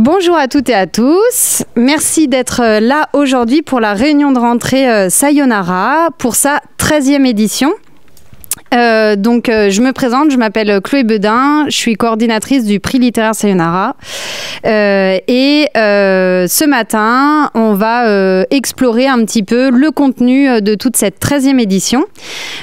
Bonjour à toutes et à tous. Merci d'être là aujourd'hui pour la réunion de rentrée Sayonara pour sa 13e édition. Je me présente, je m'appelle Chloé Bedin, je suis coordinatrice du prix littéraire Sayonara. Ce matin, on va explorer un petit peu le contenu de toute cette 13e édition.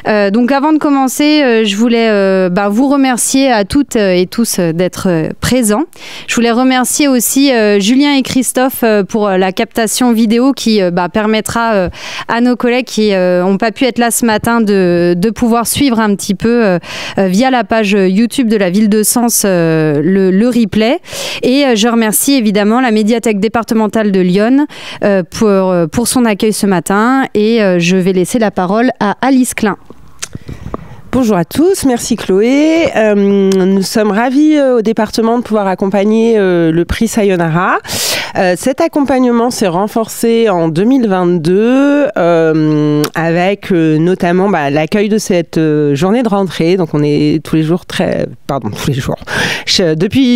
Avant de commencer, je voulais vous remercier à toutes et tous d'être présents. Je voulais remercier aussi Julien et Christophe pour la captation vidéo qui permettra à nos collègues qui n'ont pas pu être là ce matin de pouvoir suivre un petit peu via la page YouTube de la ville de Sens le replay. Et je remercie évidemment la médiathèque départementale de Lyon pour son accueil ce matin. Et je vais laisser la parole à Alice Klein. Bonjour à tous, merci Chloé. Nous sommes ravis au département de pouvoir accompagner le prix Sayonara. Cet accompagnement s'est renforcé en 2022 avec notamment l'accueil de cette journée de rentrée. Donc on est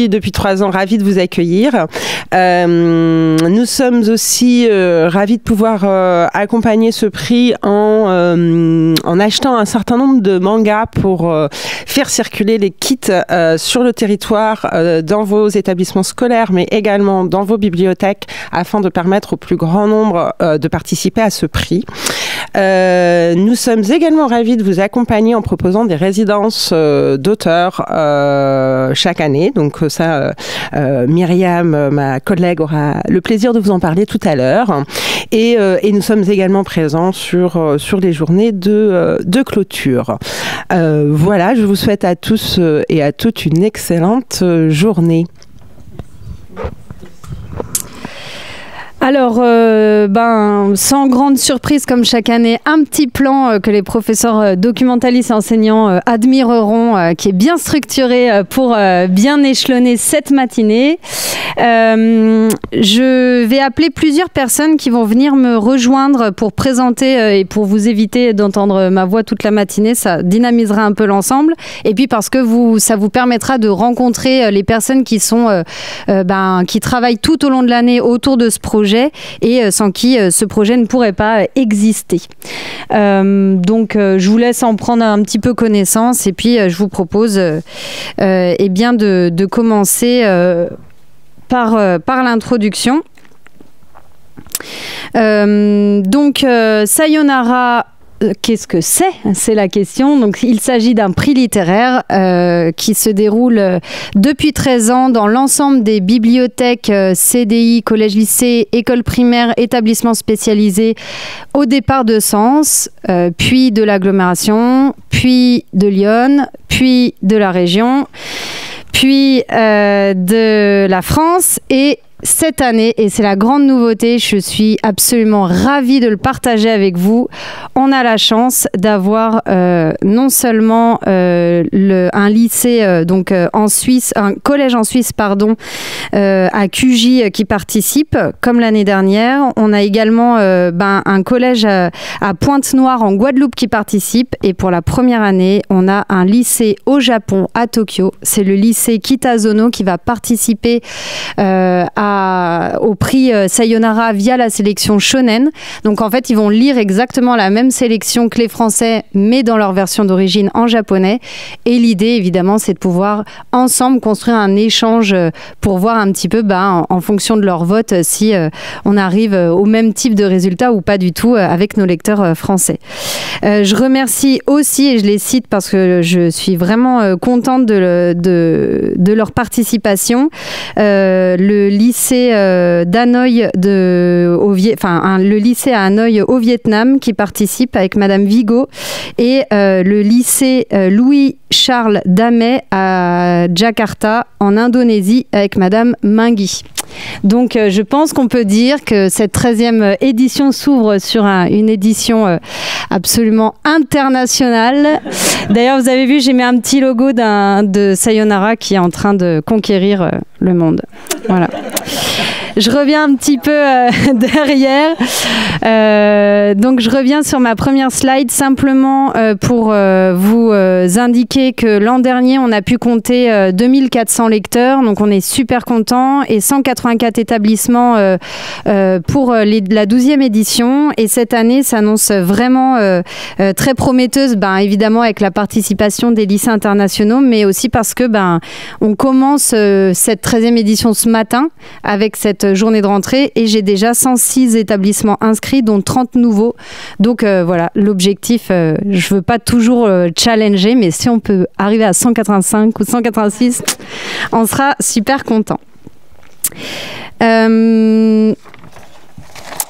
depuis 3 ans ravis de vous accueillir. Nous sommes aussi ravis de pouvoir accompagner ce prix en achetant un certain nombre de mangas pour faire circuler les kits sur le territoire dans vos établissements scolaires, mais également dans vos bibliothèques afin de permettre au plus grand nombre de participer à ce prix. Nous sommes également ravis de vous accompagner en proposant des résidences d'auteurs chaque année. Donc ça, Myriam, ma collègue, aura le plaisir de vous en parler tout à l'heure. Et nous sommes également présents sur les journées de clôture. Voilà, je vous souhaite à tous et à toutes une excellente journée. Alors, sans grande surprise, comme chaque année, un petit plan que les professeurs documentalistes et enseignants admireront, qui est bien structuré pour bien échelonner cette matinée. Je vais appeler plusieurs personnes qui vont venir me rejoindre pour présenter et pour vous éviter d'entendre ma voix toute la matinée. Ça dynamisera un peu l'ensemble. Et puis parce que ça vous permettra de rencontrer les personnes qui sont, qui travaillent tout au long de l'année autour de ce projet et sans qui ce projet ne pourrait pas exister. Je vous laisse en prendre un petit peu connaissance et puis je vous propose de commencer par l'introduction. Sayonara, qu'est-ce que c'est ? C'est la question. Donc, il s'agit d'un prix littéraire qui se déroule depuis 13 ans dans l'ensemble des bibliothèques, CDI, collèges, lycées, écoles primaires, établissements spécialisés au départ de Sens, puis de l'agglomération, puis de Lyon, puis de la région, puis de la France et cette année, et c'est la grande nouveauté, je suis absolument ravie de le partager avec vous. On a la chance d'avoir non seulement un lycée en Suisse, un collège en Suisse, à Cugy qui participe, comme l'année dernière. On a également un collège à Pointe-Noire en Guadeloupe qui participe. Et pour la première année, on a un lycée au Japon, à Tokyo. C'est le lycée Kitazono qui va participer au prix Sayonara via la sélection Shonen. Donc en fait, ils vont lire exactement la même sélection que les Français, mais dans leur version d'origine en japonais. Et l'idée, évidemment, c'est de pouvoir ensemble construire un échange pour voir un petit peu, en fonction de leur vote, si on arrive au même type de résultat ou pas du tout avec nos lecteurs français. Je remercie aussi, et je les cite parce que je suis vraiment contente de leur participation, le lycée d'Hanoï le lycée à Hanoï au Vietnam qui participe avec Madame Vigo et le lycée Louis-Charles Damet à Jakarta en Indonésie avec Madame Mingui. Donc je pense qu'on peut dire que cette 13e édition s'ouvre sur une édition absolument internationale. D'ailleurs, vous avez vu, j'ai mis un petit logo de Sayonara qui est en train de conquérir le monde. Voilà. Je reviens un petit peu derrière. Donc, je reviens sur ma première slide simplement pour vous indiquer que l'an dernier, on a pu compter 2400 lecteurs, donc on est super contents, et 184 établissements pour la 12e édition. Et cette année s'annonce vraiment très prometteuse, évidemment avec la participation des lycées internationaux, mais aussi parce que on commence cette 13e édition ce matin avec cette journée de rentrée, et j'ai déjà 106 établissements inscrits, dont 30 nouveaux. Donc voilà, l'objectif, je veux pas toujours challenger, mais si on peut arriver à 185 ou 186, on sera super content.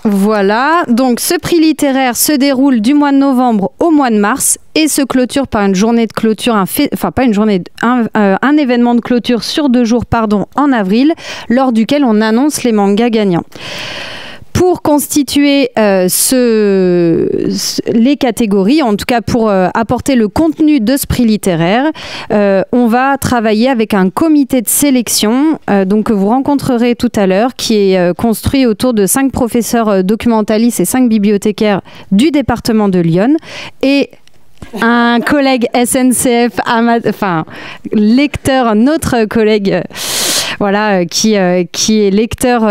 Voilà, donc ce prix littéraire se déroule du mois de novembre au mois de mars et se clôture par une journée de clôture, un événement de clôture sur 2 jours, en avril, lors duquel on annonce les mangas gagnants. Pour constituer les catégories, en tout cas pour apporter le contenu de ce prix littéraire, on va travailler avec un comité de sélection que vous rencontrerez tout à l'heure, qui est construit autour de 5 professeurs documentalistes et 5 bibliothécaires du département de l'Yonne, et un collègue SNCF, lecteur, notre collègue... qui est lecteur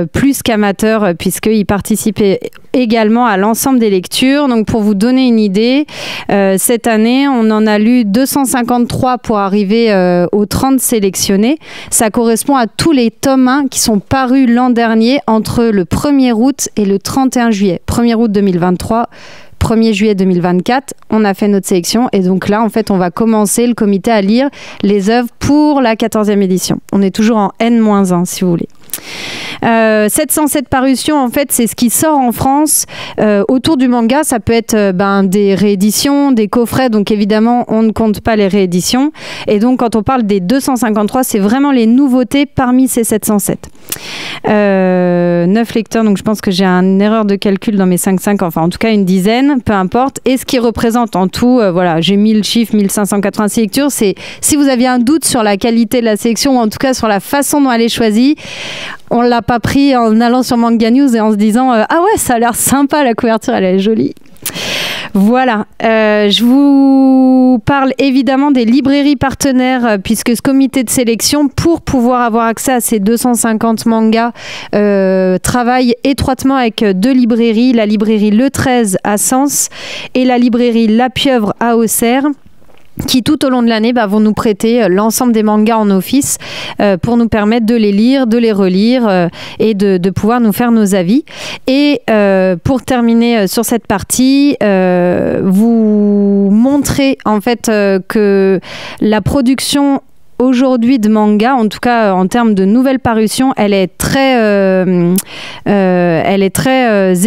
plus qu'amateur, puisqu'il participait également à l'ensemble des lectures. Donc pour vous donner une idée, cette année, on en a lu 253 pour arriver aux 30 sélectionnés. Ça correspond à tous les tomes 1 qui sont parus l'an dernier entre le 1er août et le 31 juillet. 1er août 2023, 1er juillet 2024, on a fait notre sélection, et donc là, en fait, on va commencer, le comité, à lire les œuvres pour la 14e édition. On est toujours en N-1, si vous voulez. 707 parutions, en fait, c'est ce qui sort en France autour du manga. Ça peut être des rééditions, des coffrets, donc évidemment, on ne compte pas les rééditions. Et donc, quand on parle des 253, c'est vraiment les nouveautés parmi ces 707. 9 lecteurs, donc je pense que j'ai une erreur de calcul dans mes 5,5, enfin en tout cas une dizaine, peu importe. Et ce qui représente en tout, j'ai mis le chiffre 1586 lectures. C'est, si vous aviez un doute sur la qualité de la sélection, ou en tout cas sur la façon dont elle est choisie, on l'a pas pris en allant sur Manga News et en se disant ah ouais, ça a l'air sympa, la couverture, elle est jolie. Voilà, je vous parle évidemment des librairies partenaires, puisque ce comité de sélection, pour pouvoir avoir accès à ces 250 mangas, travaille étroitement avec 2 librairies, la librairie Le 13 à Sens et la librairie La Pieuvre à Auxerre, qui tout au long de l'année vont nous prêter l'ensemble des mangas en office pour nous permettre de les lire, de les relire et de pouvoir nous faire nos avis. Et pour terminer sur cette partie, vous montrer en fait que la production aujourd'hui de manga, en tout cas en termes de nouvelles parutions, elle est très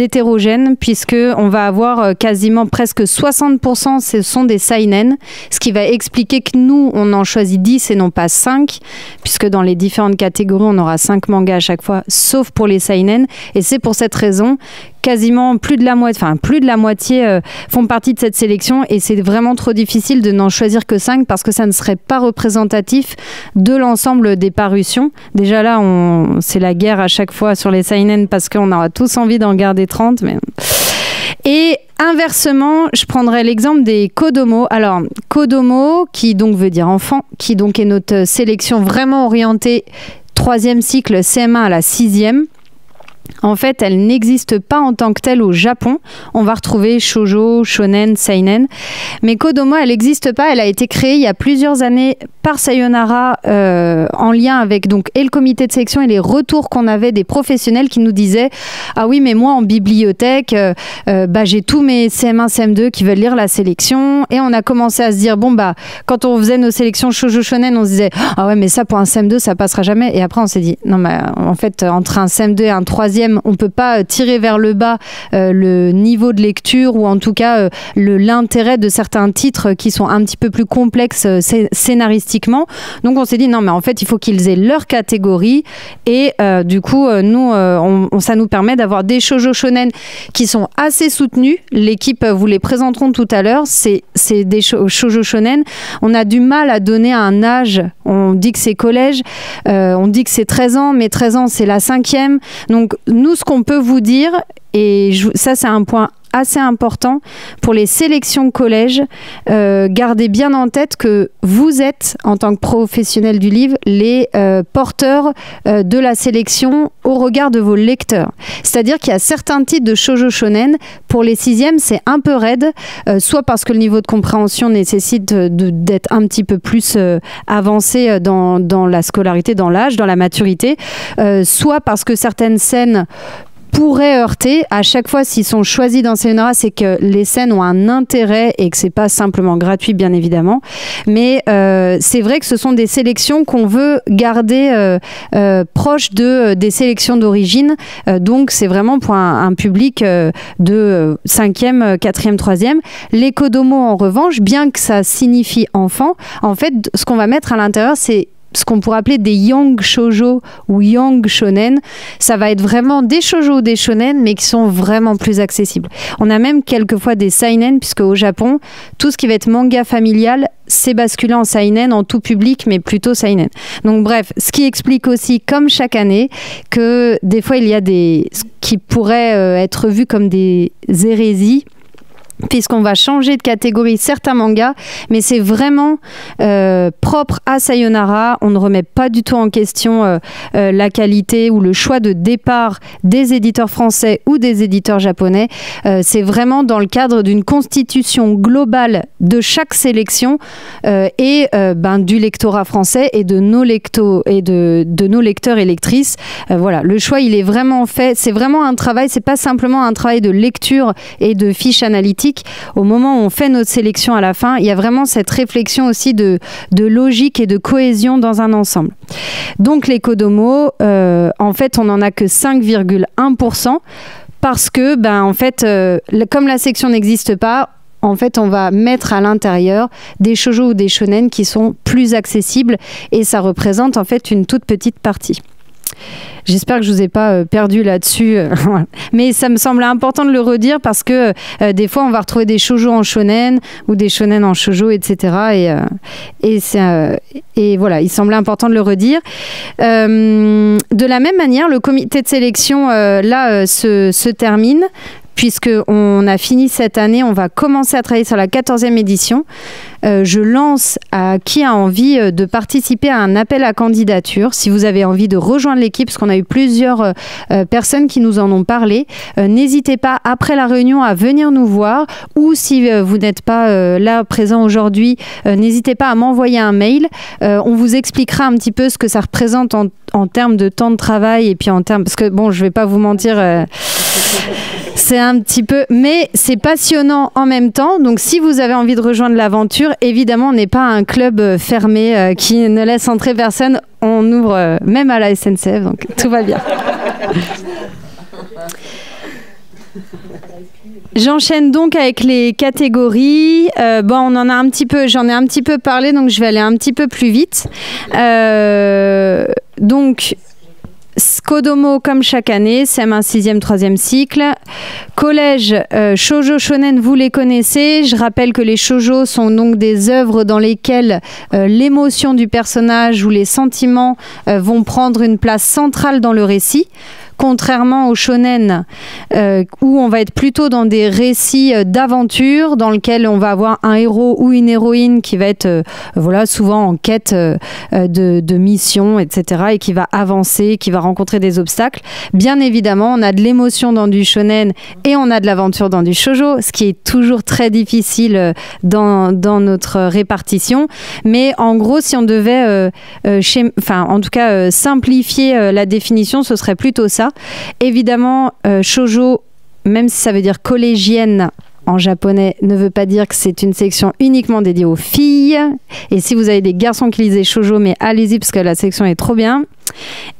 hétérogène, puisque on va avoir quasiment presque 60%, ce sont des seinen, ce qui va expliquer que nous, on en choisit 10 et non pas 5, puisque dans les différentes catégories, on aura 5 mangas à chaque fois, sauf pour les seinen. Et c'est pour cette raison quasiment plus de la moitié font partie de cette sélection, et c'est vraiment trop difficile de n'en choisir que 5 parce que ça ne serait pas représentatif de l'ensemble des parutions. Déjà là, c'est la guerre à chaque fois sur les seinen parce qu'on aura tous envie d'en garder 30. Et inversement, je prendrais l'exemple des Kodomo. Alors, Kodomo, qui donc veut dire enfant, qui donc est notre sélection vraiment orientée 3e cycle CM1 à la 6e. En fait, elle n'existe pas en tant que telle au Japon. On va retrouver shoujo, shonen, seinen. Mais Kodomo, elle n'existe pas. Elle a été créée il y a plusieurs années par Sayonara en lien avec et le comité de sélection et les retours qu'on avait des professionnels qui nous disaient « Ah oui, mais moi en bibliothèque, j'ai tous mes CM1, CM2 qui veulent lire la sélection. » Et on a commencé à se dire « Bon, quand on faisait nos sélections shoujo, shonen, on se disait « Ah ouais, mais ça pour un CM2, ça passera jamais. » Et après, on s'est dit « Non, mais en fait, entre un CM2 et un 3e, on ne peut pas tirer vers le bas le niveau de lecture, ou en tout cas l'intérêt de certains titres qui sont un petit peu plus complexes scénaristiquement. Donc on s'est dit non, mais en fait il faut qu'ils aient leur catégorie, et du coup nous ça nous permet d'avoir des shoujo shonen qui sont assez soutenus. L'équipe vous les présenteront tout à l'heure. C'est des shoujo shonen. On a du mal à donner un âge. On dit que c'est collège, on dit que c'est 13 ans, mais 13 ans c'est la 5e. Donc nous, ce qu'on peut vous dire, et ça c'est un point assez important pour les sélections collège. Gardez bien en tête que vous êtes, en tant que professionnel du livre, les porteurs de la sélection au regard de vos lecteurs. C'est-à-dire qu'il y a certains titres de shoujo shonen, pour les 6e, c'est un peu raide, soit parce que le niveau de compréhension nécessite d'être un petit peu plus avancé dans la scolarité, dans l'âge, dans la maturité, soit parce que certaines scènes pourraient heurter. À chaque fois, s'ils sont choisis dans Sayonara, c'est que les scènes ont un intérêt et que c'est pas simplement gratuit, bien évidemment. Mais c'est vrai que ce sont des sélections qu'on veut garder proches des sélections d'origine. Donc, c'est vraiment pour un public de 5e, 4e, 3e. Les Kodomo, en revanche, bien que ça signifie enfant, en fait, ce qu'on va mettre à l'intérieur, c'est ce qu'on pourrait appeler des young shoujo ou young shonen. Ça va être vraiment des shoujo ou des shonen, mais qui sont vraiment plus accessibles. On a même quelquefois des seinen, puisque au Japon, tout ce qui va être manga familial, c'est basculé en seinen, en tout public, mais plutôt seinen. Donc bref, ce qui explique aussi, comme chaque année, que des fois, il y a des qui pourraient être vus comme des hérésies, puisqu'on va changer de catégorie certains mangas, mais c'est vraiment propre à Sayonara. On ne remet pas du tout en question la qualité ou le choix de départ des éditeurs français ou des éditeurs japonais. C'est vraiment dans le cadre d'une constitution globale de chaque sélection et du lectorat français et de nos lecteurs et lectrices. Voilà, le choix, il est vraiment fait. C'est vraiment un travail, c'est pas simplement un travail de lecture et de fiches analytiques. Au moment où on fait notre sélection à la fin, il y a vraiment cette réflexion aussi de logique et de cohésion dans un ensemble. Donc les Kodomo, en fait, on n'en a que 5,1% parce que, comme la section n'existe pas, en fait, on va mettre à l'intérieur des shoujo ou des shonen qui sont plus accessibles et ça représente en fait une toute petite partie. J'espère que je ne vous ai pas perdu là-dessus. Mais ça me semblait important de le redire parce que des fois, on va retrouver des shoujo en shonen ou des shonen en shoujo, etc. Et voilà, il semblait important de le redire. De la même manière, le comité de sélection, se termine. Puisqu'on a fini cette année, on va commencer à travailler sur la 14e édition. Je lance à qui a envie de participer à un appel à candidature. Si vous avez envie de rejoindre l'équipe, parce qu'on a eu plusieurs personnes qui nous en ont parlé, n'hésitez pas après la réunion à venir nous voir ou si vous n'êtes pas là présent aujourd'hui, n'hésitez pas à m'envoyer un mail. On vous expliquera un petit peu ce que ça représente en termes de temps de travail et puis en termes... Parce que bon, je ne vais pas vous mentir... c'est un petit peu, mais c'est passionnant en même temps. Donc, si vous avez envie de rejoindre l'aventure, évidemment, on n'est pas un club fermé qui ne laisse entrer personne. On ouvre même à la SNCF, donc tout va bien. J'enchaîne donc avec les catégories. On en a j'en ai un petit peu parlé, donc je vais aller un petit peu plus vite. Donc. Kodomo comme chaque année, CM1, 6e, 3e cycle. Collège, shoujo shonen, vous les connaissez. Je rappelle que les shoujo sont donc des œuvres dans lesquelles l'émotion du personnage ou les sentiments vont prendre une place centrale dans le récit. Contrairement au shonen, où on va être plutôt dans des récits d'aventure, dans lesquels on va avoir un héros ou une héroïne qui va être souvent en quête de mission, etc., et qui va avancer, qui va rencontrer des obstacles. Bien évidemment, on a de l'émotion dans du shonen et on a de l'aventure dans du shoujo, ce qui est toujours très difficile dans notre répartition. Mais en gros, si on devait simplifier la définition, ce serait plutôt ça. Évidemment, shoujo, même si ça veut dire collégienne en japonais, ne veut pas dire que c'est une section uniquement dédiée aux filles. Et si vous avez des garçons qui lisent shoujo, mais allez-y parce que la section est trop bien.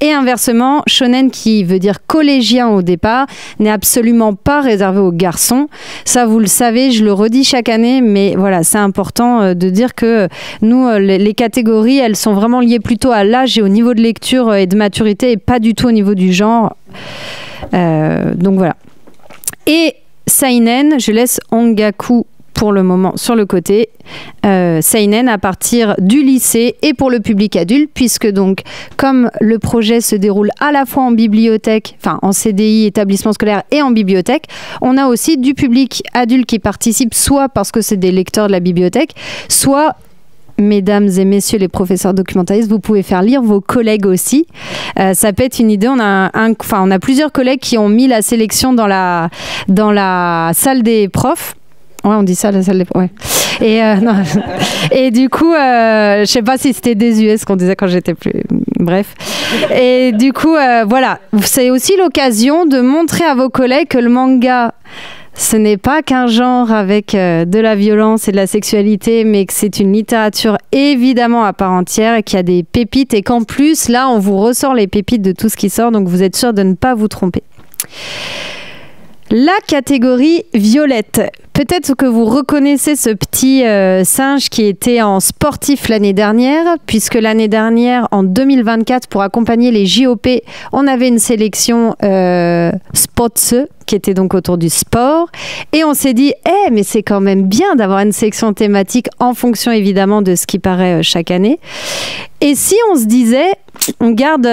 Et inversement, shonen, qui veut dire collégien au départ, n'est absolument pas réservé aux garçons. Ça, vous le savez, je le redis chaque année, mais voilà, c'est important de dire que nous, les catégories, elles sont vraiment liées plutôt à l'âge et au niveau de lecture et de maturité, et pas du tout au niveau du genre. Donc voilà. Et seinen, je laisse Ongaku pour le moment sur le côté seinen à partir du lycée et pour le public adulte, puisque donc comme le projet se déroule à la fois en bibliothèque, enfin en CDI, établissement scolaire, et en bibliothèque, on a aussi du public adulte qui participe, soit parce que c'est des lecteurs de la bibliothèque, soit mesdames et messieurs les professeurs documentaristes, vous pouvez faire lire vos collègues aussi. Ça peut être une idée. On a plusieurs collègues qui ont mis la sélection dans la salle des profs. Ouais, on dit ça, la salle des profs. Ouais. Et du coup, je sais pas si c'était désuet ce qu'on disait quand j'étais plus... Bref. Et du coup, voilà. C'est aussi l'occasion de montrer à vos collègues que le manga... ce n'est pas qu'un genre avec de la violence et de la sexualité, mais que c'est une littérature évidemment à part entière et qu'il y a des pépites et qu'en plus, là, on vous ressort les pépites de tout ce qui sort, donc vous êtes sûr de ne pas vous tromper. La catégorie violette. Peut-être que vous reconnaissez ce petit singe qui était en sportif l'année dernière, puisque l'année dernière, en 2024, pour accompagner les JOP, on avait une sélection Sports, qui était donc autour du sport. Et on s'est dit, mais c'est quand même bien d'avoir une sélection thématique en fonction évidemment de ce qui paraît chaque année. Et si on se disait, on garde...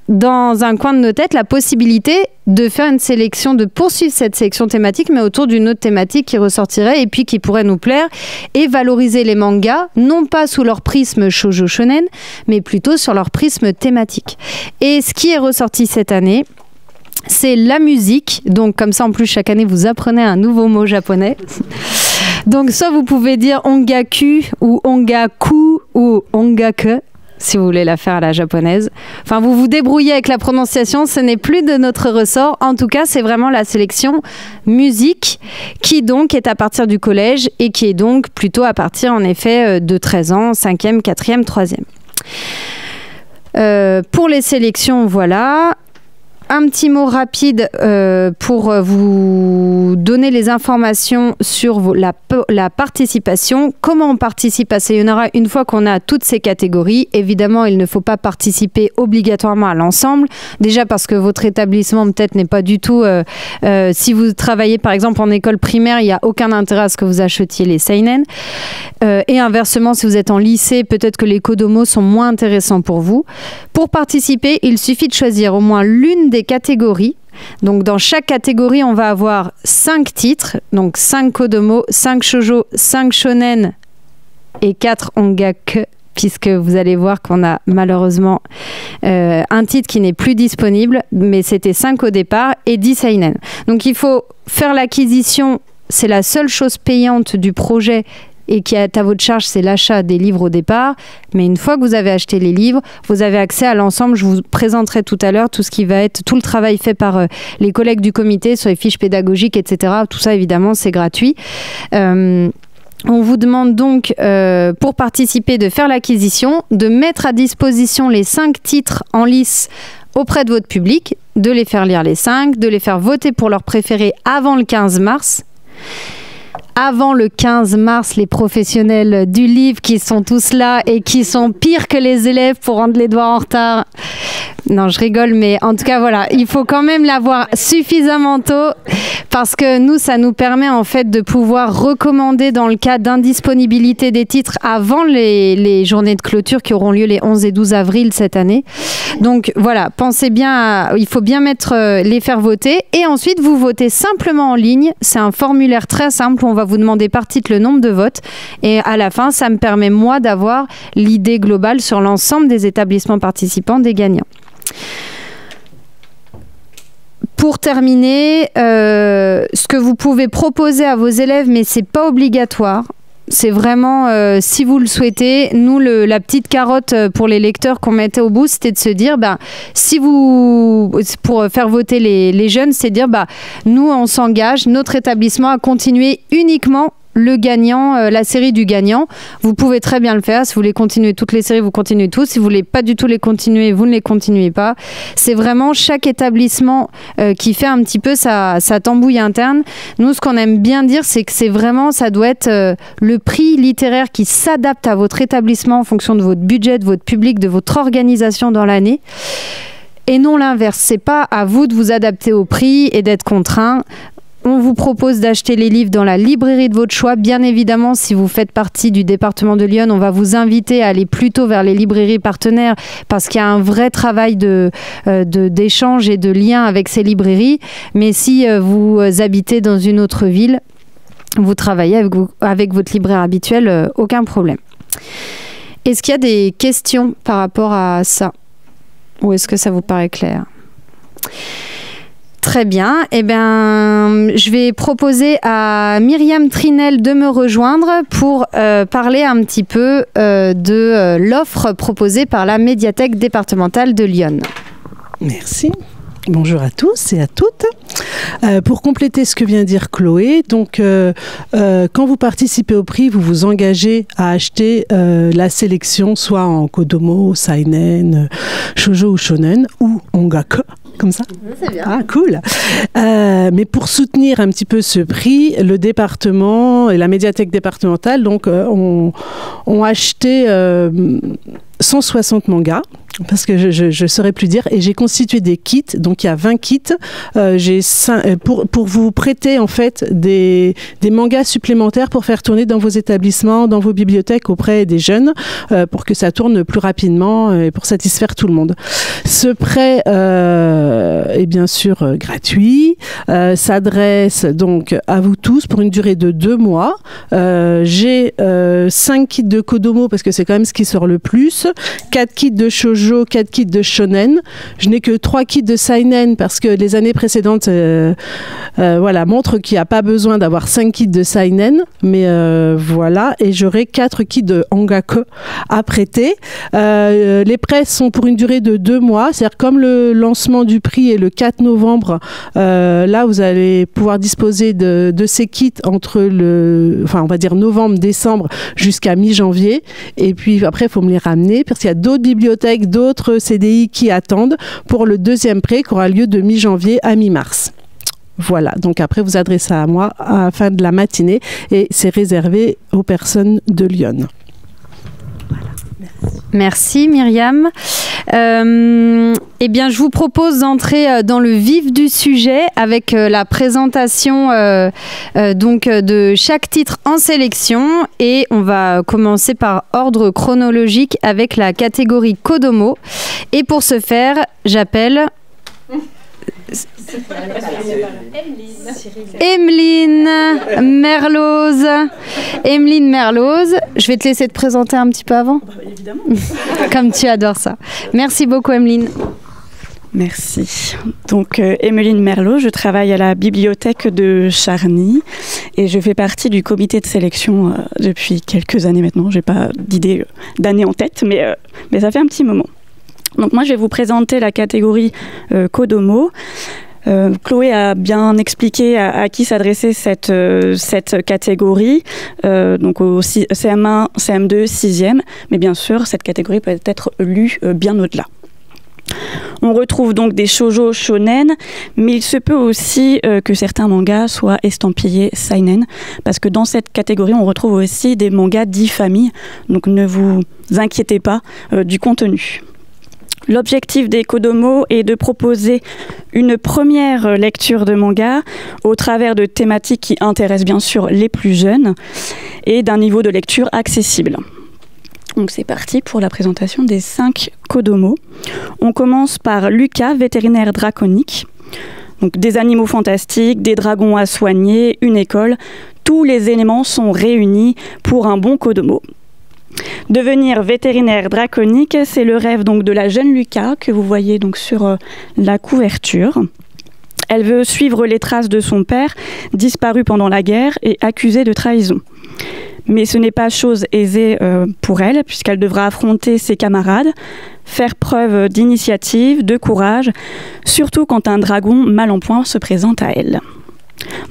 dans un coin de nos têtes la possibilité de faire une sélection, de poursuivre cette sélection thématique, mais autour d'une autre thématique qui ressortirait et puis qui pourrait nous plaire, et valoriser les mangas, non pas sous leur prisme shoujo shonen, mais plutôt sur leur prisme thématique. Et ce qui est ressorti cette année, c'est la musique. Donc comme ça, en plus, chaque année, vous apprenez un nouveau mot japonais. Donc soit vous pouvez dire ongaku ou ongaku ou ongake, si vous voulez la faire à la japonaise. Enfin, vous vous débrouillez avec la prononciation, ce n'est plus de notre ressort. En tout cas, c'est vraiment la sélection musique qui donc est à partir du collège et qui est donc plutôt à partir en effet de 13 ans, 5e, 4e, 3e. Pour les sélections, voilà. Un petit mot rapide pour vous donner les informations sur la participation. Comment on participe à Sayonara une fois qu'on a toutes ces catégories? Évidemment, il ne faut pas participer obligatoirement à l'ensemble. Déjà parce que votre établissement peut-être n'est pas du tout... si vous travaillez par exemple en école primaire, il n'y a aucun intérêt à ce que vous achetiez les seinen. Et inversement, si vous êtes en lycée, peut-être que les kodomo sont moins intéressants pour vous. Pour participer, il suffit de choisir au moins l'une des catégories. Donc dans chaque catégorie, on va avoir 5 titres, donc 5 kodomo, 5 shoujo, 5 shonen et 4 ongake, puisque vous allez voir qu'on a malheureusement un titre qui n'est plus disponible, mais c'était 5 au départ et 10 seinen. Donc il faut faire l'acquisition, c'est la seule chose payante du projet et qui est à votre charge, c'est l'achat des livres au départ. Mais une fois que vous avez acheté les livres, vous avez accès à l'ensemble. Je vous présenterai tout à l'heure tout ce qui va être, tout le travail fait par les collègues du comité sur les fiches pédagogiques, etc. Tout ça, évidemment, c'est gratuit. On vous demande donc, pour participer, de faire l'acquisition, de mettre à disposition les 5 titres en lice auprès de votre public, de les faire lire les 5, de les faire voter pour leur préféré avant le 15 mars. Avant le 15 mars, les professionnels du livre qui sont tous là et qui sont pires que les élèves pour rendre les devoirs en retard. Non, je rigole, mais en tout cas, voilà, il faut quand même l'avoir suffisamment tôt parce que nous, ça nous permet en fait de pouvoir recommander dans le cas d'indisponibilité des titres avant les journées de clôture qui auront lieu les 11 et 12 avril cette année. Donc voilà, pensez bien, il faut bien les faire voter et ensuite vous votez simplement en ligne. C'est un formulaire très simple où on va vous demander par titre le nombre de votes et à la fin, ça me permet moi d'avoir l'idée globale sur l'ensemble des établissements participants des gagnants. Pour terminer, ce que vous pouvez proposer à vos élèves, mais c'est pas obligatoire. C'est vraiment, si vous le souhaitez, nous, la petite carotte pour les lecteurs qu'on mettait au bout, c'était de se dire, si vous, pour faire voter les jeunes, c'est de dire, nous, on s'engage, notre établissement, à continuer uniquement le gagnant, la série du gagnant. Vous pouvez très bien le faire. Si vous voulez continuer toutes les séries, vous continuez toutes. Si vous voulez pas du tout les continuer, vous ne les continuez pas. C'est vraiment chaque établissement qui fait un petit peu sa tambouille interne. Nous, ce qu'on aime bien dire, c'est que c'est vraiment, ça doit être le prix littéraire qui s'adapte à votre établissement en fonction de votre budget, de votre public, de votre organisation dans l'année. Et non l'inverse. C'est pas à vous de vous adapter au prix et d'être contraint. On vous propose d'acheter les livres dans la librairie de votre choix. Bien évidemment, si vous faites partie du département de l'Yonne, on va vous inviter à aller plutôt vers les librairies partenaires parce qu'il y a un vrai travail d'échange et de lien avec ces librairies. Mais si vous habitez dans une autre ville, vous travaillez avec votre libraire habituel, aucun problème. Est-ce qu'il y a des questions par rapport à ça? Ou est-ce que ça vous paraît clair? Très bien. Eh bien, je vais proposer à Myriam Trinel de me rejoindre pour parler un petit peu de l'offre proposée par la médiathèque départementale de l'Yonne. Merci. Bonjour à tous et à toutes. Pour compléter ce que vient de dire Chloé, donc quand vous participez au prix, vous vous engagez à acheter la sélection soit en Kodomo, Seinen, Shoujo ou Shonen ou Ongaku. Comme ça? C'est bien. Ah, cool. Mais pour soutenir un petit peu ce prix, le département et la médiathèque départementale donc, ont acheté 160 mangas. Parce que je saurais plus dire, et j'ai constitué des kits, donc il y a 20 kits, pour vous prêter en fait des mangas supplémentaires pour faire tourner dans vos établissements, dans vos bibliothèques auprès des jeunes, pour que ça tourne plus rapidement et pour satisfaire tout le monde. Ce prêt est bien sûr gratuit, s'adresse donc à vous tous pour une durée de 2 mois. J'ai 5 kits de Kodomo parce que c'est quand même ce qui sort le plus, 4 kits de Shoujo, 4 kits de Shonen. Je n'ai que 3 kits de Seinen parce que les années précédentes montrent qu'il n'y a pas besoin d'avoir 5 kits de Seinen. Mais voilà, et j'aurai 4 kits de Ongaku à prêter. Les prêts sont pour une durée de 2 mois. C'est-à-dire comme le lancement du prix est le 4 novembre, là vous allez pouvoir disposer de ces kits entre on va dire novembre-décembre jusqu'à mi-janvier. Et puis après, il faut me les ramener parce qu'il y a d'autres bibliothèques, d'autres CDI qui attendent pour le deuxième prêt qui aura lieu de mi-janvier à mi-mars. Voilà, donc après vous adressez à moi à la fin de la matinée et c'est réservé aux personnes de Lyon. Voilà. Merci Myriam. Eh bien, je vous propose d'entrer dans le vif du sujet avec la présentation donc de chaque titre en sélection et on va commencer par ordre chronologique avec la catégorie Kodomo. Et pour ce faire, j'appelle Emeline Merloz. Emeline Merloz, je vais te laisser te présenter un petit peu avant. Évidemment. Comme tu adores ça. Merci beaucoup Emeline. Merci. Donc, Emeline Merloz, je travaille à la bibliothèque de Charny et je fais partie du comité de sélection depuis quelques années maintenant. Je n'ai pas d'idée d'année en tête, mais ça fait un petit moment. Donc moi, je vais vous présenter la catégorie Kodomo. Chloé a bien expliqué à qui s'adressait cette catégorie, donc au CM1, CM2, 6e, mais bien sûr, cette catégorie peut être lue bien au-delà. On retrouve donc des shoujo shonen, mais il se peut aussi que certains mangas soient estampillés seinen, parce que dans cette catégorie, on retrouve aussi des mangas dits famille, donc ne vous inquiétez pas du contenu. L'objectif des Kodomo est de proposer une première lecture de manga au travers de thématiques qui intéressent bien sûr les plus jeunes et d'un niveau de lecture accessible. Donc c'est parti pour la présentation des 5 Kodomo. On commence par Lucas, vétérinaire draconique. Donc des animaux fantastiques, des dragons à soigner, une école. Tous les éléments sont réunis pour un bon Kodomo. Devenir vétérinaire draconique, c'est le rêve donc de la jeune Lucas que vous voyez donc sur la couverture. Elle veut suivre les traces de son père, disparu pendant la guerre et accusé de trahison. Mais ce n'est pas chose aisée pour elle, puisqu'elle devra affronter ses camarades, faire preuve d'initiative, de courage, surtout quand un dragon mal en point se présente à elle.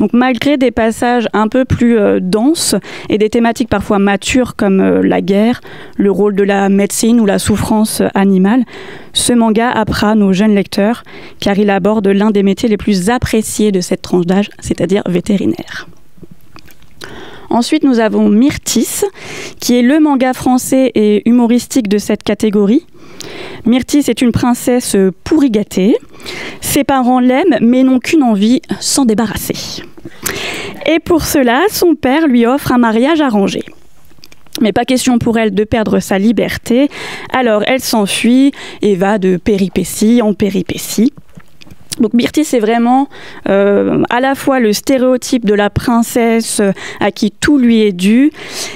Donc malgré des passages un peu plus denses et des thématiques parfois matures comme la guerre, le rôle de la médecine ou la souffrance animale, ce manga happera nos jeunes lecteurs car il aborde l'un des métiers les plus appréciés de cette tranche d'âge, c'est-à-dire vétérinaire. Ensuite, nous avons Myrtis, qui est le manga français et humoristique de cette catégorie. Myrtille, c'est une princesse pourri gâtée. Ses parents l'aiment, mais n'ont qu'une envie, s'en débarrasser. Et pour cela, son père lui offre un mariage arrangé. Mais pas question pour elle de perdre sa liberté, alors elle s'enfuit et va de péripétie en péripétie. Donc Myrtille, c'est vraiment à la fois le stéréotype de la princesse à qui tout lui est dû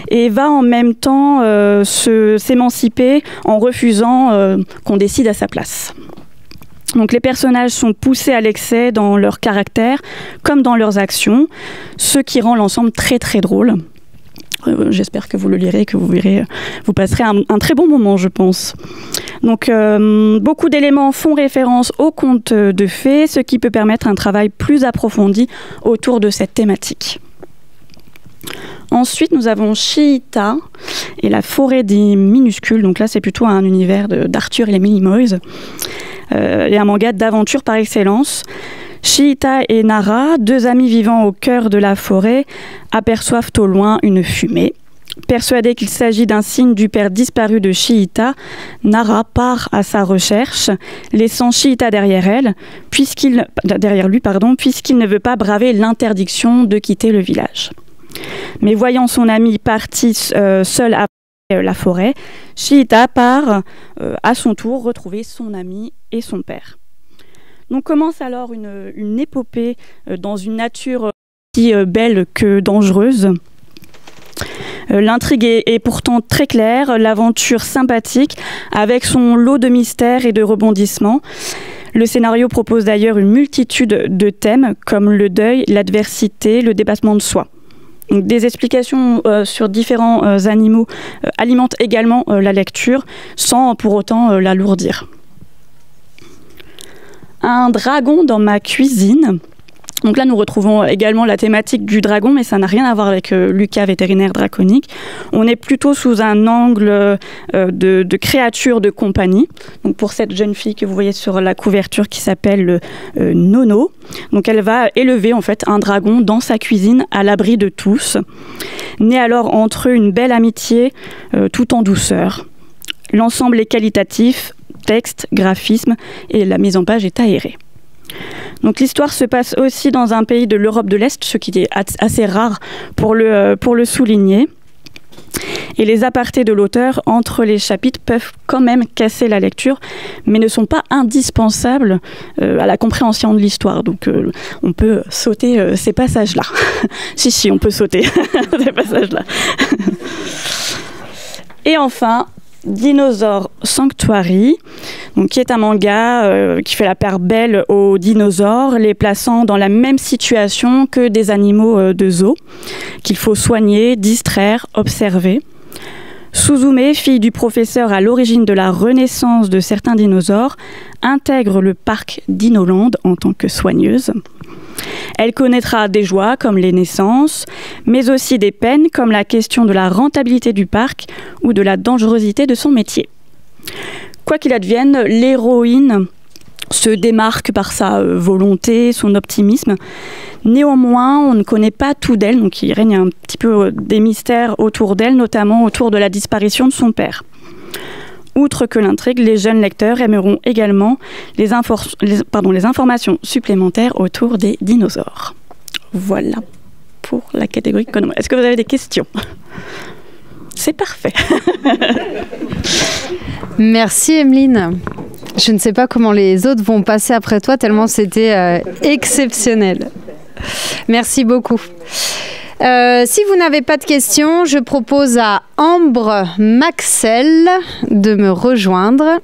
et va en même temps s'émanciper en refusant qu'on décide à sa place. Donc les personnages sont poussés à l'excès dans leur caractère comme dans leurs actions, ce qui rend l'ensemble très très drôle. J'espère que vous le lirez, que vous verrez, vous passerez un très bon moment, je pense. Donc, beaucoup d'éléments font référence aux contes de fées, ce qui peut permettre un travail plus approfondi autour de cette thématique. Ensuite, nous avons Chiita et la forêt des minuscules. Donc là, c'est plutôt un univers d'Arthur et les Minimoys. Et un manga d'aventure par excellence. Chiita et Nara, deux amis vivant au cœur de la forêt, aperçoivent au loin une fumée. Persuadée qu'il s'agit d'un signe du père disparu de Chiita, Nara part à sa recherche, laissant Chiita derrière lui, puisqu'il ne veut pas braver l'interdiction de quitter le village. Mais voyant son ami parti seul après la forêt, Chiita part à son tour retrouver son ami et son père. Donc commence alors une épopée dans une nature aussi belle que dangereuse. L'intrigue est pourtant très claire, l'aventure sympathique, avec son lot de mystères et de rebondissements. Le scénario propose d'ailleurs une multitude de thèmes, comme le deuil, l'adversité, le dépassement de soi. Donc, des explications sur différents animaux alimentent également la lecture, sans pour autant l'alourdir. Un dragon dans ma cuisine. Donc là, nous retrouvons également la thématique du dragon, mais ça n'a rien à voir avec Lucas, vétérinaire draconique. On est plutôt sous un angle de créature de compagnie. Donc pour cette jeune fille que vous voyez sur la couverture qui s'appelle Nono. Donc elle va élever en fait un dragon dans sa cuisine à l'abri de tous. Naît alors entre eux une belle amitié tout en douceur. L'ensemble est qualitatif, texte, graphisme et la mise en page est aérée. Donc l'histoire se passe aussi dans un pays de l'Europe de l'Est, ce qui est assez rare pour le souligner. Et les apartés de l'auteur entre les chapitres peuvent quand même casser la lecture, mais ne sont pas indispensables à la compréhension de l'histoire. Donc on peut sauter ces passages-là. si, on peut sauter ces passages-là. Et enfin, Dinosaur Sanctuary, donc qui est un manga qui fait la part belle aux dinosaures, les plaçant dans la même situation que des animaux de zoo, qu'il faut soigner, distraire, observer. Suzume, fille du professeur à l'origine de la renaissance de certains dinosaures, intègre le parc Dinoland en tant que soigneuse. Elle connaîtra des joies comme les naissances, mais aussi des peines comme la question de la rentabilité du parc ou de la dangerosité de son métier. Quoi qu'il advienne, l'héroïne se démarque par sa volonté, son optimisme. Néanmoins, on ne connaît pas tout d'elle, donc il règne un petit peu des mystères autour d'elle, notamment autour de la disparition de son père. Outre que l'intrigue, les jeunes lecteurs aimeront également les informations supplémentaires autour des dinosaures. Voilà pour la catégorie Konomo. Est-ce que vous avez des questions ? C'est parfait. Merci Emeline. Je ne sais pas comment les autres vont passer après toi, tellement c'était exceptionnel. Merci beaucoup. Si vous n'avez pas de questions, je propose à Ambre Maxel de me rejoindre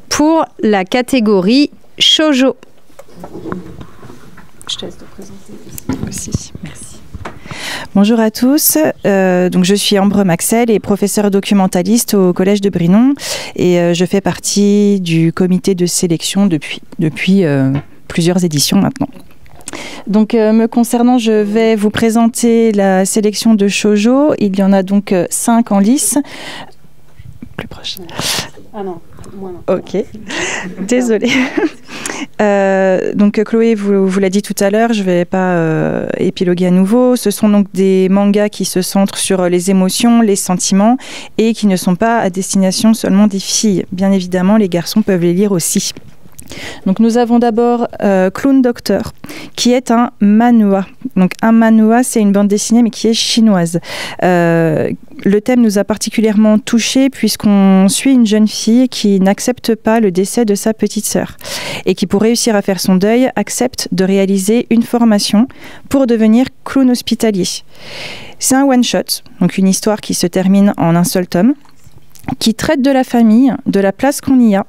pour la catégorie Shoujo. Je te laisse te présenter aussi. Merci. Bonjour à tous, donc je suis Ambre Maxel et professeure documentaliste au Collège de Brinon et je fais partie du comité de sélection depuis plusieurs éditions maintenant. Donc me concernant, je vais vous présenter la sélection de shoujo. Il y en a donc 5 en lice. plus proche. Ah non, moi non. Ok, désolée. Donc Chloé vous l'a dit tout à l'heure, je ne vais pas épiloguer à nouveau. Ce sont donc des mangas qui se centrent sur les émotions, les sentiments et qui ne sont pas à destination seulement des filles. Bien évidemment, les garçons peuvent les lire aussi. Donc nous avons d'abord Clown Doctor, qui est un manhwa. Donc un manhwa, c'est une bande dessinée mais qui est chinoise. Le thème nous a particulièrement touchés puisqu'on suit une jeune fille qui n'accepte pas le décès de sa petite sœur et qui, pour réussir à faire son deuil, accepte de réaliser une formation pour devenir clown hospitalier. C'est un one-shot, donc une histoire qui se termine en un seul tome, qui traite de la famille, de la place qu'on y a,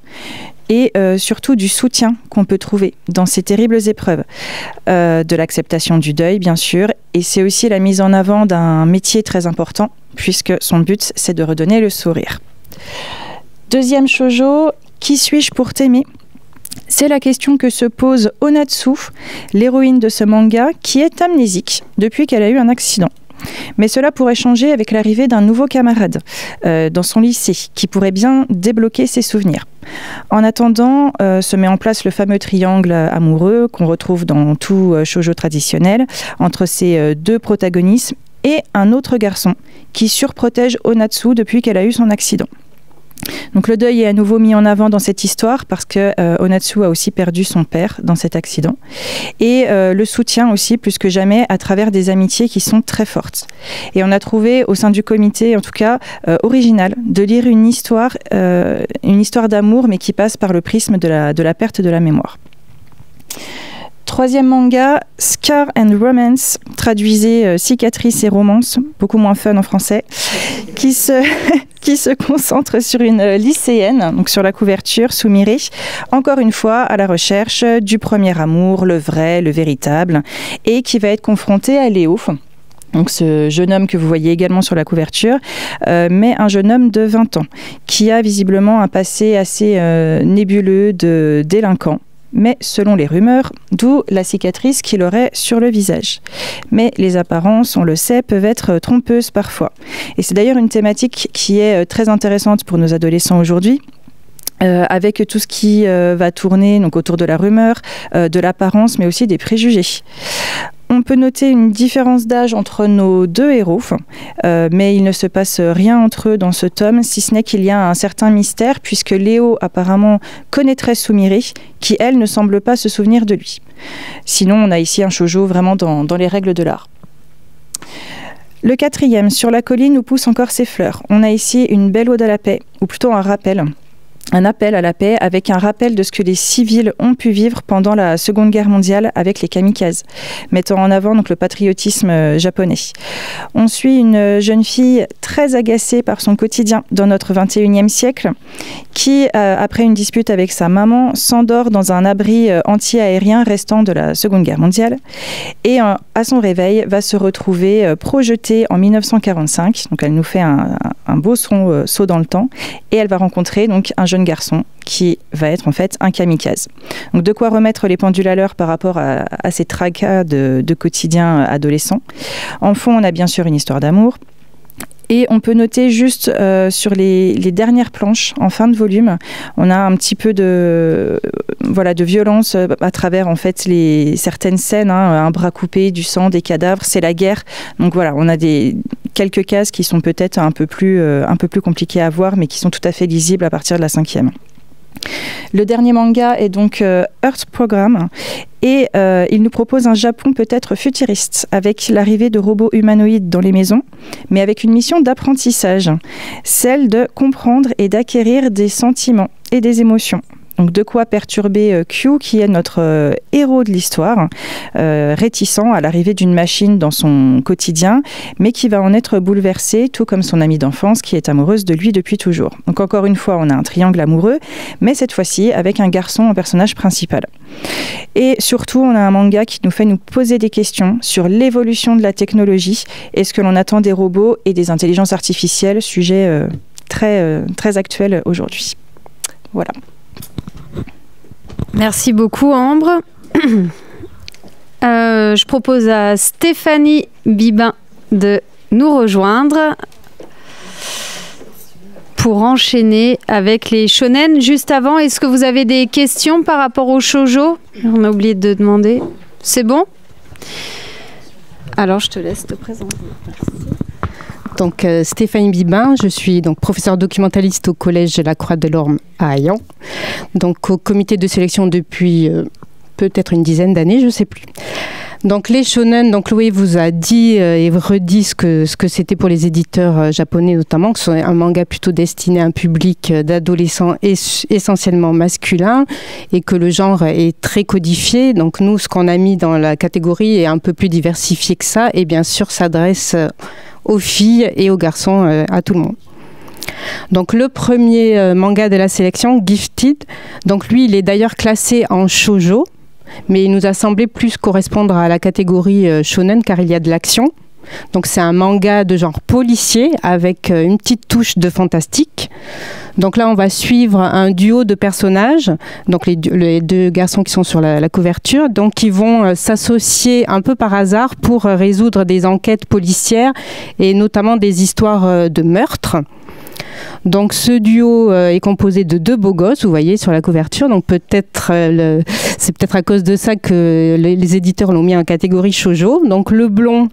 et surtout du soutien qu'on peut trouver dans ces terribles épreuves. De l'acceptation du deuil, bien sûr, et c'est aussi la mise en avant d'un métier très important, puisque son but, c'est de redonner le sourire. Deuxième shoujo, qui suis-je pour t'aimer ? C'est la question que se pose Onatsu, l'héroïne de ce manga, qui est amnésique depuis qu'elle a eu un accident. Mais cela pourrait changer avec l'arrivée d'un nouveau camarade dans son lycée qui pourrait bien débloquer ses souvenirs. En attendant, se met en place le fameux triangle amoureux qu'on retrouve dans tout shoujo traditionnel entre ces deux protagonistes et un autre garçon qui surprotège Onatsu depuis qu'elle a eu son accident. Donc le deuil est à nouveau mis en avant dans cette histoire parce que Onatsu a aussi perdu son père dans cet accident et le soutien aussi plus que jamais à travers des amitiés qui sont très fortes. Et on a trouvé au sein du comité en tout cas original de lire une histoire d'amour mais qui passe par le prisme de la perte de la mémoire. Troisième manga, Scar and Romance, traduisez cicatrice et romance, beaucoup moins fun en français, qui se concentre sur une lycéenne, donc sur la couverture, Sumire, encore une fois à la recherche du premier amour, le vrai, le véritable, et qui va être confrontée à Léo. Donc ce jeune homme que vous voyez également sur la couverture, mais un jeune homme de 20 ans, qui a visiblement un passé assez nébuleux de délinquant. Mais selon les rumeurs, d'où la cicatrice qu'il aurait sur le visage. Mais les apparences, on le sait, peuvent être trompeuses parfois. Et c'est d'ailleurs une thématique qui est très intéressante pour nos adolescents aujourd'hui. Avec tout ce qui va tourner donc autour de la rumeur, de l'apparence, mais aussi des préjugés. On peut noter une différence d'âge entre nos deux héros, mais il ne se passe rien entre eux dans ce tome, si ce n'est qu'il y a un certain mystère, puisque Léo apparemment connaîtrait Sumire, qui elle ne semble pas se souvenir de lui. Sinon, on a ici un shoujo vraiment dans les règles de l'art. Le quatrième, Sur la colline où poussent encore ses fleurs. On a ici une belle ode à la paix, ou plutôt un rappel. Un appel à la paix avec un rappel de ce que les civils ont pu vivre pendant la Seconde Guerre mondiale avec les kamikazes, mettant en avant donc le patriotisme japonais. On suit une jeune fille très agacée par son quotidien dans notre 21e siècle qui, après une dispute avec sa maman, s'endort dans un abri anti-aérien restant de la Seconde Guerre mondiale et à son réveil va se retrouver projetée en 1945. Donc elle nous fait un beau saut dans le temps et elle va rencontrer donc un jeune garçon qui va être en fait un kamikaze. Donc de quoi remettre les pendules à l'heure par rapport à ces tracas de quotidien adolescent. En fond, on a bien sûr une histoire d'amour. Et on peut noter juste sur les dernières planches, en fin de volume, on a un petit peu de violence à travers en fait certaines scènes, un bras coupé, du sang, des cadavres, c'est la guerre. Donc voilà, on a quelques cases qui sont peut-être un peu plus compliquées à voir, mais qui sont tout à fait lisibles à partir de la 5e. Le dernier manga est donc Earth Program et il nous propose un Japon peut-être futuriste avec l'arrivée de robots humanoïdes dans les maisons, mais avec une mission d'apprentissage, celle de comprendre et d'acquérir des sentiments et des émotions. Donc de quoi perturber Q, qui est notre héros de l'histoire, réticent à l'arrivée d'une machine dans son quotidien, mais qui va en être bouleversé, tout comme son amie d'enfance qui est amoureuse de lui depuis toujours. Donc encore une fois, on a un triangle amoureux, mais cette fois-ci avec un garçon en personnage principal. Et surtout, on a un manga qui nous fait nous poser des questions sur l'évolution de la technologie et ce que l'on attend des robots et des intelligences artificielles, sujet très actuel aujourd'hui. Voilà. Merci beaucoup, Ambre. Je propose à Stéphanie Bibin de nous rejoindre pour enchaîner avec les shonen. Juste avant, est-ce que vous avez des questions par rapport au shoujo? On a oublié de demander. C'est bon? Alors, je te laisse te présenter. Merci. Donc, Stéphanie Bibin, je suis donc professeure documentaliste au Collège de la Croix de l'Orme à Hayan. Donc, au comité de sélection depuis peut-être une dizaine d'années, je ne sais plus. Donc, les shonen, donc Chloé vous a dit et redit ce que c'était pour les éditeurs japonais notamment, que c'est un manga plutôt destiné à un public d'adolescents essentiellement masculin et que le genre est très codifié. Donc, nous, ce qu'on a mis dans la catégorie est un peu plus diversifié que ça et bien sûr s'adresse aux filles et aux garçons, à tout le monde. Donc le premier manga de la sélection, Gifted, donc lui il est d'ailleurs classé en shoujo, mais il nous a semblé plus correspondre à la catégorie shonen car il y a de l'action. Donc c'est un manga de genre policier avec une petite touche de fantastique. Donc là on va suivre un duo de personnages, donc les deux garçons qui sont sur la couverture, donc qui vont s'associer un peu par hasard pour résoudre des enquêtes policières et notamment des histoires de meurtre. Donc ce duo est composé de deux beaux gosses, vous voyez sur la couverture, donc peut-être c'est peut-être à cause de ça que les éditeurs l'ont mis en catégorie shoujo. Donc le blond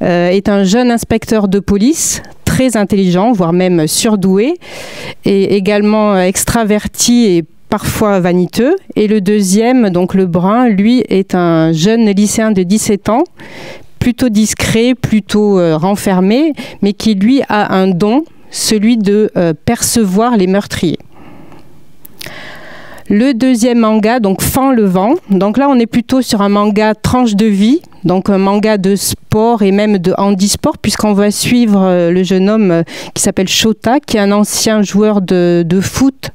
est un jeune inspecteur de police, très intelligent, voire même surdoué, et également extraverti et parfois vaniteux. Et le deuxième, donc le brun, lui est un jeune lycéen de 17 ans, plutôt discret, plutôt renfermé, mais qui lui a un don, celui de percevoir les meurtriers. Le deuxième manga, donc Fend le vent. Donc là, on est plutôt sur un manga tranche de vie, donc un manga de sport et même de handisport, puisqu'on va suivre le jeune homme qui s'appelle Shota, qui est un ancien joueur de foot,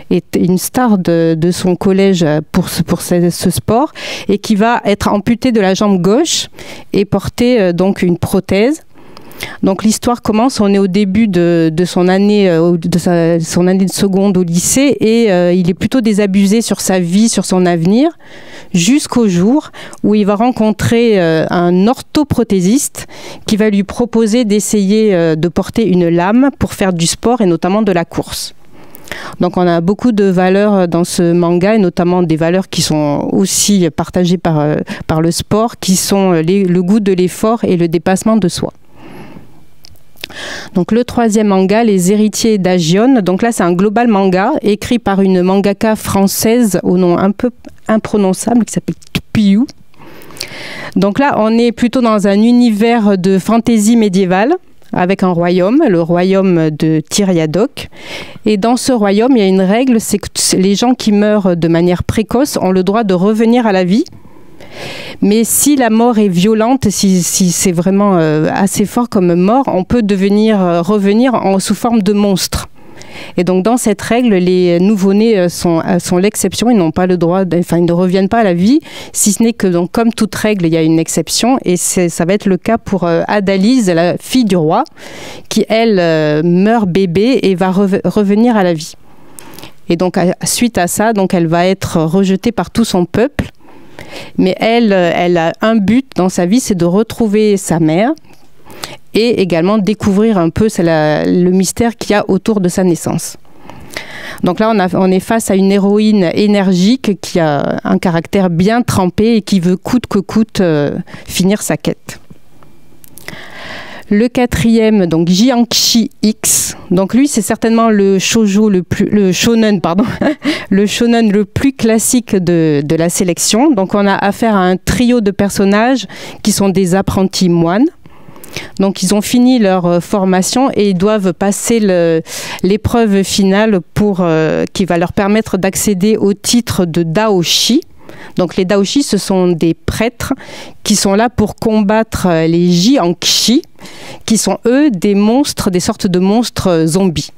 est une star de son collège pour ce sport, et qui va être amputé de la jambe gauche et porter donc une prothèse. Donc l'histoire commence, on est au début de son année son année de seconde au lycée et il est plutôt désabusé sur sa vie, sur son avenir, jusqu'au jour où il va rencontrer un orthoprothésiste qui va lui proposer d'essayer de porter une lame pour faire du sport et notamment de la course. Donc on a beaucoup de valeurs dans ce manga et notamment des valeurs qui sont aussi partagées par le sport, qui sont le goût de l'effort et le dépassement de soi. Donc le troisième manga, Les héritiers d'Agion. Donc là c'est un global manga écrit par une mangaka française au nom un peu imprononçable qui s'appelle Tpiou. Donc là on est plutôt dans un univers de fantaisie médiévale avec un royaume, le royaume de Tyriadoc. Et dans ce royaume il y a une règle, c'est que les gens qui meurent de manière précoce ont le droit de revenir à la vie. Mais si la mort est violente, si c'est vraiment assez fort comme mort, on peut revenir sous forme de monstre. Et donc dans cette règle, les nouveau-nés sont l'exception, ils n'ont pas le droit, ils ne reviennent pas à la vie, si ce n'est que donc, comme toute règle, il y a une exception, et ça va être le cas pour Adalise, la fille du roi, qui elle meurt bébé et va revenir à la vie. Et donc suite à ça, donc, elle va être rejetée par tout son peuple. Mais elle a un but dans sa vie, c'est de retrouver sa mère et également découvrir un peu le mystère qu'il y a autour de sa naissance. Donc là, on est face à une héroïne énergique qui a un caractère bien trempé et qui veut coûte que coûte finir sa quête. Le quatrième, donc Jiangxi X. Donc lui, c'est certainement le shonen le plus classique de la sélection. Donc on a affaire à un trio de personnages qui sont des apprentis moines. Donc ils ont fini leur formation et ils doivent passer l'épreuve finale qui va leur permettre d'accéder au titre de Daoshi. Donc les Daoshi, ce sont des prêtres qui sont là pour combattre les Jiangxi, qui sont eux des monstres, des sortes de monstres zombies.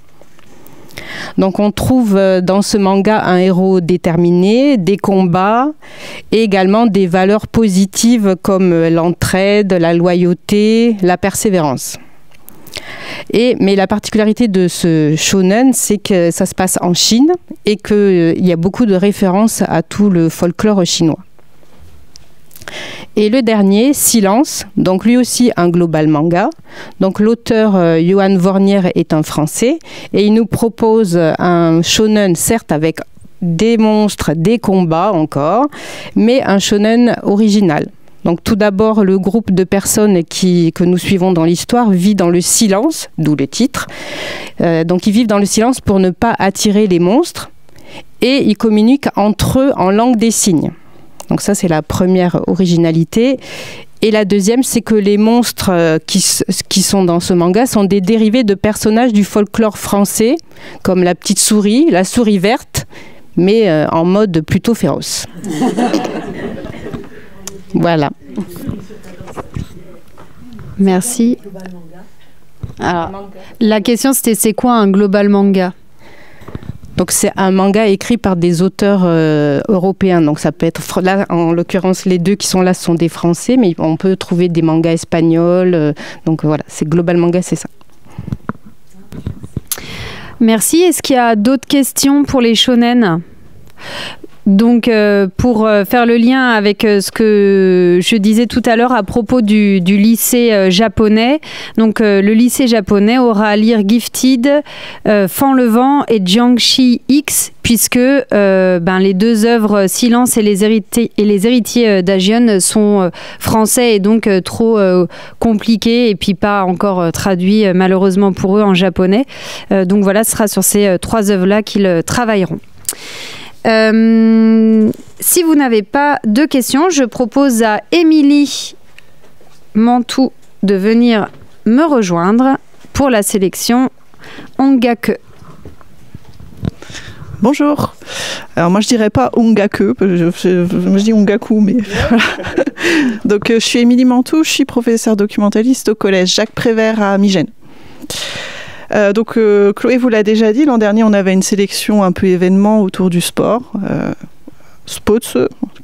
Donc on trouve dans ce manga un héros déterminé, des combats et également des valeurs positives comme l'entraide, la loyauté, la persévérance. Mais la particularité de ce shonen, c'est que ça se passe en Chine et qu'il y a beaucoup de références à tout le folklore chinois. Et le dernier, Silence, donc lui aussi un global manga. Donc l'auteur Johan Vornier est un Français et il nous propose un shonen, certes avec des monstres, des combats encore, mais un shonen original. Donc tout d'abord, le groupe de personnes que nous suivons dans l'histoire vit dans le silence, d'où le titre. Donc ils vivent dans le silence pour ne pas attirer les monstres et ils communiquent entre eux en langue des signes. Donc ça, c'est la première originalité. Et la deuxième, c'est que les monstres qui sont dans ce manga sont des dérivés de personnages du folklore français, comme la petite souris, la souris verte, mais en mode plutôt féroce. Voilà. Merci. Alors, la question, c'était c'est quoi un global manga ? Donc c'est un manga écrit par des auteurs européens. Donc ça peut être, là en l'occurrence les deux qui sont là sont des Français, mais on peut trouver des mangas espagnols. Donc voilà, c'est global manga, c'est ça. Merci. Est-ce qu'il y a d'autres questions pour les shonen ? Donc, pour faire le lien avec ce que je disais tout à l'heure à propos du lycée japonais, donc le lycée japonais aura à lire Gifted, Fan le vent et Jiangshi X, puisque les deux œuvres Silence et les héritiers d'Agion sont français et donc trop compliqués et puis pas encore traduits malheureusement pour eux en japonais. Donc voilà, ce sera sur ces trois œuvres-là qu'ils travailleront. Si vous n'avez pas de questions, je propose à Émilie Mantoux de venir me rejoindre pour la sélection Ongaku. Bonjour. Alors moi je dirais pas Ongaku, je dis Ongaku, mais voilà. Donc je suis Émilie Mantoux, je suis professeure documentaliste au collège Jacques Prévert à Migène. Donc Chloé vous l'a déjà dit, l'an dernier on avait une sélection un peu événement autour du sport, sports,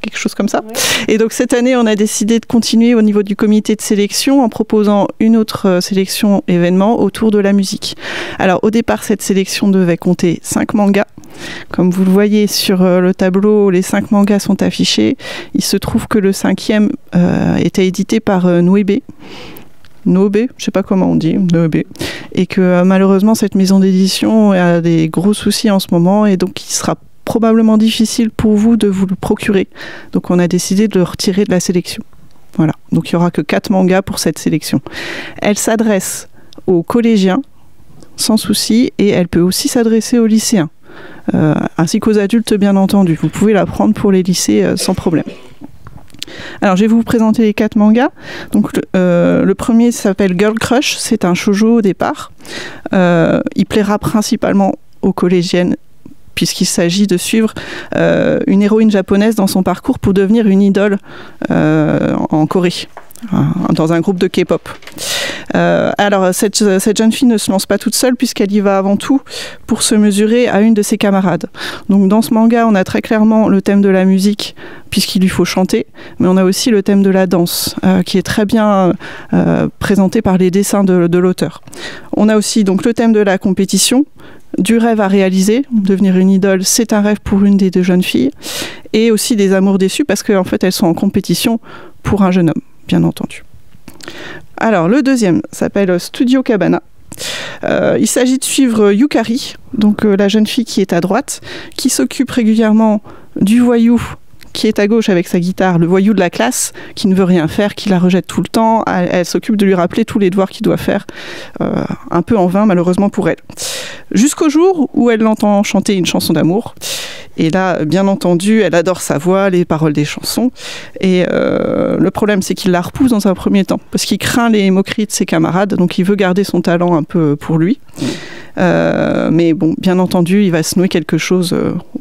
quelque chose comme ça. Ouais. Et donc cette année on a décidé de continuer au niveau du comité de sélection en proposant une autre sélection événement autour de la musique. Alors au départ cette sélection devait compter 5 mangas. Comme vous le voyez sur le tableau, les 5 mangas sont affichés. Il se trouve que le 5e était édité par Noébé. Noébé, je ne sais pas comment on dit, Noébé, et que malheureusement cette maison d'édition a des gros soucis en ce moment et donc il sera probablement difficile pour vous de vous le procurer. Donc on a décidé de le retirer de la sélection. Voilà, donc il n'y aura que 4 mangas pour cette sélection. Elle s'adresse aux collégiens, sans souci, et elle peut aussi s'adresser aux lycéens, ainsi qu'aux adultes bien entendu. Vous pouvez la prendre pour les lycées sans problème. Alors, je vais vous présenter les 4 mangas. Donc, le premier s'appelle Girl Crush. C'est un shoujo au départ. Il plaira principalement aux collégiennes puisqu'il s'agit de suivre une héroïne japonaise dans son parcours pour devenir une idole en Corée, dans un groupe de K-pop. Alors, cette jeune fille ne se lance pas toute seule puisqu'elle y va avant tout pour se mesurer à une de ses camarades. Donc dans ce manga, on a très clairement le thème de la musique puisqu'il lui faut chanter, mais on a aussi le thème de la danse qui est très bien présenté par les dessins de l'auteur. On a aussi donc le thème de la compétition, du rêve à réaliser, devenir une idole, c'est un rêve pour une des 2 jeunes filles, et aussi des amours déçus parce qu'en fait elles sont en compétition pour un jeune homme, bien entendu. Alors, le deuxième s'appelle Studio Cabana. Il s'agit de suivre Yukari, donc la jeune fille qui est à droite, qui s'occupe régulièrement du voyou qui est à gauche avec sa guitare, le voyou de la classe, qui ne veut rien faire, qui la rejette tout le temps. Elle s'occupe de lui rappeler tous les devoirs qu'il doit faire, un peu en vain malheureusement pour elle. Jusqu'au jour où elle l'entend chanter une chanson d'amour. Et là, bien entendu, elle adore sa voix, les paroles des chansons. Et le problème, c'est qu'il la repousse dans un premier temps, parce qu'il craint les moqueries de ses camarades, donc il veut garder son talent un peu pour lui. Mais bon, bien entendu, il va se nouer quelque chose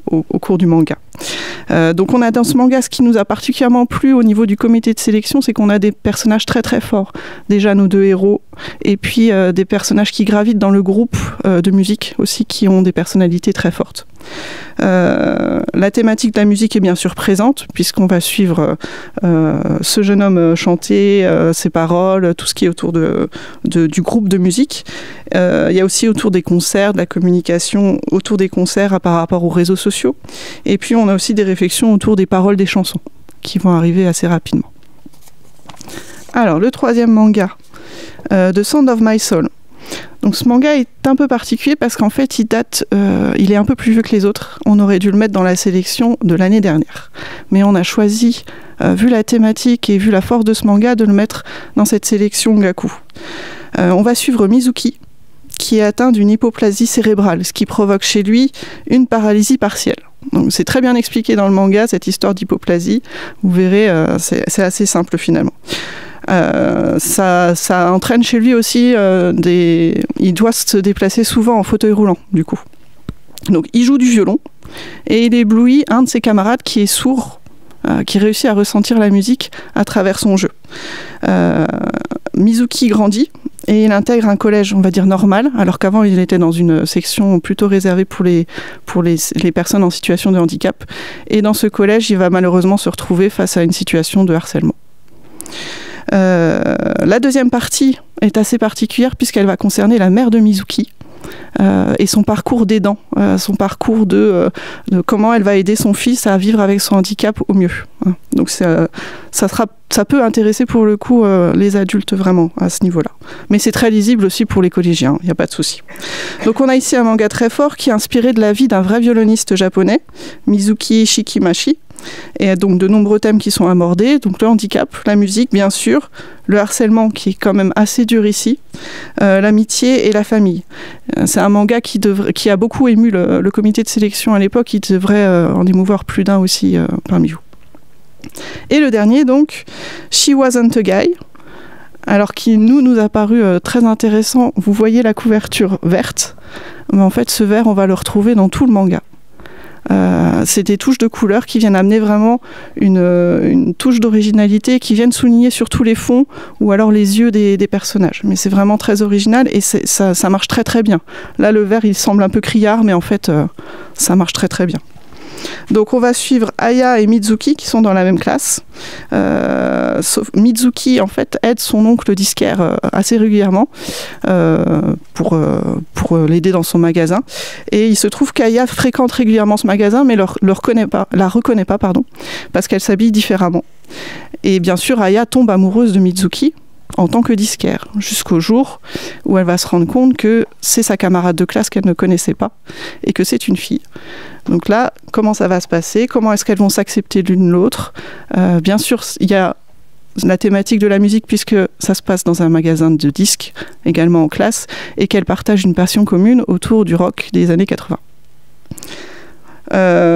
au cours du manga. Donc on a dans ce manga, ce qui nous a particulièrement plu au niveau du comité de sélection, c'est qu'on a des personnages très très forts. Déjà nos 2 héros, et puis des personnages qui gravitent dans le groupe de musique aussi, qui ont des personnalités très fortes. La thématique de la musique est bien sûr présente, puisqu'on va suivre ce jeune homme chanter, ses paroles, tout ce qui est autour du groupe de musique. Il y a aussi autour des concerts, de la communication autour des concerts par rapport aux réseaux sociaux. Et puis on a aussi des réflexions autour des paroles des chansons qui vont arriver assez rapidement. Alors, le troisième manga, The Sound of My Soul. Donc ce manga est un peu particulier parce qu'en fait il est un peu plus vieux que les autres. On aurait dû le mettre dans la sélection de l'année dernière. Mais on a choisi, vu la thématique et vu la force de ce manga, de le mettre dans cette sélection Ongaku. On va suivre Mizuki, qui est atteint d'une hypoplasie cérébrale, ce qui provoque chez lui une paralysie partielle. Donc c'est très bien expliqué dans le manga, cette histoire d'hypoplasie. Vous verrez, c'est assez simple finalement. Ça entraîne chez lui aussi il doit se déplacer souvent en fauteuil roulant du coup. Donc il joue du violon et il éblouit un de ses camarades qui est sourd, qui réussit à ressentir la musique à travers son jeu. Mizuki grandit et il intègre un collège, on va dire normal, alors qu'avant il était dans une section plutôt réservée pour les personnes en situation de handicap. Et dans ce collège, il va malheureusement se retrouver face à une situation de harcèlement. La deuxième partie est assez particulière puisqu'elle va concerner la mère de Mizuki et son parcours d'aidant, son parcours de comment elle va aider son fils à vivre avec son handicap au mieux. Donc ça peut intéresser pour le coup les adultes vraiment à ce niveau-là. Mais c'est très lisible aussi pour les collégiens, il n'y a pas de souci. Donc on a ici un manga très fort qui est inspiré de la vie d'un vrai violoniste japonais, Mizuki Shikimashi. Et donc de nombreux thèmes qui sont abordés, donc le handicap, la musique bien sûr, le harcèlement qui est quand même assez dur ici, l'amitié et la famille. C'est un manga qui a beaucoup ému le comité de sélection à l'époque, il devrait en émouvoir plus d'un aussi parmi vous. Et le dernier donc, She Wasn't a Guy, alors qui nous a paru très intéressant. Vous voyez la couverture verte, mais en fait ce vert on va le retrouver dans tout le manga. C'est des touches de couleurs qui viennent amener vraiment une touche d'originalité, qui viennent souligner surtout les fonds ou alors les yeux des personnages. Mais c'est vraiment très original et ça marche très très bien. Là le vert il semble un peu criard mais en fait ça marche très très bien. Donc on va suivre Aya et Mizuki qui sont dans la même classe. Sauf Mizuki en fait aide son oncle disquaire assez régulièrement pour l'aider dans son magasin. Et il se trouve qu'Aya fréquente régulièrement ce magasin mais la reconnaît pas parce qu'elle s'habille différemment. Et bien sûr Aya tombe amoureuse de Mizuki en tant que disquaire, jusqu'au jour où elle va se rendre compte que c'est sa camarade de classe qu'elle ne connaissait pas et que c'est une fille. Donc là, comment ça va se passer? Comment est-ce qu'elles vont s'accepter l'une l'autre? Bien sûr, il y a la thématique de la musique puisque ça se passe dans un magasin de disques, également en classe, et qu'elles partagent une passion commune autour du rock des années 80.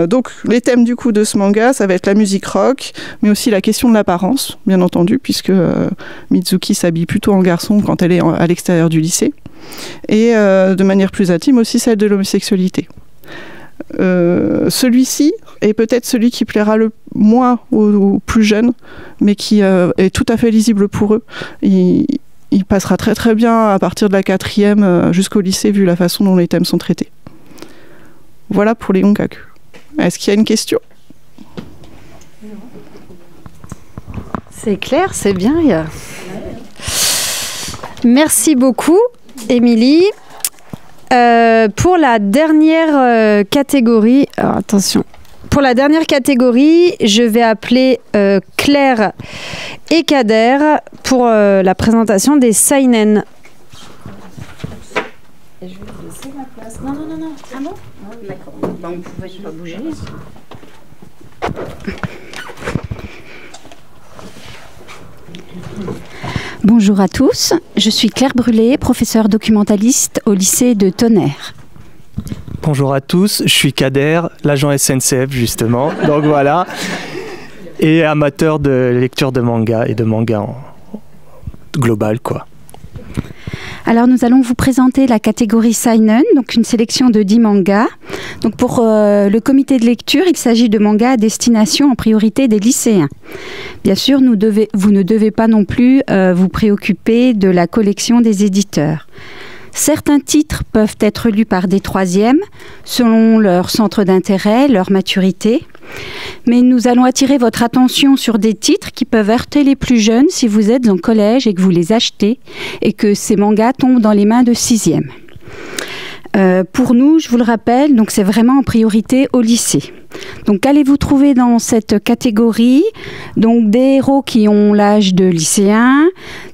Donc les thèmes du coup de ce manga, ça va être la musique rock, mais aussi la question de l'apparence, bien entendu, puisque Mizuki s'habille plutôt en garçon quand elle est à l'extérieur du lycée, et de manière plus intime aussi celle de l'homosexualité. Celui-ci est peut-être celui qui plaira le moins aux plus jeunes, mais qui est tout à fait lisible pour eux. Il passera très très bien à partir de la 4e jusqu'au lycée, vu la façon dont les thèmes sont traités. Voilà pour les ongaku. Est-ce qu'il y a une question? C'est clair, c'est bien. Merci beaucoup, Émilie. Pour la dernière catégorie, alors attention. Pour la dernière catégorie, je vais appeler Claire et Kader pour la présentation des seinen. Et je vais vous laisser la place. Non. Ah bon? D'accord. Bah, on ne pouvait pas bouger. Bonjour à tous, je suis Claire Brûlé, professeure documentaliste au lycée de Tonnerre. Bonjour à tous, je suis Kader, l'agent SNCF justement, donc voilà, et amateur de lecture de manga et de manga en global quoi. Alors nous allons vous présenter la catégorie seinen, donc une sélection de 10 mangas. Donc pour le comité de lecture, il s'agit de mangas à destination en priorité des lycéens. Bien sûr, vous ne devez pas non plus vous préoccuper de la collection des éditeurs. Certains titres peuvent être lus par des troisièmes, selon leur centre d'intérêt, leur maturité. Mais nous allons attirer votre attention sur des titres qui peuvent heurter les plus jeunes si vous êtes en collège et que vous les achetez et que ces mangas tombent dans les mains de 6e. Pour nous, je vous le rappelle, donc c'est vraiment en priorité au lycée. Donc qu'allez-vous trouver dans cette catégorie? Donc des héros qui ont l'âge de lycéen,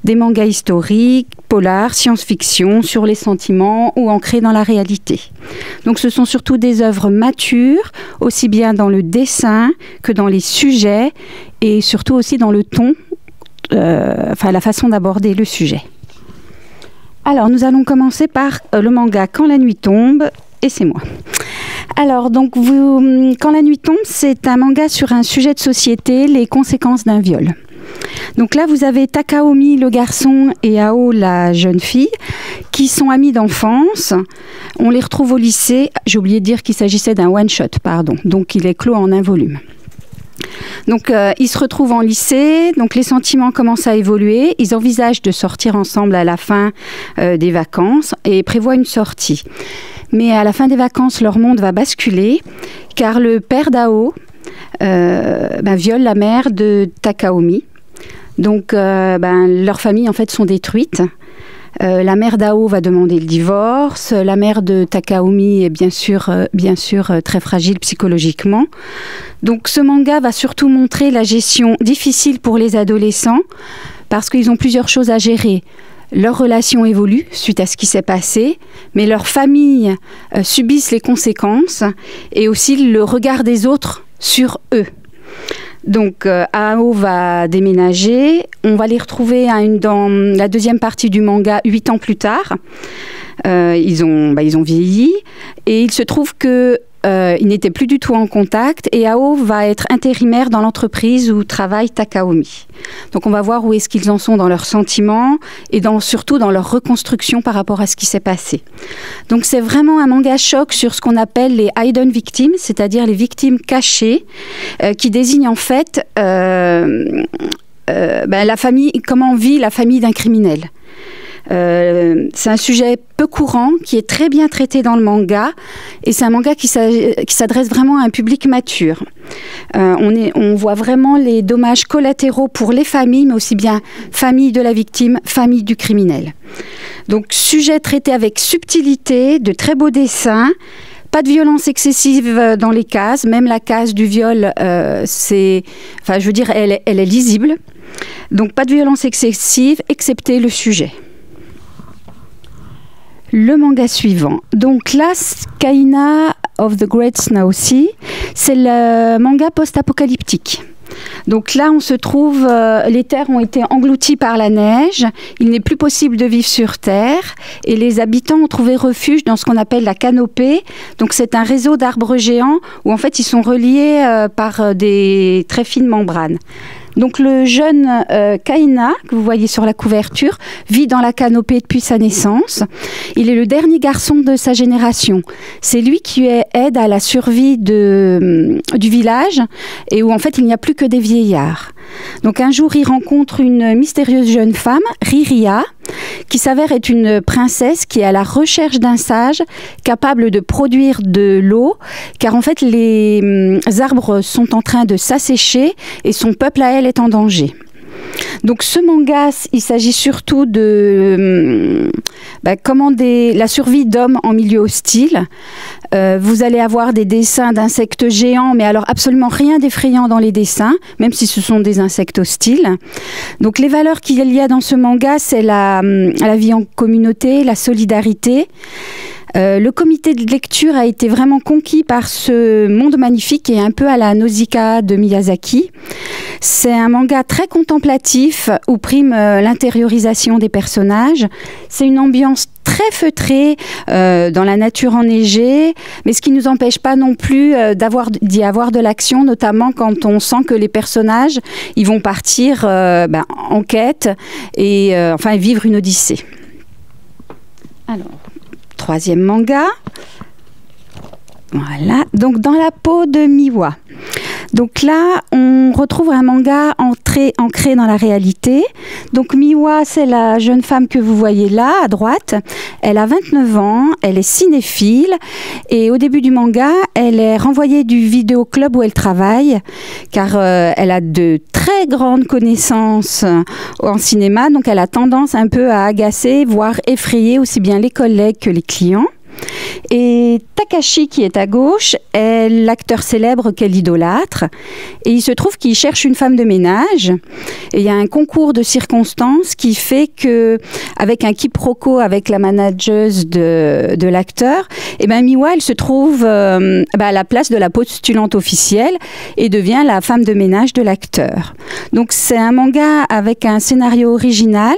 des mangas historiques, polars, science-fiction, sur les sentiments ou ancrés dans la réalité. Donc ce sont surtout des œuvres matures, aussi bien dans le dessin que dans les sujets et surtout aussi dans le ton, la façon d'aborder le sujet. Alors nous allons commencer par le manga Quand la nuit tombe, et c'est moi. Alors, donc, Quand la nuit tombe, c'est un manga sur un sujet de société, les conséquences d'un viol. Donc là, vous avez Takaomi, le garçon, et Ao, la jeune fille, qui sont amis d'enfance. On les retrouve au lycée. J'ai oublié de dire qu'il s'agissait d'un one-shot, pardon. Donc, il est clos en un volume. Donc, ils se retrouvent en lycée, donc les sentiments commencent à évoluer. Ils envisagent de sortir ensemble à la fin des vacances et prévoient une sortie. Mais à la fin des vacances, leur monde va basculer, car le père d'Ao viole la mère de Takaomi. Donc, leurs familles, en fait, sont détruites. La mère d'Ao va demander le divorce. La mère de Takaomi est bien sûr très fragile psychologiquement. Donc ce manga va surtout montrer la gestion difficile pour les adolescents parce qu'ils ont plusieurs choses à gérer. Leur relation évolue suite à ce qui s'est passé, mais leurs familles subissent les conséquences et aussi le regard des autres sur eux. Donc, Ao va déménager. On va les retrouver dans la deuxième partie du manga 8 ans plus tard. Ils ont vieilli et il se trouve que ils n'étaient plus du tout en contact et Ao va être intérimaire dans l'entreprise où travaille Takaomi. Donc on va voir où est-ce qu'ils en sont dans leurs sentiments et surtout dans leur reconstruction par rapport à ce qui s'est passé. Donc c'est vraiment un manga choc sur ce qu'on appelle les hidden victims, c'est-à-dire les victimes cachées, qui désignent en fait la famille, comment vit la famille d'un criminel. C'est un sujet peu courant qui est très bien traité dans le manga et c'est un manga qui s'adresse vraiment à un public mature. On voit vraiment les dommages collatéraux pour les familles, mais aussi bien famille de la victime, famille du criminel. Donc sujet traité avec subtilité, de très beaux dessins. Pas de violence excessive dans les cases, même la case du viol, elle est lisible. Donc pas de violence excessive, excepté le sujet. Le manga suivant. Donc là, Kaina of the Great Snow Sea, c'est le manga post-apocalyptique. Donc là, on se trouve, les terres ont été englouties par la neige, il n'est plus possible de vivre sur Terre et les habitants ont trouvé refuge dans ce qu'on appelle la canopée. Donc c'est un réseau d'arbres géants où en fait ils sont reliés par des très fines membranes. Donc le jeune Kaina, que vous voyez sur la couverture, vit dans la canopée depuis sa naissance. Il est le dernier garçon de sa génération. C'est lui qui aide à la survie du village et où en fait il n'y a plus que des vieillards. Donc un jour il rencontre une mystérieuse jeune femme, Riria, qui s'avère être une princesse qui est à la recherche d'un sage capable de produire de l'eau, car en fait les arbres sont en train de s'assécher et son peuple à elle est en danger. Donc ce manga, il s'agit surtout de la survie d'hommes en milieu hostile. Vous allez avoir des dessins d'insectes géants, mais alors absolument rien d'effrayant dans les dessins, même si ce sont des insectes hostiles. Donc les valeurs qu'il y a dans ce manga, c'est la vie en communauté, la solidarité. Le comité de lecture a été vraiment conquis par ce monde magnifique et un peu à la Nausicaa de Miyazaki. C'est un manga très contemplatif où prime l'intériorisation des personnages. C'est une ambiance très feutrée dans la nature enneigée, mais ce qui ne nous empêche pas non plus d'y avoir de l'action, notamment quand on sent que les personnages ils vont partir en quête et vivre une odyssée. Alors, troisième manga. Voilà, donc dans la peau de Miwa. Donc là, on retrouve un manga ancré dans la réalité. Donc Miwa, c'est la jeune femme que vous voyez là, à droite. Elle a 29 ans, elle est cinéphile. Et au début du manga, elle est renvoyée du vidéoclub où elle travaille, car elle a de très grandes connaissances en cinéma. Donc elle a tendance un peu à agacer, voire effrayer aussi bien les collègues que les clients. Et Takashi, qui est à gauche, est l'acteur célèbre qu'elle idolâtre. Et il se trouve qu'il cherche une femme de ménage. Et il y a un concours de circonstances qui fait que, avec un quiproquo avec la manageuse de l'acteur, Miwa, elle se trouve à la place de la postulante officielle et devient la femme de ménage de l'acteur. Donc c'est un manga avec un scénario original,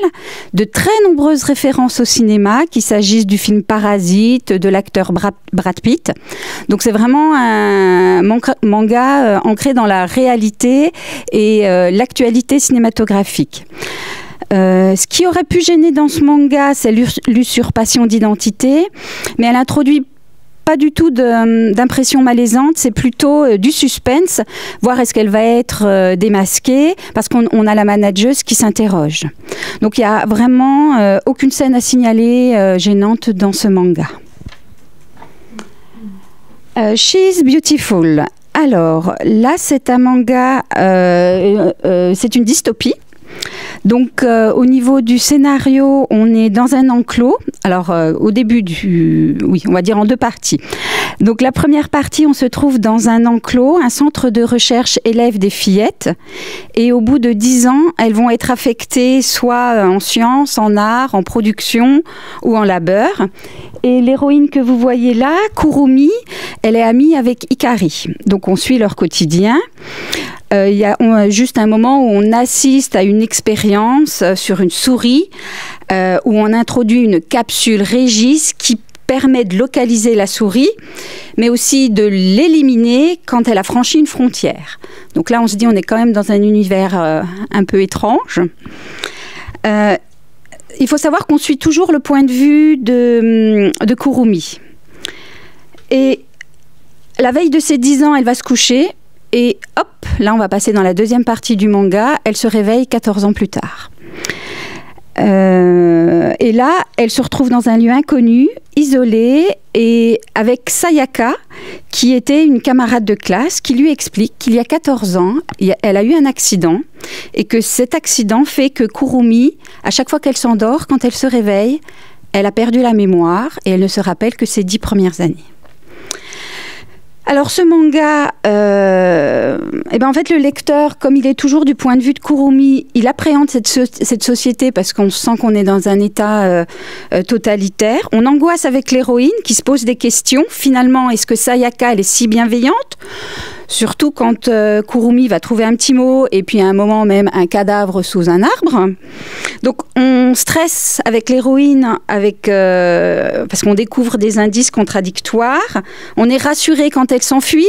de très nombreuses références au cinéma, qu'il s'agisse du film Parasite, de l'acteur Brad Pitt. Donc c'est vraiment un manga ancré dans la réalité et l'actualité cinématographique. Ce qui aurait pu gêner dans ce manga, c'est l'usurpation d'identité, mais elle introduit pas du tout d'impression malaisante, c'est plutôt du suspense, voir est-ce qu'elle va être démasquée, parce qu'on a la manageuse qui s'interroge. Donc il n'y a vraiment aucune scène à signaler gênante dans ce manga. She's Beautiful. Alors là, c'est un manga, c'est une dystopie. Donc au niveau du scénario, on est dans un enclos. Alors au début oui, on va dire en deux parties. Donc la première partie, on se trouve dans un enclos, un centre de recherche élève des fillettes. Et au bout de 10 ans, elles vont être affectées soit en sciences, en arts, en production ou en labeur. Et l'héroïne que vous voyez là, Kurumi, elle est amie avec Hikari. Donc on suit leur quotidien. Il y a juste un moment où on assiste à une expérience sur une souris où on introduit une capsule Régis qui permet de localiser la souris, mais aussi de l'éliminer quand elle a franchi une frontière. Donc là, on se dit on est quand même dans un univers un peu étrange. Il faut savoir qu'on suit toujours le point de vue de Kurumi. Et la veille de ses 10 ans, elle va se coucher. Et hop, là on va passer dans la deuxième partie du manga, elle se réveille 14 ans plus tard. Et là, elle se retrouve dans un lieu inconnu, isolée, et avec Sayaka, qui était une camarade de classe, qui lui explique qu'il y a 14 ans, elle a eu un accident, et que cet accident fait que Kurumi, à chaque fois qu'elle s'endort, quand elle se réveille, elle a perdu la mémoire, et elle ne se rappelle que ses 10 premières années. Alors ce manga, en fait le lecteur, comme il est toujours du point de vue de Kurumi, il appréhende cette société parce qu'on sent qu'on est dans un état totalitaire. On angoisse avec l'héroïne qui se pose des questions. Finalement, est-ce que Sayaka, elle est si bienveillante ? Surtout quand Kurumi va trouver un petit mot et puis à un moment même un cadavre sous un arbre. Donc on stresse avec l'héroïne parce qu'on découvre des indices contradictoires. On est rassuré quand elle s'enfuit.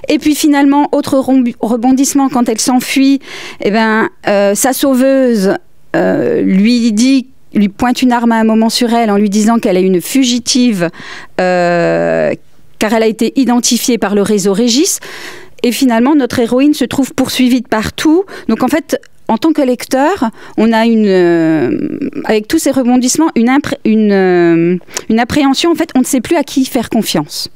Et puis finalement, autre rebondissement, quand elle s'enfuit, sa sauveuse lui pointe une arme à un moment sur elle en lui disant qu'elle est une fugitive car elle a été identifiée par le réseau Régis. Et finalement, notre héroïne se trouve poursuivie de partout. Donc en fait, en tant que lecteur, on a avec tous ces rebondissements, une appréhension. En fait, on ne sait plus à qui faire confiance.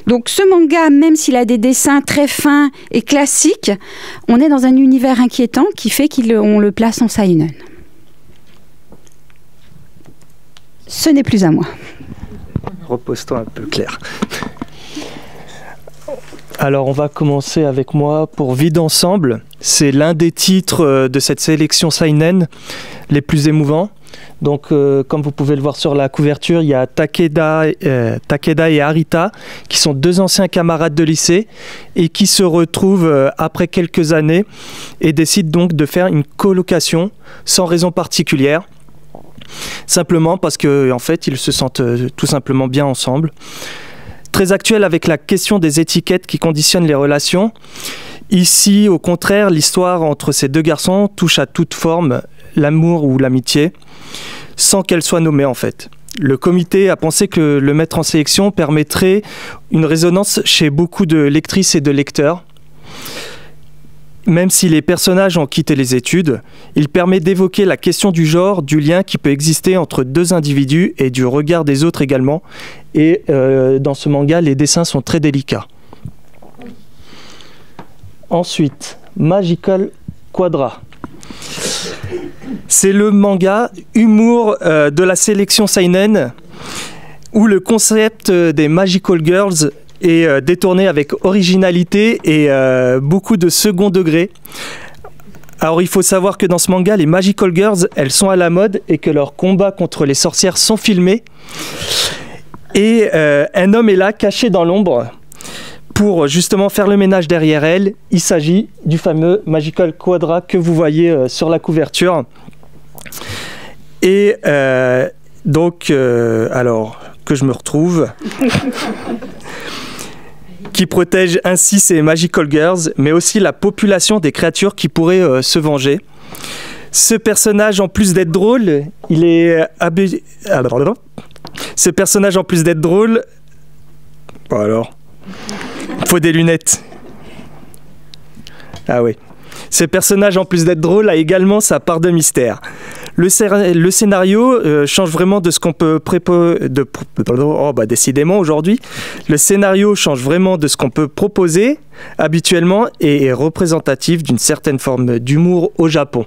Donc ce manga, même s'il a des dessins très fins et classiques, on est dans un univers inquiétant qui fait qu'on le place en seinen. Ce n'est plus à moi. Repose-toi un peu, Claire. Alors, on va commencer avec moi pour Vie d'ensemble. C'est l'un des titres de cette sélection seinen les plus émouvants. Donc, comme vous pouvez le voir sur la couverture, il y a Takeda et Arita, qui sont deux anciens camarades de lycée et qui se retrouvent après quelques années et décident donc de faire une colocation sans raison particulière. Simplement parce qu'en fait, ils se sentent tout simplement bien ensemble. Très actuel avec la question des étiquettes qui conditionnent les relations. Ici, au contraire, l'histoire entre ces deux garçons touche à toute forme, l'amour ou l'amitié, sans qu'elle soit nommée en fait. Le comité a pensé que le mettre en sélection permettrait une résonance chez beaucoup de lectrices et de lecteurs. Même si les personnages ont quitté les études, il permet d'évoquer la question du genre, du lien qui peut exister entre deux individus et du regard des autres également. Et dans ce manga, les dessins sont très délicats. Ensuite, Magical Quadra. C'est le manga humour de la sélection seinen. où le concept des Magical Girls est détourné avec originalité et beaucoup de second degré. Alors il faut savoir que dans ce manga, les Magical Girls, elles sont à la mode et que leurs combats contre les sorcières sont filmés. Et un homme est là, caché dans l'ombre, pour justement faire le ménage derrière elle. Il s'agit du fameux Magical Quadra que vous voyez sur la couverture. Et donc, alors que je me retrouve... qui protège ainsi ces Magical Girls, mais aussi la population des créatures qui pourraient se venger. Ce personnage, en plus d'être drôle, il est... Ce personnage, en plus d'être drôle... Bon alors... Faut des lunettes. Ah oui. Ce personnage, en plus d'être drôle, a également sa part de mystère. Le scénario change vraiment de ce qu'on peut décidément aujourd'hui. Le scénario change vraiment de ce qu'on peut proposer habituellement et est représentatif d'une certaine forme d'humour au Japon.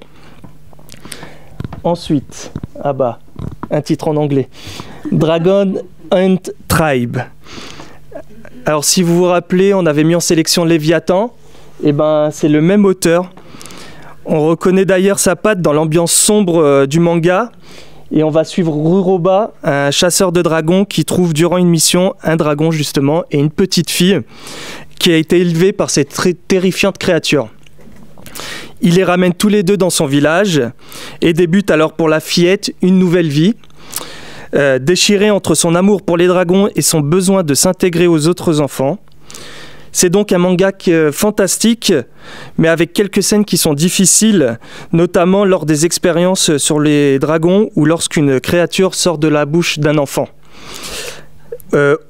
Ensuite, un titre en anglais. Dragon Hunt Tribe. Alors si vous vous rappelez, on avait mis en sélection Léviathan. Et c'est le même auteur. On reconnaît d'ailleurs sa patte dans l'ambiance sombre du manga. Et on va suivre Ruroba, un chasseur de dragons qui trouve durant une mission un dragon justement et une petite fille qui a été élevée par cette terrifiante créature. Il les ramène tous les deux dans son village et débute alors pour la fillette une nouvelle vie. Déchirée entre son amour pour les dragons et son besoin de s'intégrer aux autres enfants. C'est donc un manga fantastique, mais avec quelques scènes qui sont difficiles, notamment lors des expériences sur les dragons ou lorsqu'une créature sort de la bouche d'un enfant.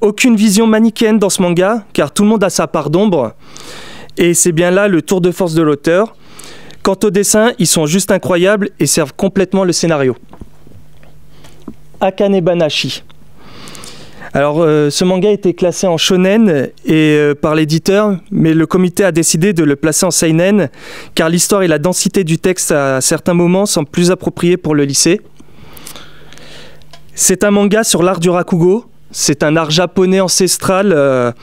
Aucune vision manichéenne dans ce manga, car tout le monde a sa part d'ombre, et c'est bien là le tour de force de l'auteur. Quant aux dessins, ils sont juste incroyables et servent complètement le scénario. Akane Banashi. Alors, ce manga a été classé en shonen par l'éditeur, mais le comité a décidé de le placer en seinen, car l'histoire et la densité du texte à certains moments semblent plus appropriés pour le lycée. C'est un manga sur l'art du rakugo. C'est un art japonais ancestral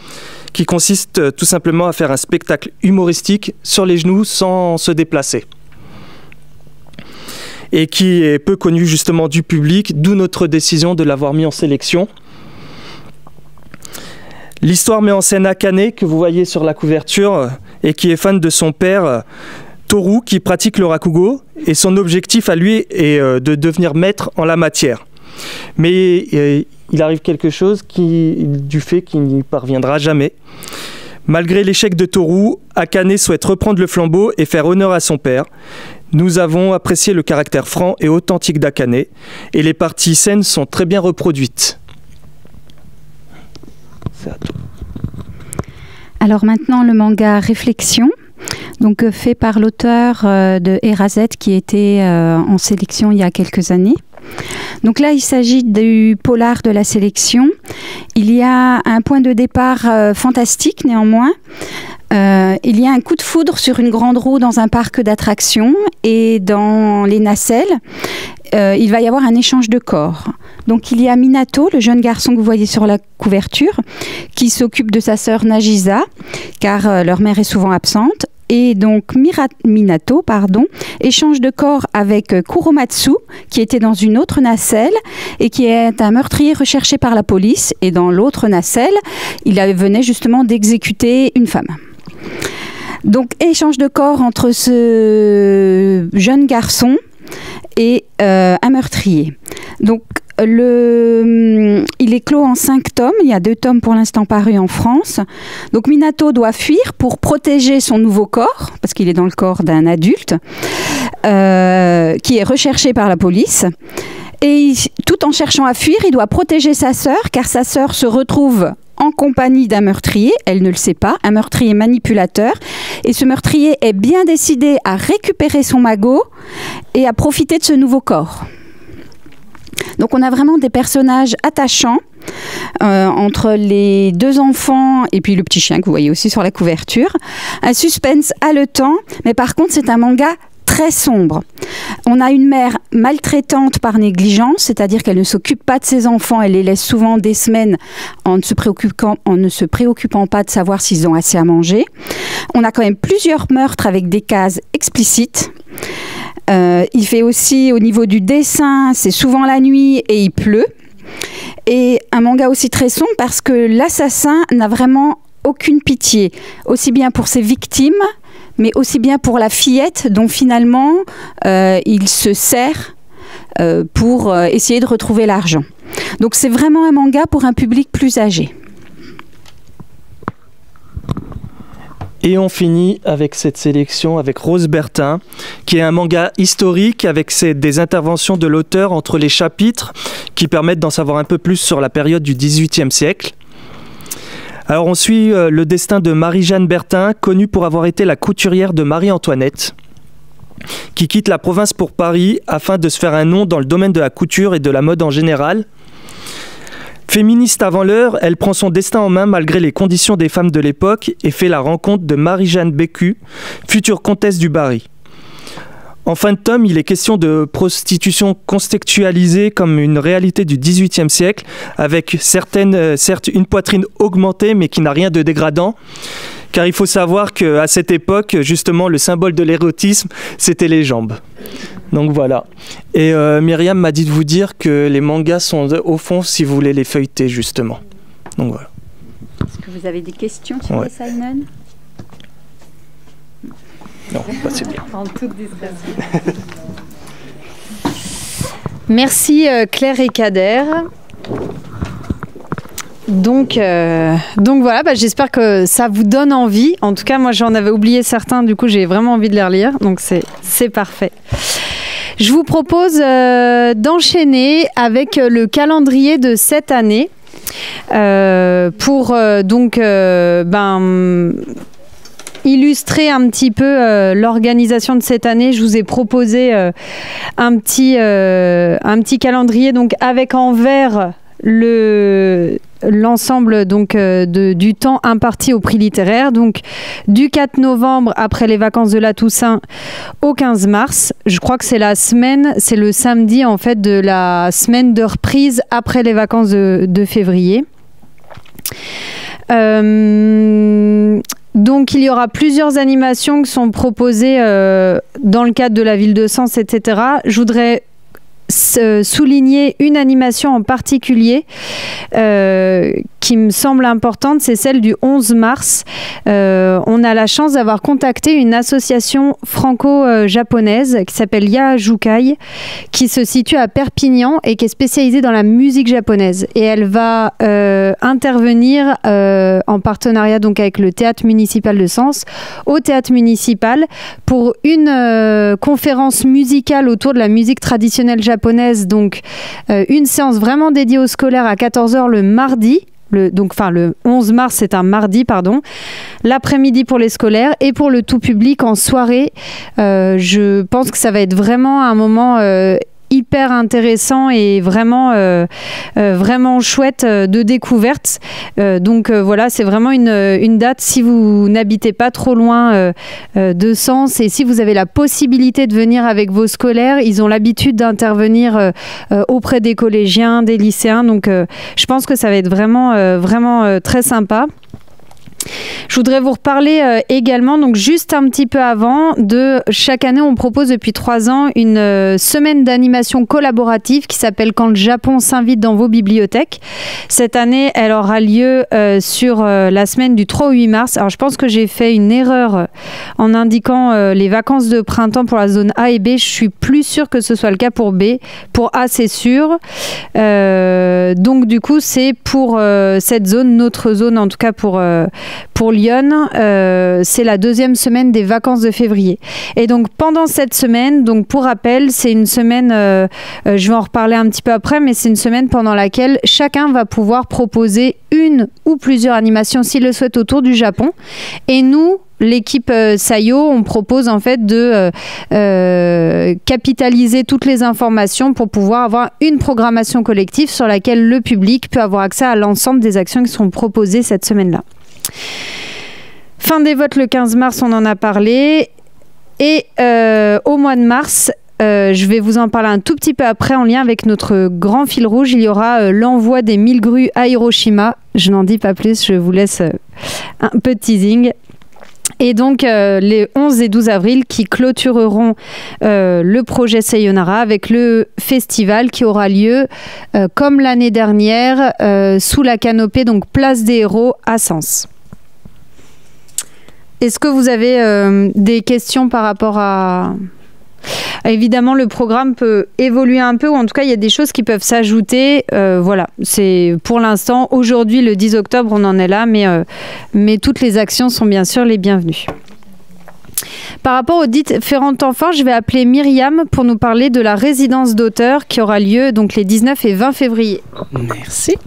qui consiste tout simplement à faire un spectacle humoristique sur les genoux sans se déplacer. Et qui est peu connu justement du public, d'où notre décision de l'avoir mis en sélection. L'histoire met en scène Akane, que vous voyez sur la couverture, et qui est fan de son père, Toru, qui pratique le rakugo, et son objectif à lui est de devenir maître en la matière. Mais il arrive quelque chose du fait qu'il n'y parviendra jamais. Malgré l'échec de Toru, Akane souhaite reprendre le flambeau et faire honneur à son père. Nous avons apprécié le caractère franc et authentique d'Akane, et les parties saines sont très bien reproduites. C'est à toi. Alors maintenant, le manga Réflexion, donc fait par l'auteur de Erazet, qui était en sélection il y a quelques années. Donc là, il s'agit du polar de la sélection. Il y a un point de départ fantastique néanmoins. Il y a un coup de foudre sur une grande roue dans un parc d'attractions et dans les nacelles, il va y avoir un échange de corps. Donc il y a Minato, le jeune garçon que vous voyez sur la couverture, qui s'occupe de sa sœur Nagisa, car leur mère est souvent absente. Et donc Minato échange de corps avec Kuromatsu, qui était dans une autre nacelle et qui est un meurtrier recherché par la police. Et dans l'autre nacelle, il venait justement d'exécuter une femme. Donc échange de corps entre ce jeune garçon et un meurtrier. Donc il est clos en 5 tomes, il y a 2 tomes pour l'instant parus en France. Donc Minato doit fuir pour protéger son nouveau corps, parce qu'il est dans le corps d'un adulte, qui est recherché par la police. Et tout en cherchant à fuir, il doit protéger sa sœur, car sa sœur se retrouve en compagnie d'un meurtrier, elle ne le sait pas, un meurtrier manipulateur. Et ce meurtrier est bien décidé à récupérer son magot et à profiter de ce nouveau corps. Donc on a vraiment des personnages attachants entre les 2 enfants et puis le petit chien que vous voyez aussi sur la couverture. Un suspense haletant, mais par contre c'est un manga très sombre. On a une mère maltraitante par négligence, c'est-à-dire qu'elle ne s'occupe pas de ses enfants, elle les laisse souvent des semaines en ne se préoccupant pas de savoir s'ils ont assez à manger. On a quand même plusieurs meurtres avec des cases explicites. Il fait aussi, au niveau du dessin, c'est souvent la nuit et il pleut. Et un manga aussi très sombre parce que l'assassin n'a vraiment aucune pitié, aussi bien pour ses victimes, mais aussi bien pour la fillette dont finalement il se sert pour essayer de retrouver l'argent. Donc c'est vraiment un manga pour un public plus âgé. Et on finit avec cette sélection avec Rose Bertin, qui est un manga historique avec des interventions de l'auteur entre les chapitres qui permettent d'en savoir un peu plus sur la période du XVIIIe siècle. Alors on suit le destin de Marie-Jeanne Bertin, connue pour avoir été la couturière de Marie-Antoinette, qui quitte la province pour Paris afin de se faire un nom dans le domaine de la couture et de la mode en général. Féministe avant l'heure, elle prend son destin en main malgré les conditions des femmes de l'époque et fait la rencontre de Marie-Jeanne Bécu, future comtesse du Barry. En fin de tome, il est question de prostitution contextualisée comme une réalité du XVIIIe siècle, avec certes une poitrine augmentée mais qui n'a rien de dégradant. Car il faut savoir qu'à cette époque, justement, le symbole de l'érotisme, c'était les jambes. Donc voilà. Et Myriam m'a dit de vous dire que les mangas sont au fond si vous voulez les feuilleter, justement. Donc voilà. Est-ce que vous avez des questions sur les seinen? Non, bah c'est bien. En toute discrétion. Merci Claire et Kader. Donc voilà, j'espère que ça vous donne envie. En tout cas, moi j'en avais oublié certains, du coup j'ai vraiment envie de les relire, donc c'est parfait. Je vous propose d'enchaîner avec le calendrier de cette année pour illustrer un petit peu l'organisation de cette année. Je vous ai proposé un petit calendrier donc avec en vert l'ensemble du temps imparti au prix littéraire, donc du 4 novembre après les vacances de la Toussaint au 15 mars. Je crois que c'est le samedi en fait de la semaine de reprise après les vacances de février. Donc il y aura plusieurs animations qui sont proposées dans le cadre de la ville de Sens, etc. Je voudrais souligner une animation en particulier qui me semble importante, c'est celle du 11 mars. On a la chance d'avoir contacté une association franco-japonaise qui s'appelle Yaajukai, qui se situe à Perpignan et qui est spécialisée dans la musique japonaise. Et elle va intervenir en partenariat donc avec le théâtre municipal de Sens, au théâtre municipal, pour une conférence musicale autour de la musique traditionnelle japonaise. Donc une séance vraiment dédiée aux scolaires à 14h le mardi. Le 11 mars, c'est un mardi, pardon. L'après-midi pour les scolaires et pour le tout public en soirée. Je pense que ça va être vraiment un moment hyper intéressant et vraiment chouette de découverte. Donc voilà, c'est vraiment une date si vous n'habitez pas trop loin de Sens et si vous avez la possibilité de venir avec vos scolaires. Ils ont l'habitude d'intervenir auprès des collégiens, des lycéens. Donc je pense que ça va être vraiment très sympa. Je voudrais vous reparler également, donc juste un petit peu avant, de chaque année on propose depuis 3 ans une semaine d'animation collaborative qui s'appelle Quand le Japon s'invite dans vos bibliothèques. Cette année elle aura lieu sur la semaine du 3 au 8 mars. Alors je pense que j'ai fait une erreur en indiquant les vacances de printemps pour la zone A et B. Je suis plus sûre que ce soit le cas pour B. Pour A c'est sûr. Donc du coup c'est pour cette zone, notre zone en tout cas pour Lyon, c'est la 2e semaine des vacances de février. Et donc pendant cette semaine, donc pour rappel, c'est une semaine, je vais en reparler un petit peu après, mais c'est une semaine pendant laquelle chacun va pouvoir proposer une ou plusieurs animations s'il le souhaite autour du Japon. Et nous, l'équipe Sayo, on propose en fait de capitaliser toutes les informations pour pouvoir avoir une programmation collective sur laquelle le public peut avoir accès à l'ensemble des actions qui seront proposées cette semaine-là. Fin des votes le 15 mars, on en a parlé. Et au mois de mars, je vais vous en parler un tout petit peu après en lien avec notre grand fil rouge. Il y aura l'envoi des 1000 grues à Hiroshima. Je n'en dis pas plus, je vous laisse un peu de teasing. Et donc les 11 et 12 avril qui clôtureront le projet Sayonara avec le festival qui aura lieu comme l'année dernière sous la canopée, donc Place des Héros à Sens. Est-ce que vous avez des questions par rapport à... Évidemment, le programme peut évoluer un peu, ou en tout cas, il y a des choses qui peuvent s'ajouter. Voilà, c'est pour l'instant, aujourd'hui, le 10 octobre, on en est là, mais toutes les actions sont bien sûr les bienvenues. Par rapport aux différents temps forts, je vais appeler Myriam pour nous parler de la résidence d'auteur qui aura lieu donc les 19 et 20 février. Merci.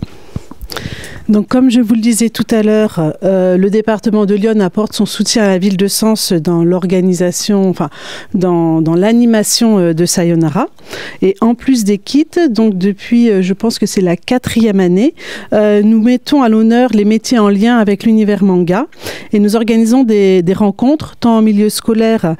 Donc, comme je vous le disais tout à l'heure, le département de Lyon apporte son soutien à la ville de Sens dans l'organisation, enfin, dans l'animation de Sayonara. Et en plus des kits, donc depuis, je pense que c'est la 4e année, nous mettons à l'honneur les métiers en lien avec l'univers manga et nous organisons des rencontres, tant en milieu scolaire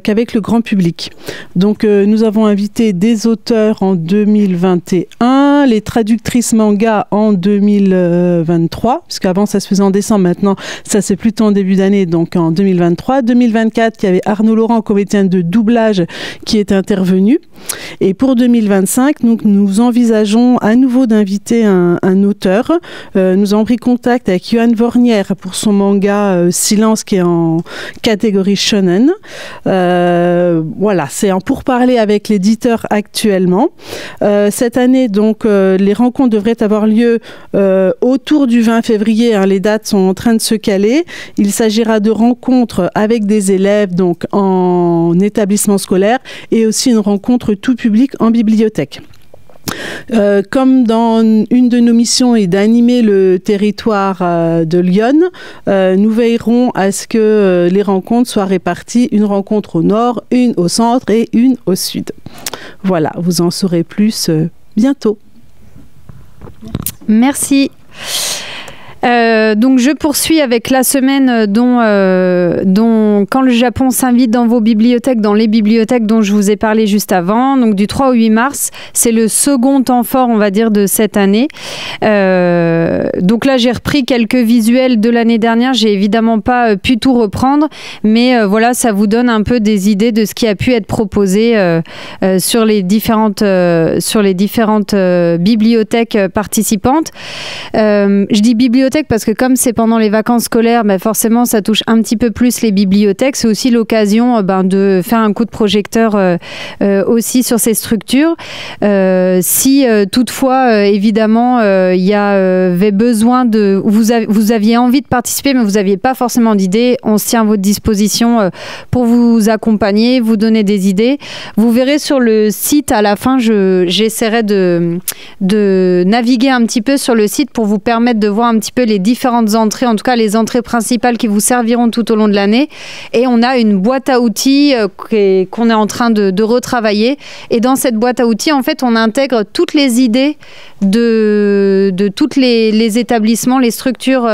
qu'avec le grand public. Donc, nous avons invité des auteurs en 2021, les traductrices manga en 2023, puisqu'avant ça se faisait en décembre, maintenant ça c'est plutôt en début d'année, donc en 2023. 2024, il y avait Arnaud Laurent, comédien de doublage, qui est intervenu. Et pour 2025, donc, nous envisageons à nouveau d'inviter un auteur. Nous avons pris contact avec Johan Vornier pour son manga Silence, qui est en catégorie shonen. Voilà, c'est en pourparlers avec l'éditeur actuellement. Cette année, donc, les rencontres devraient avoir lieu autour du 20 février. Hein, les dates sont en train de se caler. Il s'agira de rencontres avec des élèves donc en établissement scolaire et aussi une rencontre tout public en bibliothèque. Comme dans une de nos missions est d'animer le territoire de Lyon, nous veillerons à ce que les rencontres soient réparties, une rencontre au nord, une au centre et une au sud. Voilà, vous en saurez plus bientôt. Merci. Donc je poursuis avec la semaine dont quand le Japon s'invite dans vos bibliothèques, dans les bibliothèques dont je vous ai parlé juste avant. Donc du 3 au 8 mars, c'est le second temps fort, on va dire, de cette année. Donc là, j'ai repris quelques visuels de l'année dernière. J'ai évidemment pas pu tout reprendre, mais voilà, ça vous donne un peu des idées de ce qui a pu être proposé sur les différentes bibliothèques participantes. Je dis bibliothèque parce que comme c'est pendant les vacances scolaires, forcément ça touche un petit peu plus les bibliothèques. C'est aussi l'occasion de faire un coup de projecteur aussi sur ces structures. Si toutefois évidemment il y avait besoin de... Vous aviez envie de participer mais vous n'aviez pas forcément d'idées, on se tient à votre disposition pour vous accompagner, vous donner des idées. Vous verrez sur le site à la fin, j'essaierai de naviguer un petit peu sur le site pour vous permettre de voir un petit peu les différentes entrées, en tout cas les entrées principales qui vous serviront tout au long de l'année. Et on a une boîte à outils qu'on est en train de retravailler. Et dans cette boîte à outils, en fait, on intègre toutes les idées de tous les établissements, les structures,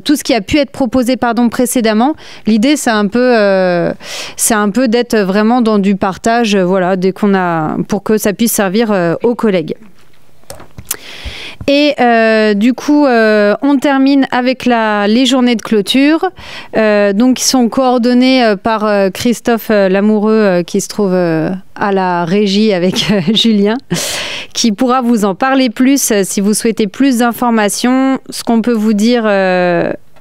tout ce qui a pu être proposé précédemment. L'idée, c'est un peu d'être vraiment dans du partage, voilà, pour que ça puisse servir aux collègues. Et du coup, on termine avec les journées de clôture, donc qui sont coordonnées par Christophe Lamoureux, qui se trouve à la régie avec Julien, qui pourra vous en parler plus si vous souhaitez plus d'informations. Ce qu'on peut vous dire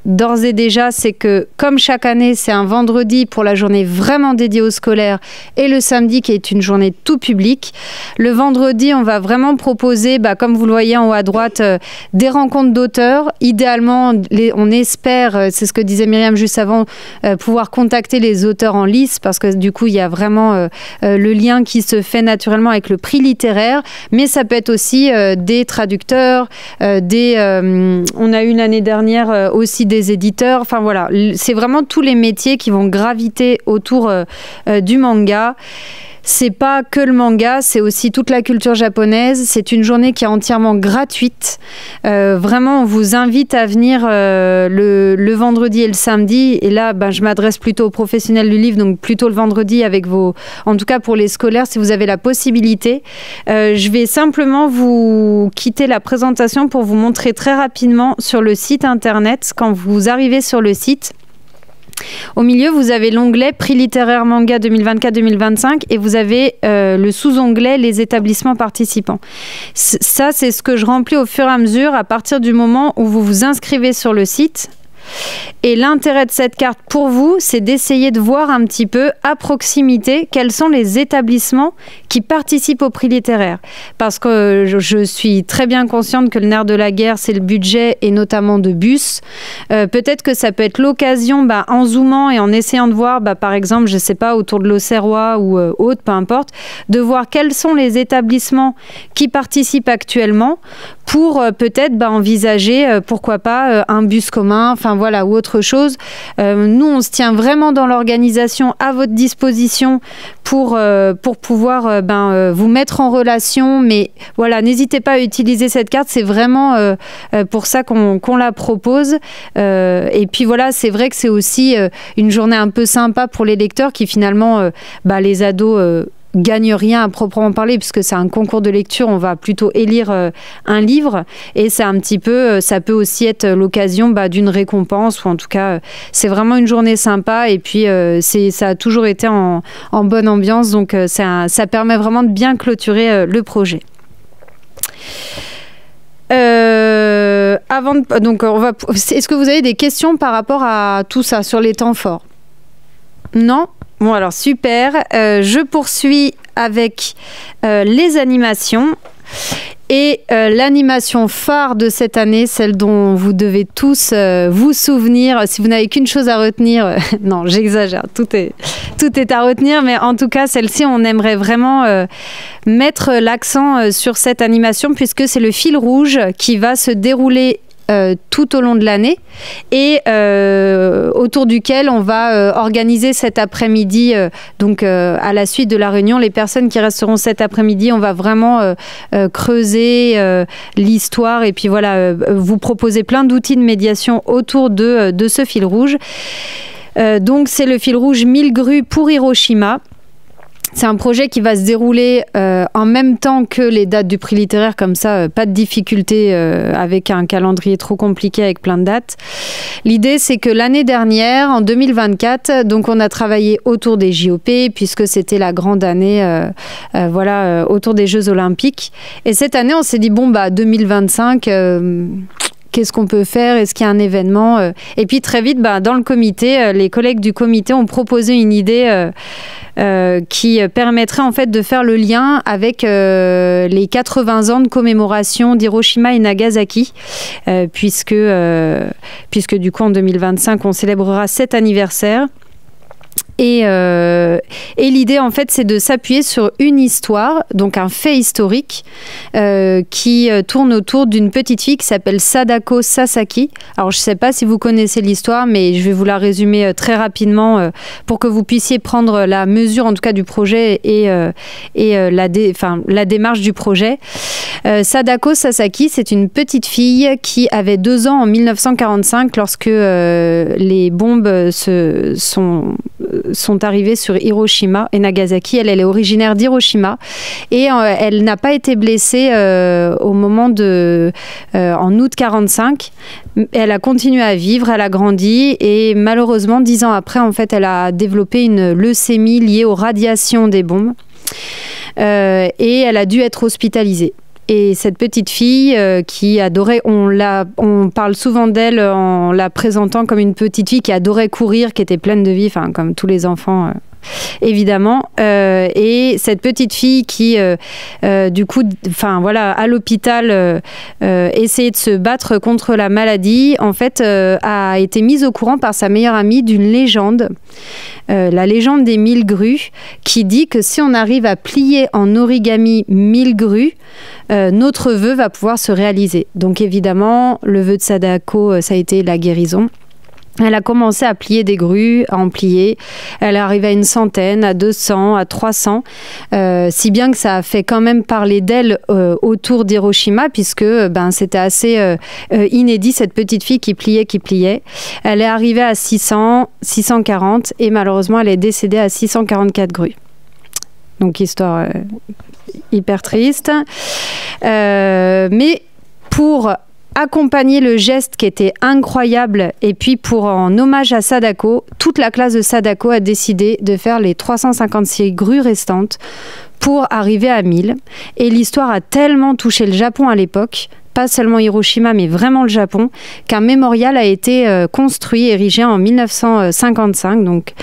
d'ores et déjà, c'est que comme chaque année, c'est un vendredi pour la journée vraiment dédiée aux scolaires et le samedi qui est une journée tout public. Le vendredi, on va vraiment proposer, comme vous le voyez en haut à droite, des rencontres d'auteurs. Idéalement, on espère, c'est ce que disait Myriam juste avant, pouvoir contacter les auteurs en lice parce que du coup, il y a vraiment le lien qui se fait naturellement avec le prix littéraire. Mais ça peut être aussi des traducteurs, on a eu l'année dernière aussi des éditeurs, enfin voilà, c'est vraiment tous les métiers qui vont graviter autour du manga. c'est pas que le manga, c'est aussi toute la culture japonaise. C'est une journée qui est entièrement gratuite. Vraiment, on vous invite à venir le vendredi et le samedi. Et là, je m'adresse plutôt aux professionnels du livre, donc plutôt le vendredi avec en tout cas pour les scolaires, si vous avez la possibilité. Je vais simplement vous quitter la présentation pour vous montrer très rapidement sur le site internet, quand vous arrivez sur le site. Au milieu, vous avez l'onglet Prix littéraire manga 2024-2025 et vous avez le sous-onglet Les établissements participants. Ça, c'est ce que je remplis au fur et à mesure à partir du moment où vous vous inscrivez sur le site. Et l'intérêt de cette carte pour vous, c'est d'essayer de voir un petit peu à proximité quels sont les établissements qui participent au prix littéraire. Parce que je suis très bien consciente que le nerf de la guerre, c'est le budget et notamment de bus. Peut-être que ça peut être l'occasion, en zoomant et en essayant de voir, par exemple, je ne sais pas, autour de l'Auxerrois ou autre, peu importe, de voir quels sont les établissements qui participent actuellement pour peut-être envisager, pourquoi pas, un bus commun, voilà, ou autre chose. Nous, on se tient vraiment dans l'organisation à votre disposition pour pouvoir vous mettre en relation. Mais voilà, n'hésitez pas à utiliser cette carte. C'est vraiment pour ça qu'on la propose. Et puis voilà, c'est vrai que c'est aussi une journée un peu sympa pour les lecteurs qui finalement, les ados... gagne rien à proprement parler puisque c'est un concours de lecture, on va plutôt élire un livre et c'est un petit peu, ça peut aussi être l'occasion d'une récompense ou en tout cas c'est vraiment une journée sympa et puis ça a toujours été en bonne ambiance donc ça permet vraiment de bien clôturer le projet. Est-ce que vous avez des questions par rapport à tout ça sur les temps forts? Non? Bon alors super, je poursuis avec les animations et l'animation phare de cette année, celle dont vous devez tous vous souvenir, si vous n'avez qu'une chose à retenir, non j'exagère, tout est à retenir, mais en tout cas celle-ci on aimerait vraiment mettre l'accent sur cette animation puisque c'est le fil rouge qui va se dérouler tout au long de l'année et autour duquel on va organiser cet après-midi donc à la suite de la réunion, les personnes qui resteront cet après-midi, on va vraiment creuser l'histoire et puis voilà, vous proposer plein d'outils de médiation autour de ce fil rouge. Donc c'est le fil rouge 1000 grues pour Hiroshima. C'est un projet qui va se dérouler en même temps que les dates du prix littéraire, comme ça, pas de difficulté avec un calendrier trop compliqué avec plein de dates. L'idée, c'est que l'année dernière, en 2024, donc on a travaillé autour des JOP, puisque c'était la grande année autour des Jeux Olympiques. Et cette année, on s'est dit, 2025... qu'est-ce qu'on peut faire? Est-ce qu'il y a un événement? Et puis très vite, dans le comité, les collègues du comité ont proposé une idée qui permettrait en fait de faire le lien avec les 80 ans de commémoration d'Hiroshima et Nagasaki, puisque du coup en 2025, on célébrera cet anniversaire. Et l'idée, en fait, c'est de s'appuyer sur une histoire, donc un fait historique, qui tourne autour d'une petite fille qui s'appelle Sadako Sasaki. Alors, je ne sais pas si vous connaissez l'histoire, mais je vais vous la résumer très rapidement pour que vous puissiez prendre la mesure, en tout cas, du projet et la démarche du projet. Sadako Sasaki, c'est une petite fille qui avait 2 ans en 1945 lorsque les bombes sont arrivées sur Hiroshima et Nagasaki. Elle est originaire d'Hiroshima et elle n'a pas été blessée au moment en août 45. Elle a continué à vivre, elle a grandi et malheureusement 10 ans après, en fait, elle a développé une leucémie liée aux radiations des bombes et elle a dû être hospitalisée. Et cette petite fille qui adorait, on parle souvent d'elle en la présentant comme une petite fille qui adorait courir, qui était pleine de vie, enfin comme tous les enfants évidemment. Et cette petite fille qui, du coup, à l'hôpital, essayait de se battre contre la maladie, en fait, a été mise au courant par sa meilleure amie d'une légende, la légende des 1000 grues, qui dit que si on arrive à plier en origami 1000 grues, notre vœu va pouvoir se réaliser. Donc évidemment, le vœu de Sadako, ça a été la guérison. Elle a commencé à plier des grues, à en plier. Elle est arrivée à une centaine, à 200, à 300, si bien que ça a fait quand même parler d'elle autour d'Hiroshima, puisque c'était assez inédit, cette petite fille qui pliait. Elle est arrivée à 600, 640, et malheureusement, elle est décédée à 644 grues. Donc, histoire hyper triste. Mais pour accompagner le geste qui était incroyable, et puis pour en hommage à Sadako, toute la classe de Sadako a décidé de faire les 356 grues restantes pour arriver à 1000. Et l'histoire a tellement touché le Japon à l'époque, pas seulement Hiroshima, mais vraiment le Japon, qu'un mémorial a été construit, érigé en 1955, donc,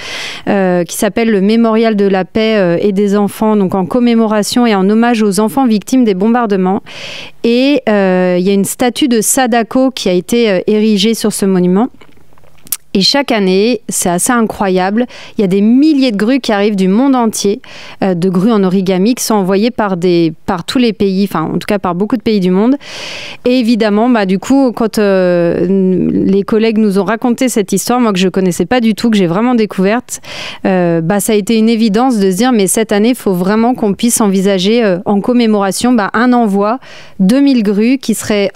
qui s'appelle le Mémorial de la paix et des enfants, donc en commémoration et en hommage aux enfants victimes des bombardements. Et il y a une statue de Sadako qui a été érigée sur ce monument. Et chaque année, c'est assez incroyable, il y a des milliers de grues qui arrivent du monde entier, de grues en origami qui sont envoyées par tous les pays, enfin en tout cas par beaucoup de pays du monde. Et évidemment, du coup, quand les collègues nous ont raconté cette histoire, moi que je ne connaissais pas du tout, que j'ai vraiment découverte, ça a été une évidence de se dire, mais cette année, il faut vraiment qu'on puisse envisager en commémoration un envoi, 2000 grues qui seraient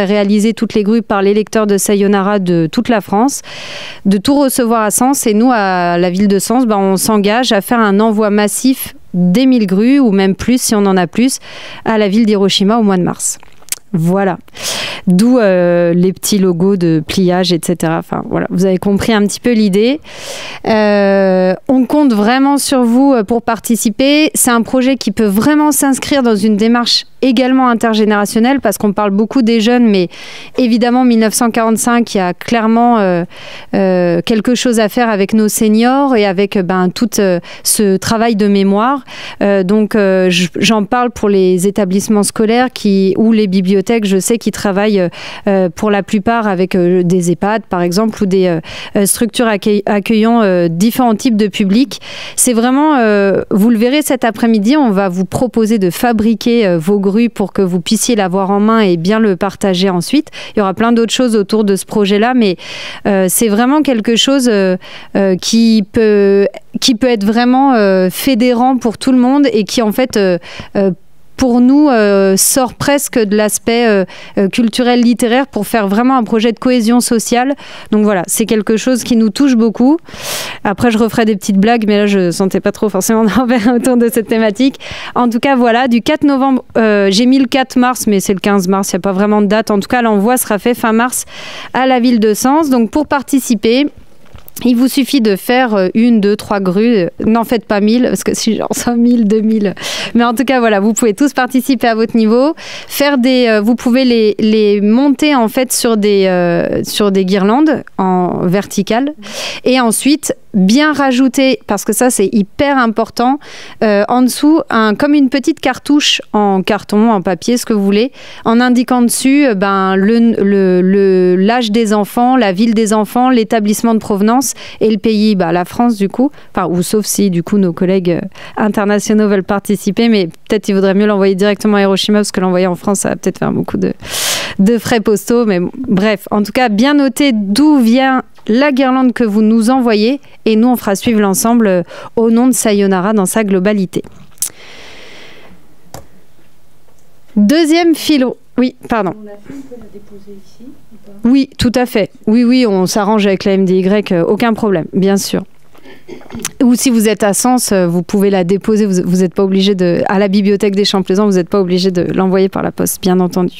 réalisées, toutes les grues par les lecteurs de Sayonara de toute la France, de tout recevoir à Sens. Et nous, à la ville de Sens, on s'engage à faire un envoi massif des 1000 grues, ou même plus si on en a plus, à la ville d'Hiroshima au mois de mars. Voilà. D'où les petits logos de pliage, etc. Enfin, voilà, vous avez compris un petit peu l'idée. On compte vraiment sur vous pour participer. C'est un projet qui peut vraiment s'inscrire dans une démarche également intergénérationnelle, parce qu'on parle beaucoup des jeunes, mais évidemment 1945, il y a clairement quelque chose à faire avec nos seniors et avec tout ce travail de mémoire. Donc j'en parle pour les établissements scolaires ou les bibliothèques, je sais qu'ils travaillent pour la plupart avec des EHPAD par exemple, ou des structures accueillant différents types de publics. C'est vraiment, vous le verrez cet après-midi, on va vous proposer de fabriquer vos grues pour que vous puissiez l'avoir en main et bien le partager ensuite. Il y aura plein d'autres choses autour de ce projet-là, mais c'est vraiment quelque chose qui peut être vraiment fédérant pour tout le monde, et qui en fait pour nous, sort presque de l'aspect culturel, littéraire, pour faire vraiment un projet de cohésion sociale. Donc voilà, c'est quelque chose qui nous touche beaucoup. Après, je referai des petites blagues, mais là, je ne sentais pas trop forcément d'en faire autour de cette thématique. En tout cas, voilà, du 4 novembre, j'ai mis le 4 mars, mais c'est le 15 mars, il n'y a pas vraiment de date. En tout cas, l'envoi sera fait fin mars à la ville de Sens. Donc pour participer, il vous suffit de faire 1, 2, 3 grues. N'en faites pas 1000, parce que si j'en sors 1000, 2000. Mais en tout cas, voilà, vous pouvez tous participer à votre niveau. Vous pouvez les monter en fait sur des guirlandes en verticale. Et ensuite, bien rajouter, parce que ça c'est hyper important, en dessous, comme une petite cartouche en carton, en papier, ce que vous voulez, en indiquant dessus l'âge des enfants, la ville des enfants, l'établissement de provenance et le pays, la France du coup, ou sauf si du coup nos collègues internationaux veulent participer, mais peut-être il vaudrait mieux l'envoyer directement à Hiroshima, parce que l'envoyer en France, ça va peut-être faire beaucoup de frais postaux, mais bref, en tout cas, bien noter d'où vient la guirlande que vous nous envoyez, et nous on fera suivre l'ensemble au nom de Sayonara dans sa globalité. Deuxième fil. Oui, pardon. On a fait, on peut la déposer ici ou pas ? Oui, tout à fait. Oui, on s'arrange avec la MDY, aucun problème, bien sûr. Ou si vous êtes à Sens, vous pouvez la déposer, vous n'êtes pas obligé à la bibliothèque des Champs-Plaisants, vous n'êtes pas obligé de l'envoyer par la poste, bien entendu.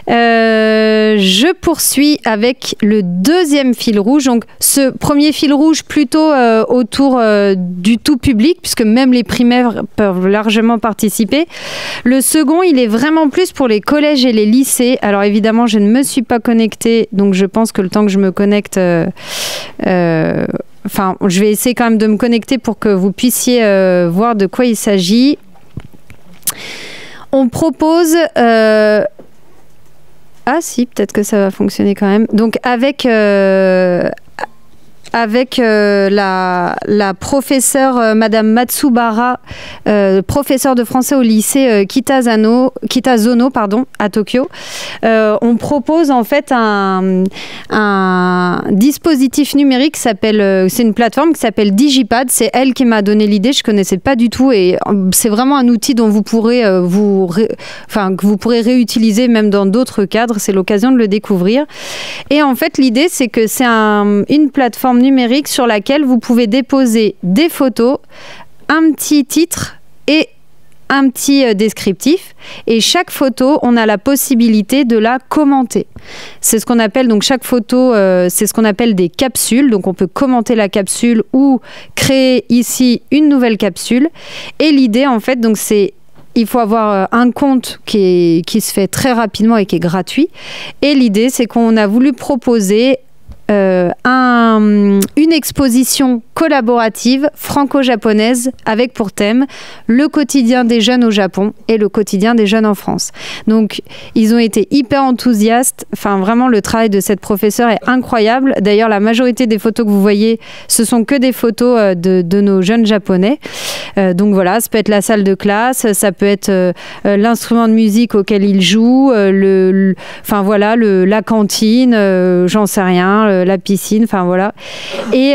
Je poursuis avec le deuxième fil rouge. Donc, ce premier fil rouge plutôt autour du tout public, puisque même les primaires peuvent largement participer. Le second, il est vraiment plus pour les collèges et les lycées. Alors évidemment, je ne me suis pas connectée, donc je pense que le temps que je me connecte, je vais essayer quand même de me connecter pour que vous puissiez voir de quoi il s'agit. On propose... Ah si, peut-être que ça va fonctionner quand même. Donc avec avec la professeure Madame Matsubara, professeure de français au lycée Kitazono à Tokyo. On propose en fait un dispositif numérique c'est une plateforme qui s'appelle Digipad. C'est elle qui m'a donné l'idée, je connaissais pas du tout, et c'est vraiment un outil dont vous pourrez que vous pourrez réutiliser même dans d'autres cadres. C'est l'occasion de le découvrir. Et en fait, l'idée, c'est que c'est une plateforme numérique sur laquelle vous pouvez déposer des photos, un petit titre et un petit descriptif, et chaque photo, on a la possibilité de la commenter. C'est ce qu'on appelle, donc chaque photo, c'est ce qu'on appelle des capsules, donc on peut commenter la capsule ou créer ici une nouvelle capsule. Et l'idée, en fait, donc il faut avoir un compte qui se fait très rapidement et qui est gratuit. Et l'idée, c'est qu'on a voulu proposer une exposition collaborative franco-japonaise avec pour thème le quotidien des jeunes au Japon et le quotidien des jeunes en France. Donc, ils ont été hyper enthousiastes. Enfin, vraiment, le travail de cette professeure est incroyable. D'ailleurs, la majorité des photos que vous voyez, ce sont que des photos de nos jeunes japonais. Donc voilà, ça peut être la salle de classe, ça peut être l'instrument de musique auquel ils jouent, la cantine, j'en sais rien, la piscine, enfin voilà. Et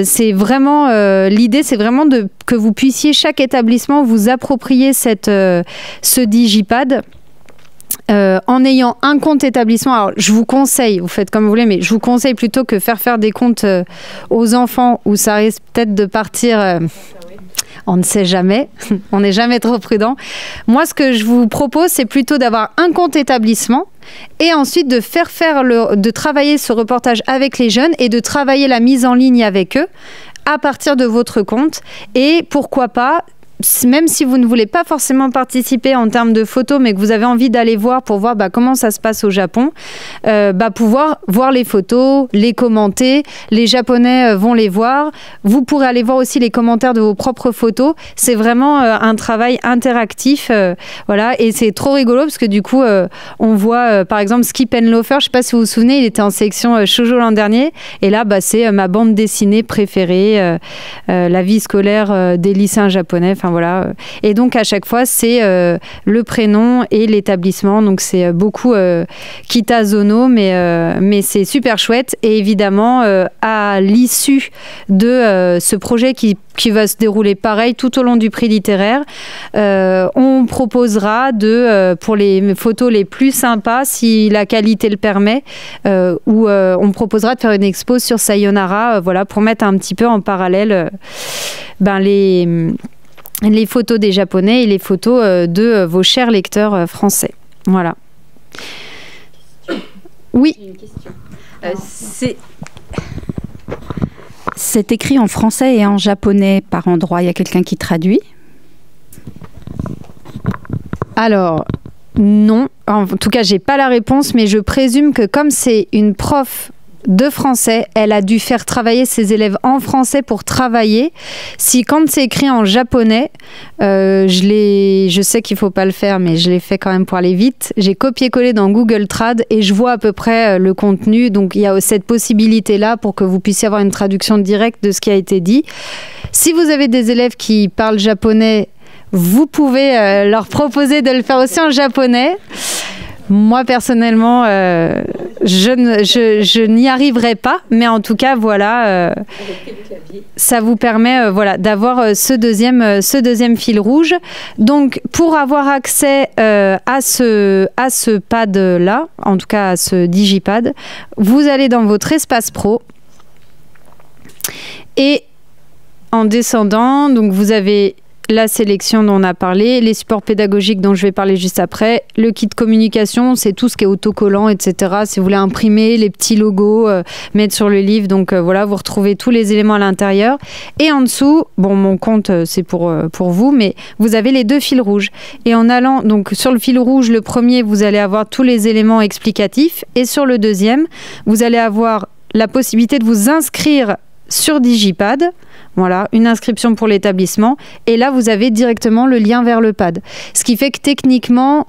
c'est vraiment l'idée, c'est vraiment que vous puissiez, chaque établissement, vous approprier ce Digipad. En ayant un compte établissement. Alors, je vous conseille, vous faites comme vous voulez, mais je vous conseille plutôt que faire des comptes aux enfants où ça risque peut-être de partir... on ne sait jamais, on n'est jamais trop prudent. Moi, ce que je vous propose, c'est plutôt d'avoir un compte établissement et ensuite de travailler ce reportage avec les jeunes et de travailler la mise en ligne avec eux à partir de votre compte. Et pourquoi pas, même si vous ne voulez pas forcément participer en termes de photos, mais que vous avez envie d'aller voir pour voir comment ça se passe au Japon, pouvoir voir les photos, les commenter. Les Japonais vont les voir. Vous pourrez aller voir aussi les commentaires de vos propres photos. C'est vraiment un travail interactif. Voilà. Et c'est trop rigolo parce que du coup, on voit par exemple Skip and Loafer. Je ne sais pas si vous vous souvenez, il était en sélection shoujo l'an dernier. Et là, c'est ma bande dessinée préférée, la vie scolaire des lycéens japonais. Enfin, voilà. Et donc à chaque fois c'est le prénom et l'établissement, donc c'est beaucoup Kitazono, mais c'est super chouette. Et évidemment à l'issue de ce projet qui va se dérouler pareil tout au long du prix littéraire, on proposera pour les photos les plus sympas, si la qualité le permet, on proposera de faire une expo sur Sayonara, voilà, pour mettre un petit peu en parallèle les photos des Japonais et les photos de vos chers lecteurs français. Voilà. Oui. J'ai une question. C'est écrit en français et en japonais par endroit. Il y a quelqu'un qui traduit? Alors, non. En tout cas, j'ai pas la réponse, mais je présume que comme c'est une prof de français, elle a dû faire travailler ses élèves en français pour travailler. Si quand c'est écrit en japonais, je sais qu'il faut pas le faire, mais je l'ai fait quand même pour aller vite. J'ai copié-collé dans Google Trad et je vois à peu près le contenu. Donc il y a cette possibilité-là pour que vous puissiez avoir une traduction directe de ce qui a été dit. Si vous avez des élèves qui parlent japonais, vous pouvez leur proposer de le faire aussi en japonais. Moi, personnellement, je n'y arriverai pas, mais en tout cas, voilà, ça vous permet d'avoir ce deuxième fil rouge. Donc, pour avoir accès à ce pad-là, en tout cas à ce Digipad, vous allez dans votre espace pro et en descendant, donc vous avez la sélection dont on a parlé, les supports pédagogiques dont je vais parler juste après, le kit communication, c'est tout ce qui est autocollant, etc. Si vous voulez imprimer les petits logos, mettre sur le livre, donc voilà, vous retrouvez tous les éléments à l'intérieur. Et en dessous, bon, mon compte, c'est pour vous, mais vous avez les deux fils rouges. Et en allant, donc sur le fil rouge, le premier, vous allez avoir tous les éléments explicatifs, et sur le deuxième, vous allez avoir la possibilité de vous inscrire sur Digipad. Voilà, une inscription pour l'établissement. Et là, vous avez directement le lien vers le pad. Ce qui fait que techniquement,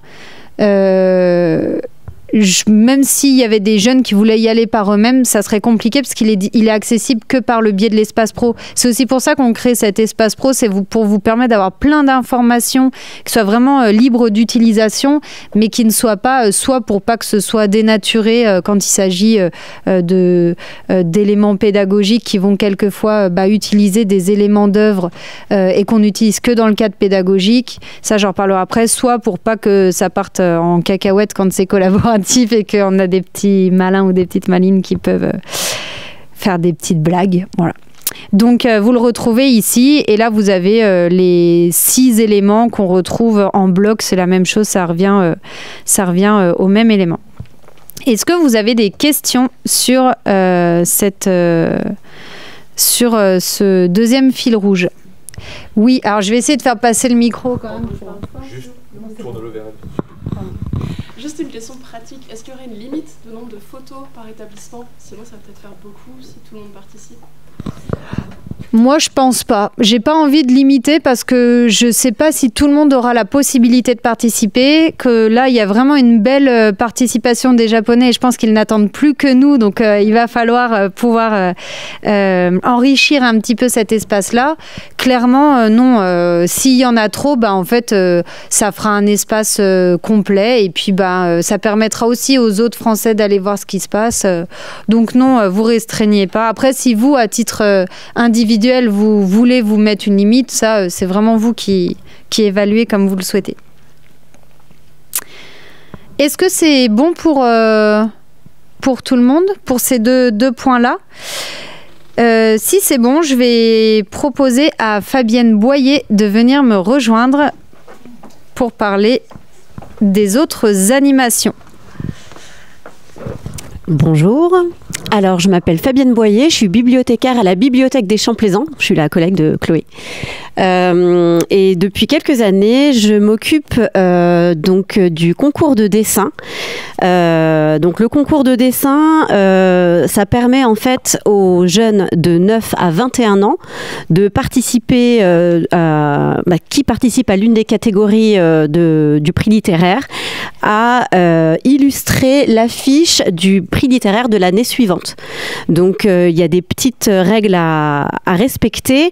même s'il y avait des jeunes qui voulaient y aller par eux-mêmes, ça serait compliqué parce qu'il est accessible que par le biais de l'espace pro. C'est aussi pour ça qu'on crée cet espace pro, c'est pour vous permettre d'avoir plein d'informations qui soient vraiment libres d'utilisation, mais qui ne soient pas, soit pour pas que ce soit dénaturé quand il s'agit d'éléments pédagogiques qui vont quelquefois utiliser des éléments d'œuvre et qu'on n'utilise que dans le cadre pédagogique. Ça, j'en reparlerai après. Soit pour pas que ça parte en cacahuète quand c'est collaboratif et qu'on a des petits malins ou des petites malines qui peuvent faire des petites blagues. Voilà. Donc, vous le retrouvez ici. Et là, vous avez les 6 éléments qu'on retrouve en bloc. C'est la même chose. Ça revient au même élément. Est-ce que vous avez des questions sur, sur ce deuxième fil rouge? Oui, alors je vais essayer de faire passer le micro quand même. Juste, tourne-le vers elle. Juste une question pratique. Est-ce qu'il y aurait une limite de nombre de photos par établissement? Sinon, ça va peut-être faire beaucoup si tout le monde participe. Moi, je pense pas. J'ai pas envie de limiter parce que je sais pas si tout le monde aura la possibilité de participer. Que là, il y a vraiment une belle participation des Japonais et je pense qu'ils n'attendent plus que nous. Donc, il va falloir pouvoir enrichir un petit peu cet espace-là. Clairement, non. S'il y en a trop, en fait, ça fera un espace complet et puis ça permettra aussi aux autres Français d'aller voir ce qui se passe. Donc, non, vous restreignez pas. Après, si vous, à titre individuel, vous voulez vous mettre une limite, ça, c'est vraiment vous qui évaluez comme vous le souhaitez. Est-ce que c'est bon pour tout le monde, pour ces deux points-là? Si c'est bon, je vais proposer à Fabienne Boyer de venir me rejoindre pour parler des autres animations. Bonjour, alors je m'appelle Fabienne Boyer, je suis bibliothécaire à la Bibliothèque des Champs Plaisants, je suis la collègue de Chloé. Et depuis quelques années, je m'occupe donc du concours de dessin. Donc le concours de dessin, ça permet en fait aux jeunes de 9 à 21 ans de participer, qui participent à l'une des catégories du prix littéraire, à illustrer l'affiche du prix littéraire de l'année suivante. Donc il y a des petites règles à respecter.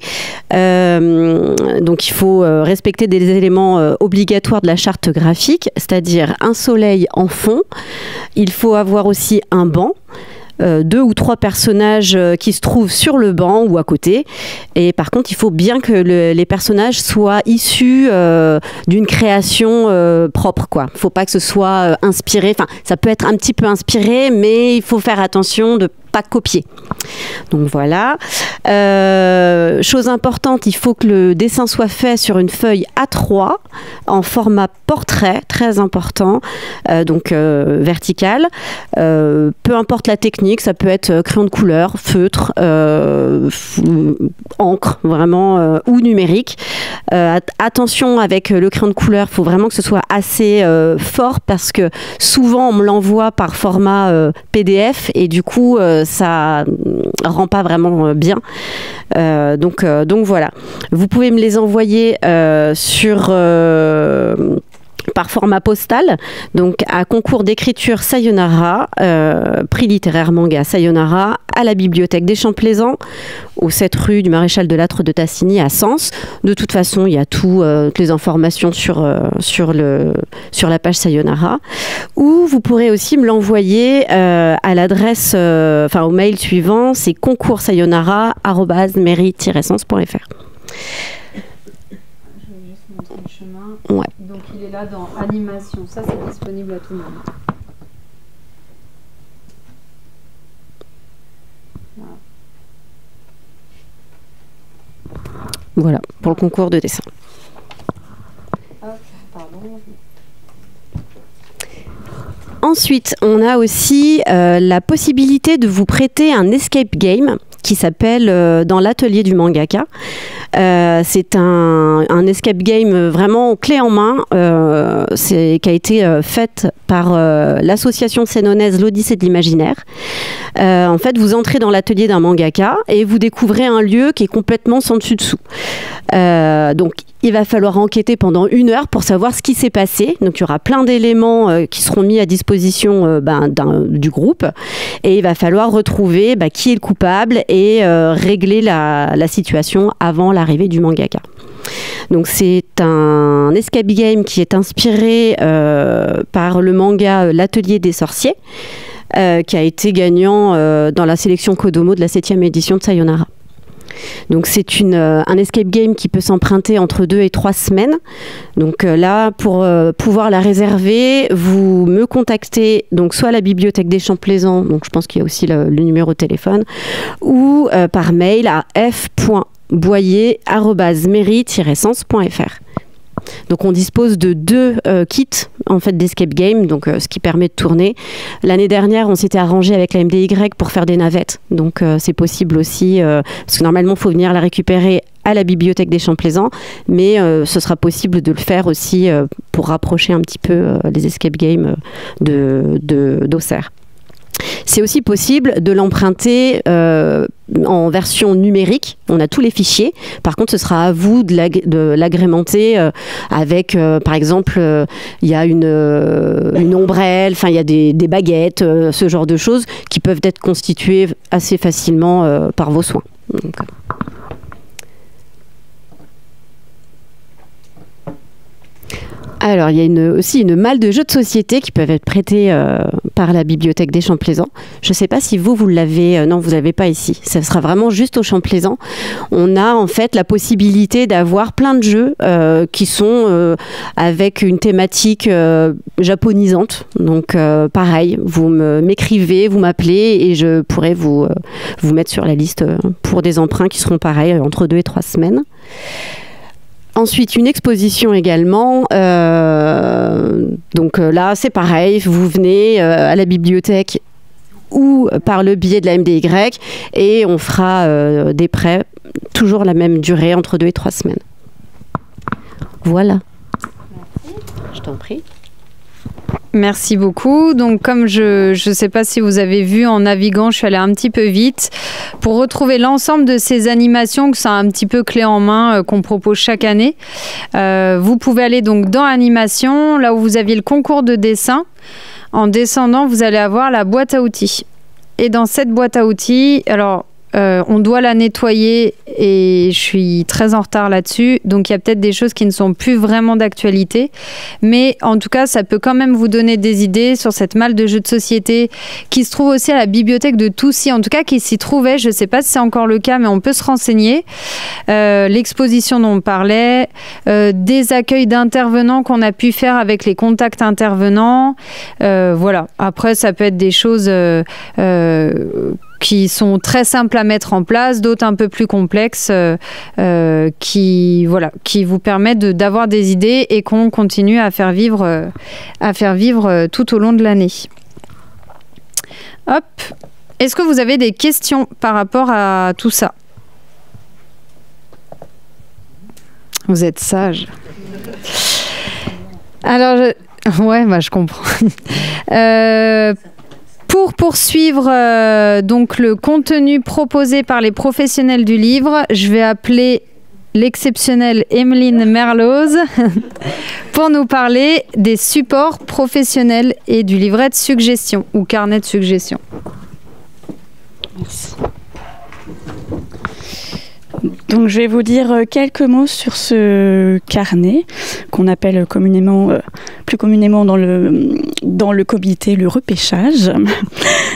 Donc il faut respecter des éléments obligatoires de la charte graphique, c'est-à-dire un soleil en fond. Il faut avoir aussi un banc. 2 ou 3 personnages qui se trouvent sur le banc ou à côté. Et par contre, il faut bien que les personnages soient issus d'une création propre, quoi. Il ne faut pas que ce soit inspiré. Enfin, ça peut être un petit peu inspiré, mais il faut faire attention de pas copier. Donc voilà. Chose importante, il faut que le dessin soit fait sur une feuille A3 en format portrait, très important, donc vertical. Peu importe la technique, ça peut être crayon de couleur, feutre, encre, vraiment, ou numérique. Attention avec le crayon de couleur, il faut vraiment que ce soit assez fort parce que souvent on me l'envoie par format PDF et du coup ça rend pas vraiment bien. Donc voilà. Vous pouvez me les envoyer par format postal, donc à concours d'écriture Sayonara, prix littéraire manga Sayonara, à la Bibliothèque des Champs Plaisants, au 7 rue du Maréchal de Lattre de Tassigny à Sens. De toute façon, il y a toutes les informations sur la page Sayonara. Ou vous pourrez aussi me l'envoyer à l'adresse, au mail suivant, c'est concoursayonara@mairie-sens.fr. Ouais. Donc il est là dans animation, ça c'est disponible à tout le monde. Voilà, pour le concours de dessin. Ensuite, on a aussi la possibilité de vous prêter un escape game qui s'appelle Dans l'atelier du mangaka. C'est un escape game vraiment clé en main qui a été faite par l'association sénonaise l'Odyssée de l'imaginaire. En fait, vous entrez dans l'atelier d'un mangaka et vous découvrez un lieu qui est complètement sans dessus-dessous. Donc, il va falloir enquêter pendant 1 heure pour savoir ce qui s'est passé. Donc il y aura plein d'éléments qui seront mis à disposition du groupe et il va falloir retrouver qui est le coupable et régler la situation avant l'arrivée du mangaka. Donc c'est un escape game qui est inspiré par le manga L'Atelier des sorciers qui a été gagnant dans la sélection Kodomo de la 7e édition de Sayonara. Donc c'est un escape game qui peut s'emprunter entre 2 et 3 semaines. Donc là, pour pouvoir la réserver, vous me contactez donc soit à la bibliothèque des Champs-Plaisants, donc je pense qu'il y a aussi le numéro de téléphone, ou par mail à f.boyer@mairie-sens.fr. Donc on dispose de 2 kits en fait d'escape game, donc ce qui permet de tourner. L'année dernière, on s'était arrangé avec la MDY pour faire des navettes, donc c'est possible aussi parce que normalement il faut venir la récupérer à la bibliothèque des Champs-Plaisants, mais ce sera possible de le faire aussi pour rapprocher un petit peu les escape games d'Auxerre. C'est aussi possible de l'emprunter en version numérique. On a tous les fichiers. Par contre, ce sera à vous de l'agrémenter avec, par exemple, il y a une ombrelle, il y a des baguettes, ce genre de choses qui peuvent être constituées assez facilement par vos soins. Donc, alors, il y a aussi une malle de jeux de société qui peuvent être prêtés par la bibliothèque des Champs-Plaisants. Je ne sais pas si vous l'avez. Non, vous n'avez pas ici. Ça sera vraiment juste aux Champs-Plaisants. On a en fait la possibilité d'avoir plein de jeux qui sont avec une thématique japonisante. Donc, pareil, vous m'écrivez, vous m'appelez et je pourrai vous mettre sur la liste pour des emprunts qui seront pareils entre 2 et 3 semaines. Ensuite, une exposition également. Donc là, c'est pareil. Vous venez à la bibliothèque ou par le biais de la MDY et on fera des prêts, toujours la même durée, entre 2 et 3 semaines. Voilà. Je t'en prie. Merci beaucoup. Donc, comme je ne sais pas si vous avez vu en naviguant, je suis allée un petit peu vite pour retrouver l'ensemble de ces animations que c'est un petit peu clé en main qu'on propose chaque année. Vous pouvez aller donc dans animation, là où vous aviez le concours de dessin. En descendant, vous allez avoir la boîte à outils. Et dans cette boîte à outils, alors on doit la nettoyer et je suis très en retard là-dessus, donc il y a peut-être des choses qui ne sont plus vraiment d'actualité, mais en tout cas ça peut quand même vous donner des idées sur cette malle de jeux de société qui se trouve aussi à la bibliothèque de Toussy, en tout cas qui s'y trouvait, je ne sais pas si c'est encore le cas, mais on peut se renseigner. L'exposition dont on parlait, des accueils d'intervenants qu'on a pu faire avec les contacts intervenants, voilà. Après ça peut être des choses qui sont très simples à mettre en place, d'autres un peu plus complexes qui vous permettent d'avoir des idées et qu'on continue à faire vivre tout au long de l'année. Hop. Est-ce que vous avez des questions par rapport à tout ça? Vous êtes sage. Alors, je comprends. Pour poursuivre donc le contenu proposé par les professionnels du livre, je vais appeler l'exceptionnelle Emeline Merloz pour nous parler des supports professionnels et du livret de suggestions ou carnet de suggestions. Merci. Donc je vais vous dire quelques mots sur ce carnet qu'on appelle plus communément dans le comité le repêchage.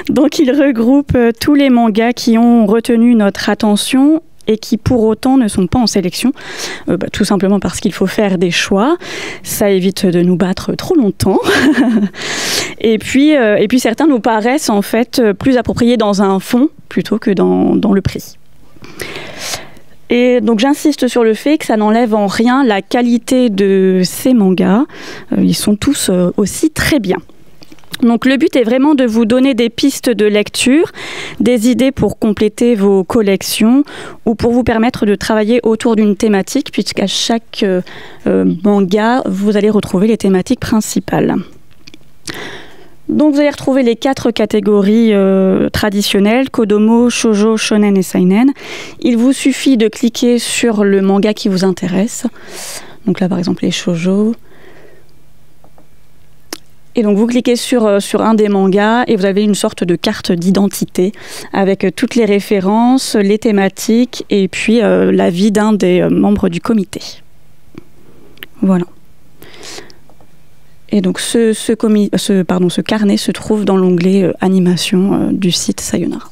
Donc il regroupe tous les mangas qui ont retenu notre attention et qui pour autant ne sont pas en sélection, tout simplement parce qu'il faut faire des choix. Ça évite de nous battre trop longtemps. Et puis certains nous paraissent en fait plus appropriés dans un fond plutôt que dans le prix. Et donc j'insiste sur le fait que ça n'enlève en rien la qualité de ces mangas. Ils sont tous aussi très bien. Donc le but est vraiment de vous donner des pistes de lecture, des idées pour compléter vos collections ou pour vous permettre de travailler autour d'une thématique, puisqu'à chaque manga, vous allez retrouver les thématiques principales. Donc vous allez retrouver les 4 catégories traditionnelles, Kodomo, Shoujo, Shonen et Seinen. Il vous suffit de cliquer sur le manga qui vous intéresse. Donc là par exemple les Shoujo. Et donc vous cliquez sur un des mangas et vous avez une sorte de carte d'identité avec toutes les références, les thématiques et puis l'avis d'un des membres du comité. Voilà. Et donc ce carnet se trouve dans l'onglet animation du site Sayonara.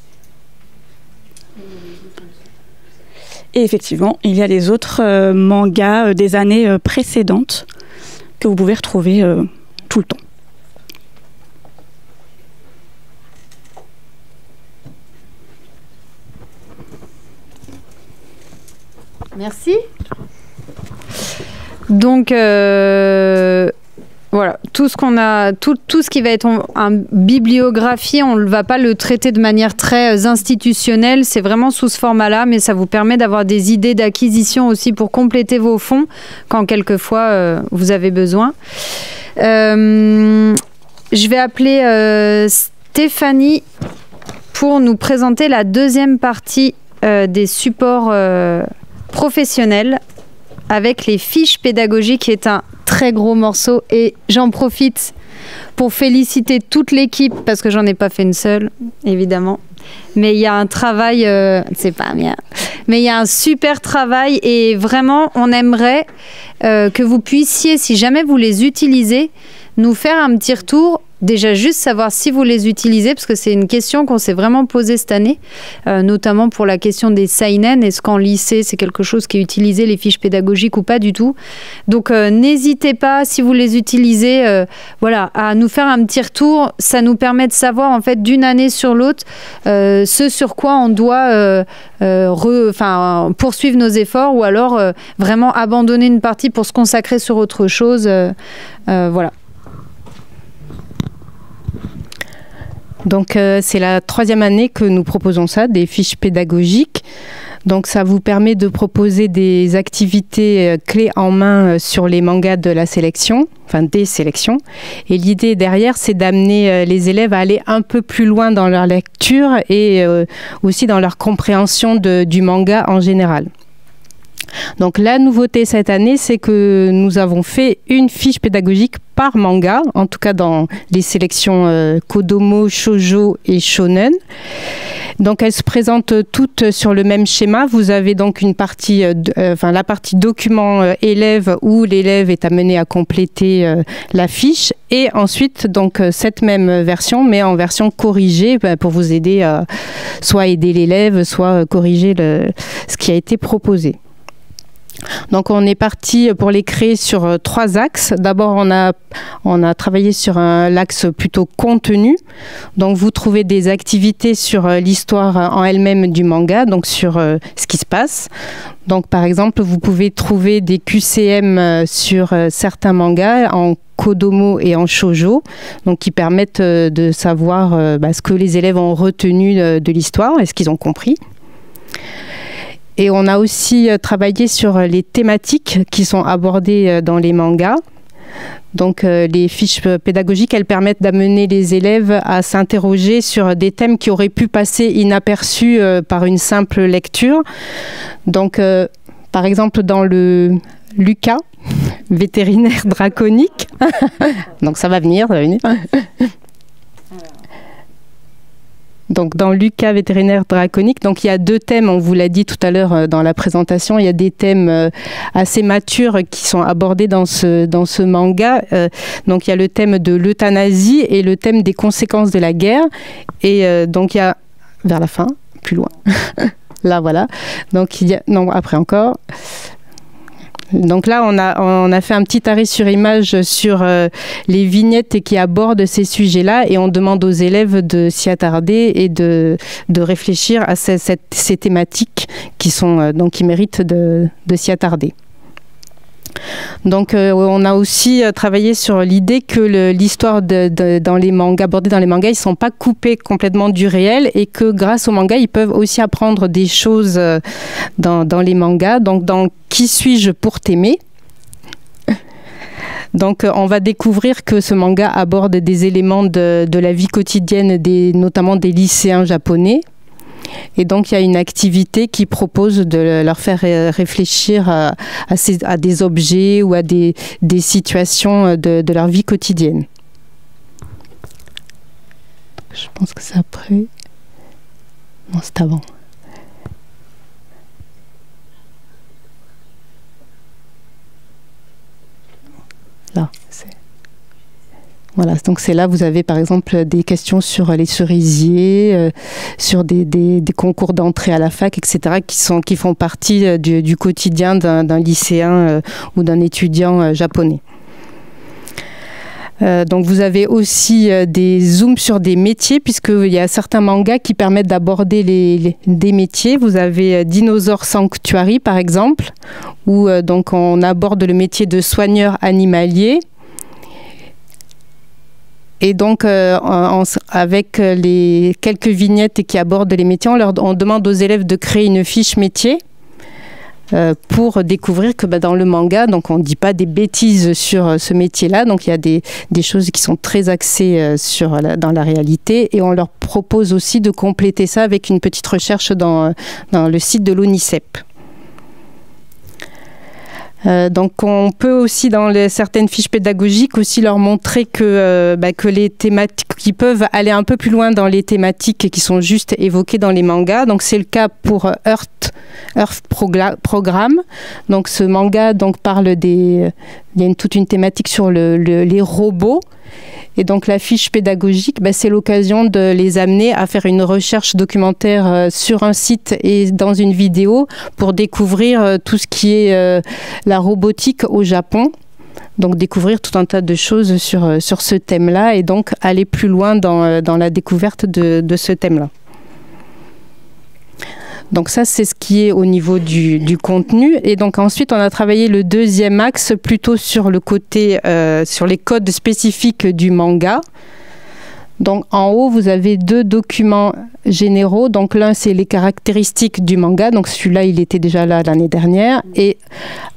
Et effectivement, il y a les autres mangas des années précédentes que vous pouvez retrouver tout le temps. Merci. Donc voilà, tout ce qui va être en bibliographie, on ne va pas le traiter de manière très institutionnelle, c'est vraiment sous ce format-là, mais ça vous permet d'avoir des idées d'acquisition aussi pour compléter vos fonds quand quelquefois vous avez besoin. Je vais appeler Stéphanie pour nous présenter la deuxième partie des supports professionnels avec les fiches pédagogiques, qui est un très gros morceau, et j'en profite pour féliciter toute l'équipe parce que j'en ai pas fait une seule évidemment, mais il y a un travail, c'est pas bien, mais il y a un super travail et vraiment on aimerait que vous puissiez, si jamais vous les utilisez, nous faire un petit retour. Déjà, juste savoir si vous les utilisez, parce que c'est une question qu'on s'est vraiment posée cette année, notamment pour la question des seinen. Est-ce qu'en lycée, c'est quelque chose qui est utilisé, les fiches pédagogiques, ou pas du tout? Donc, n'hésitez pas, si vous les utilisez, voilà, à nous faire un petit retour. Ça nous permet de savoir, en fait, d'une année sur l'autre, ce sur quoi on doit poursuivre nos efforts, ou alors vraiment abandonner une partie pour se consacrer sur autre chose. Voilà. Donc c'est la 3e année que nous proposons ça, des fiches pédagogiques. Donc ça vous permet de proposer des activités clés en main sur les mangas de la sélection, enfin des sélections. Et l'idée derrière, c'est d'amener les élèves à aller un peu plus loin dans leur lecture et aussi dans leur compréhension du manga en général. Donc la nouveauté cette année, c'est que nous avons fait une fiche pédagogique par manga, en tout cas dans les sélections Kodomo, Shoujo et Shonen. Donc elles se présentent toutes sur le même schéma. Vous avez donc une partie, la partie document élève où l'élève est amené à compléter la fiche, et ensuite donc cette même version mais en version corrigée pour vous aider à soit aider l'élève, soit corriger ce qui a été proposé. Donc on est parti pour les créer sur 3 axes. D'abord on a travaillé sur l'axe plutôt contenu. Donc vous trouvez des activités sur l'histoire en elle-même du manga, donc sur ce qui se passe. Donc par exemple vous pouvez trouver des QCM sur certains mangas en Kodomo et en Shoujo, donc qui permettent de savoir ce que les élèves ont retenu de l'histoire et ce qu'ils ont compris. Et on a aussi travaillé sur les thématiques qui sont abordées dans les mangas. Donc les fiches pédagogiques, elles permettent d'amener les élèves à s'interroger sur des thèmes qui auraient pu passer inaperçus par une simple lecture. Donc par exemple dans le Lucas, vétérinaire draconique. Donc ça va venir, Donc dans Lucas, vétérinaire draconique, donc il y a 2 thèmes, on vous l'a dit tout à l'heure dans la présentation, il y a des thèmes assez matures qui sont abordés dans ce manga. Donc il y a le thème de l'euthanasie et le thème des conséquences de la guerre. Et donc il y a, vers la fin, plus loin, là voilà, donc il y a, non après encore... Donc là, on a fait un petit arrêt sur image sur les vignettes qui abordent ces sujets-là, et on demande aux élèves de s'y attarder et de réfléchir à ces thématiques qui méritent de s'y attarder. Donc on a aussi travaillé sur l'idée que l'histoire dans les mangas, abordée dans les mangas, ils ne sont pas coupés complètement du réel, et que grâce aux mangas, ils peuvent aussi apprendre des choses dans les mangas. Donc dans Qui suis-je pour t'aimer ? Donc, on va découvrir que ce manga aborde des éléments de la vie quotidienne, notamment des lycéens japonais. Et donc, il y a une activité qui propose de leur faire réfléchir à des objets ou à des situations de leur vie quotidienne. Je pense que c'est après. Non, c'est avant. Là, voilà, donc c'est là, vous avez par exemple des questions sur les cerisiers, sur des concours d'entrée à la fac, etc., qui font partie du quotidien d'un lycéen ou d'un étudiant japonais. Donc vous avez aussi des zooms sur des métiers, puisqu'il y a certains mangas qui permettent d'aborder des métiers. Vous avez Dinosaur Sanctuary par exemple, où donc on aborde le métier de soigneur animalier. Et donc, avec les quelques vignettes qui abordent les métiers, on demande aux élèves de créer une fiche métier pour découvrir que dans le manga, donc on ne dit pas des bêtises sur ce métier-là. Donc, il y a des choses qui sont très axées dans la réalité. Et on leur propose aussi de compléter ça avec une petite recherche dans le site de l'ONICEP. Donc on peut aussi dans certaines fiches pédagogiques aussi leur montrer que les thématiques qui peuvent aller un peu plus loin dans les thématiques qui sont juste évoquées dans les mangas. Donc c'est le cas pour Earth Programme. Donc ce manga parle il y a toute une thématique sur les robots. Et donc la fiche pédagogique, c'est l'occasion de les amener à faire une recherche documentaire sur un site et dans une vidéo pour découvrir tout ce qui est la robotique au Japon. Donc découvrir tout un tas de choses sur ce thème-là et donc aller plus loin dans la découverte de ce thème-là. Donc ça, c'est ce qui est au niveau du contenu. Et donc ensuite, on a travaillé le deuxième axe plutôt sur le côté, sur les codes spécifiques du manga. Donc en haut, vous avez deux documents généraux. Donc l'un, c'est les caractéristiques du manga. Donc celui-là, il était déjà là l'année dernière. Et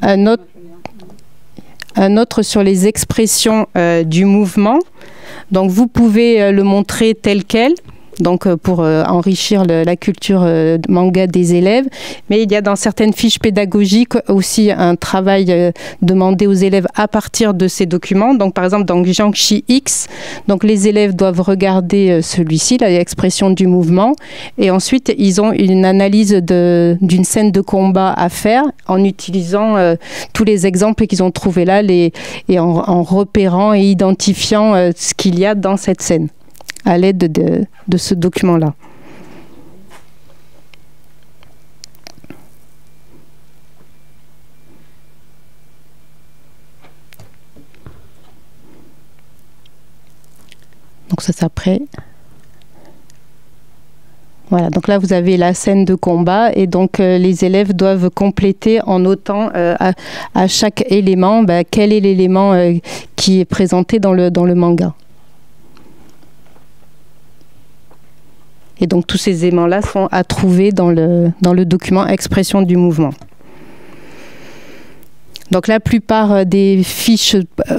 un autre sur les expressions du mouvement. Donc vous pouvez le montrer tel quel. Donc pour enrichir la culture manga des élèves. Mais il y a dans certaines fiches pédagogiques aussi un travail demandé aux élèves à partir de ces documents. Donc par exemple dans Jiangxi X, donc les élèves doivent regarder celui-ci, l'expression du mouvement, et ensuite ils ont une analyse d'une scène de combat à faire en utilisant tous les exemples qu'ils ont trouvés là et en repérant et identifiant ce qu'il y a dans cette scène, à l'aide de ce document-là. Donc ça, c'est après. Voilà, donc là, vous avez la scène de combat et donc les élèves doivent compléter en notant à chaque élément quel est l'élément qui est présenté dans le manga. Et donc tous ces éléments-là sont à trouver dans le document expression du mouvement. Donc la plupart des fiches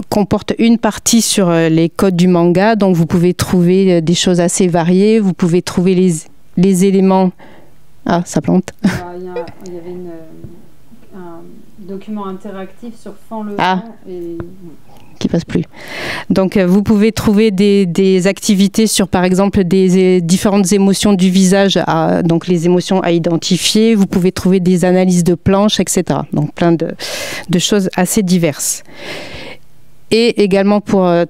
comportent une partie sur les codes du manga, donc vous pouvez trouver des choses assez variées, vous pouvez trouver les éléments... Ah, ça plante. Il y avait un document interactif sur fond le vent et... qui passe plus. Donc vous pouvez trouver des activités sur par exemple des différentes émotions du visage, donc les émotions à identifier, vous pouvez trouver des analyses de planches, etc. Donc plein de choses assez diverses. Et également,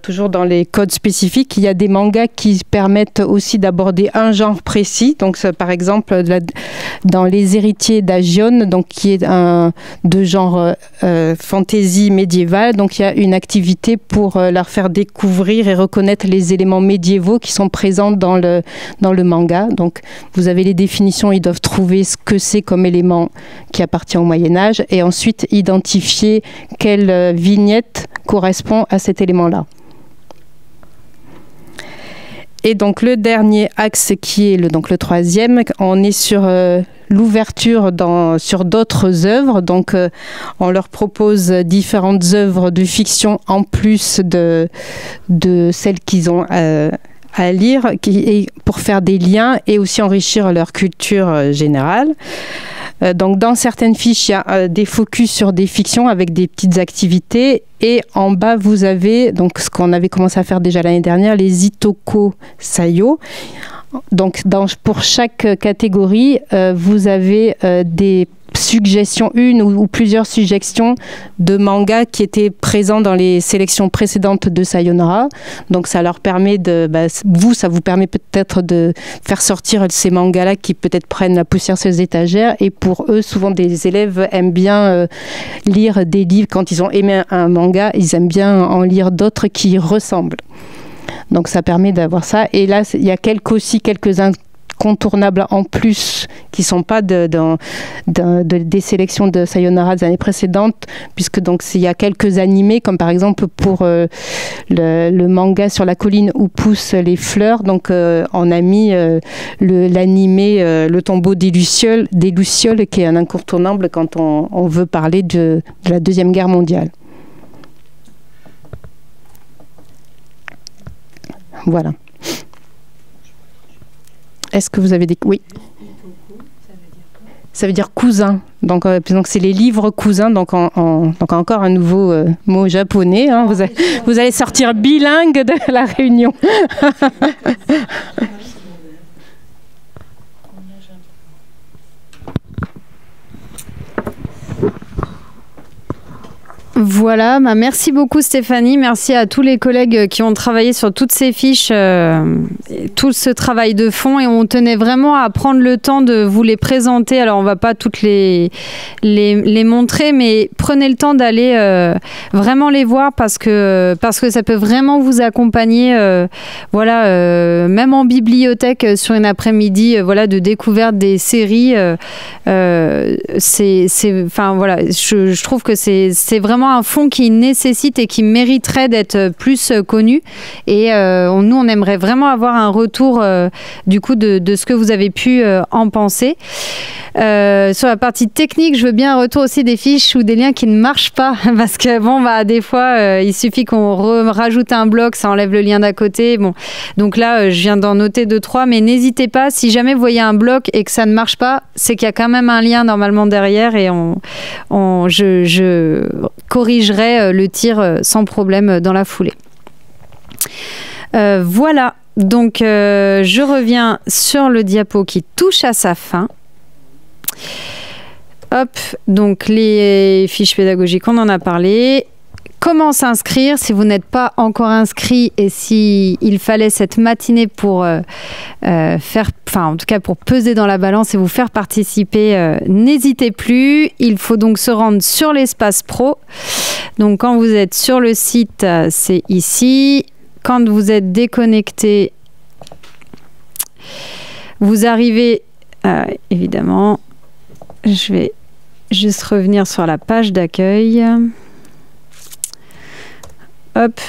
toujours dans les codes spécifiques, il y a des mangas qui permettent aussi d'aborder un genre précis. Donc, par exemple, dans Les Héritiers d'Agion, donc qui est de genre fantasy médiévale, donc il y a une activité pour leur faire découvrir et reconnaître les éléments médiévaux qui sont présents dans le manga. Donc, vous avez les définitions, ils doivent trouver ce que c'est comme élément qui appartient au Moyen-Âge et ensuite identifier quelle vignette correspond à cet élément-là. Et donc le dernier axe qui est le troisième, on est sur l'ouverture sur d'autres œuvres. Donc, on leur propose différentes œuvres de fiction en plus de celles qu'ils ont à lire, pour faire des liens et aussi enrichir leur culture générale. Donc, dans certaines fiches, il y a des focus sur des fictions avec des petites activités. Et en bas, vous avez donc ce qu'on avait commencé à faire déjà l'année dernière, les Itoko Sayo. Donc, pour chaque catégorie, vous avez des suggestions, une ou plusieurs suggestions de mangas qui étaient présents dans les sélections précédentes de Sayonara. Donc ça leur permet ça vous permet peut-être de faire sortir ces mangas-là qui peut-être prennent la poussière sur les étagères. Et pour eux, souvent des élèves aiment bien lire des livres. Quand ils ont aimé un manga, ils aiment bien en lire d'autres qui y ressemblent. Donc ça permet d'avoir ça. Et là, il y a quelques incontournables en plus qui ne sont pas des sélections de Sayonara des années précédentes, puisque donc il y a quelques animés, comme par exemple pour le manga Sur la colline où poussent les fleurs. Donc on a mis l'animé Le tombeau des Lucioles, qui est un incontournable quand on veut parler de la Deuxième Guerre mondiale. Voilà. Est-ce que vous avez des... Oui. Ça veut dire cousin. Donc c'est les livres cousins. Donc encore un nouveau mot japonais. Hein. Vous allez sortir bilingue de la réunion. Voilà, merci beaucoup Stéphanie, merci à tous les collègues qui ont travaillé sur toutes ces fiches, tout ce travail de fond, et on tenait vraiment à prendre le temps de vous les présenter. Alors on va pas toutes les montrer, mais prenez le temps d'aller vraiment les voir parce que ça peut vraiment vous accompagner, même en bibliothèque sur une après-midi, de découverte des séries. Je trouve que c'est vraiment un fonds qui nécessite et qui mériterait d'être plus connu, et nous on aimerait vraiment avoir un retour du coup de ce que vous avez pu en penser. Sur la partie technique, je veux bien un retour aussi des fiches ou des liens qui ne marchent pas, parce que des fois il suffit qu'on rajoute un bloc, ça enlève le lien d'à côté. Donc là je viens d'en noter 2-3, mais n'hésitez pas, si jamais vous voyez un bloc et que ça ne marche pas, c'est qu'il y a quand même un lien normalement derrière, et je corrigerai le tir sans problème dans la foulée. Voilà, donc je reviens sur le diapo qui touche à sa fin. Hop, donc les fiches pédagogiques, on en a parlé. Comment s'inscrire si vous n'êtes pas encore inscrit, et s'il fallait cette matinée pour en tout cas pour peser dans la balance et vous faire participer, n'hésitez plus. Il faut donc se rendre sur l'espace pro. Donc quand vous êtes sur le site, c'est ici. Quand vous êtes déconnecté, vous arrivez, évidemment, je vais juste revenir sur la page d'accueil. Hop.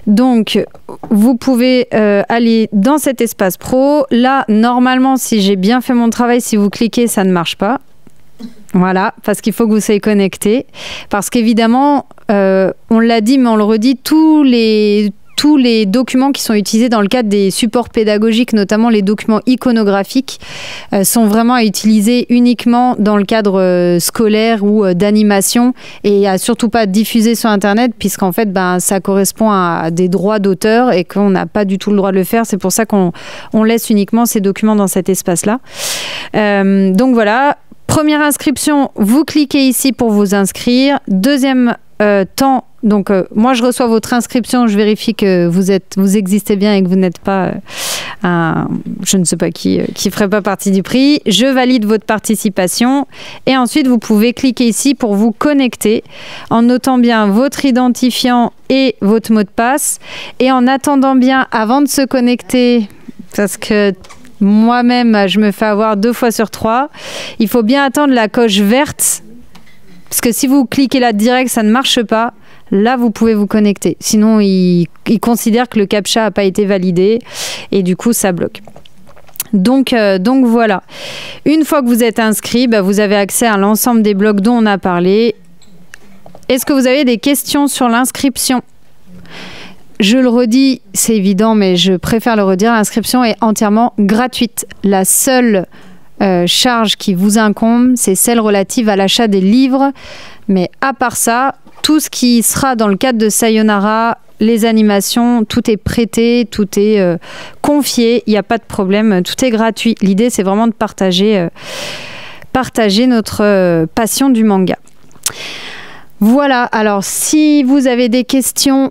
Donc, vous pouvez aller dans cet espace pro. Là, normalement, si j'ai bien fait mon travail, si vous cliquez, ça ne marche pas. Voilà, parce qu'il faut que vous soyez connecté. Parce qu'évidemment, on l'a dit, mais on le redit, tous les documents qui sont utilisés dans le cadre des supports pédagogiques, notamment les documents iconographiques, sont vraiment à utiliser uniquement dans le cadre scolaire ou d'animation, et à surtout pas diffuser sur Internet, puisqu'en fait, ça correspond à des droits d'auteur et qu'on n'a pas du tout le droit de le faire. C'est pour ça qu'on laisse uniquement ces documents dans cet espace-là. Donc voilà, première inscription, vous cliquez ici pour vous inscrire. Deuxième temps, donc moi je reçois votre inscription, je vérifie que vous existez bien et que vous n'êtes pas je ne sais pas qui ferait pas partie du prix. Je valide votre participation, et ensuite vous pouvez cliquer ici pour vous connecter en notant bien votre identifiant et votre mot de passe, et en attendant bien avant de se connecter, parce que moi-même je me fais avoir 2 fois sur 3, il faut bien attendre la coche verte, parce que si vous cliquez là direct, ça ne marche pas. Là, vous pouvez vous connecter. Sinon, il considère que le CAPTCHA n'a pas été validé, et du coup, ça bloque. Donc voilà. Une fois que vous êtes inscrit, vous avez accès à l'ensemble des blogs dont on a parlé. Est-ce que vous avez des questions sur l'inscription ? Je le redis, c'est évident, mais je préfère le redire, l'inscription est entièrement gratuite. La seule charge qui vous incombe, c'est celle relative à l'achat des livres. Mais à part ça, tout ce qui sera dans le cadre de Sayonara, les animations, tout est prêté, tout est confié, il n'y a pas de problème, tout est gratuit. L'idée, c'est vraiment de partager notre passion du manga. Voilà, alors si vous avez des questions,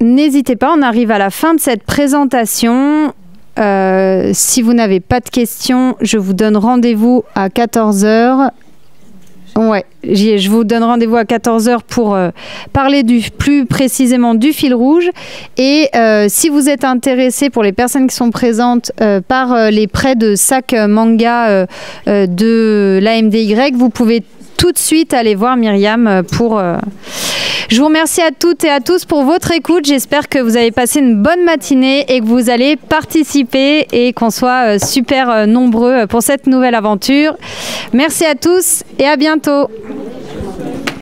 n'hésitez pas, on arrive à la fin de cette présentation. Si vous n'avez pas de questions, je vous donne rendez-vous à 14h. Ouais, je vous donne rendez-vous à 14h pour parler plus précisément du fil rouge. Et si vous êtes intéressé, pour les personnes qui sont présentes, par les prêts de sacs manga de l'AMDY, vous pouvez tout de suite aller voir Myriam pour... Je vous remercie à toutes et à tous pour votre écoute. J'espère que vous avez passé une bonne matinée et que vous allez participer et qu'on soit super nombreux pour cette nouvelle aventure. Merci à tous et à bientôt.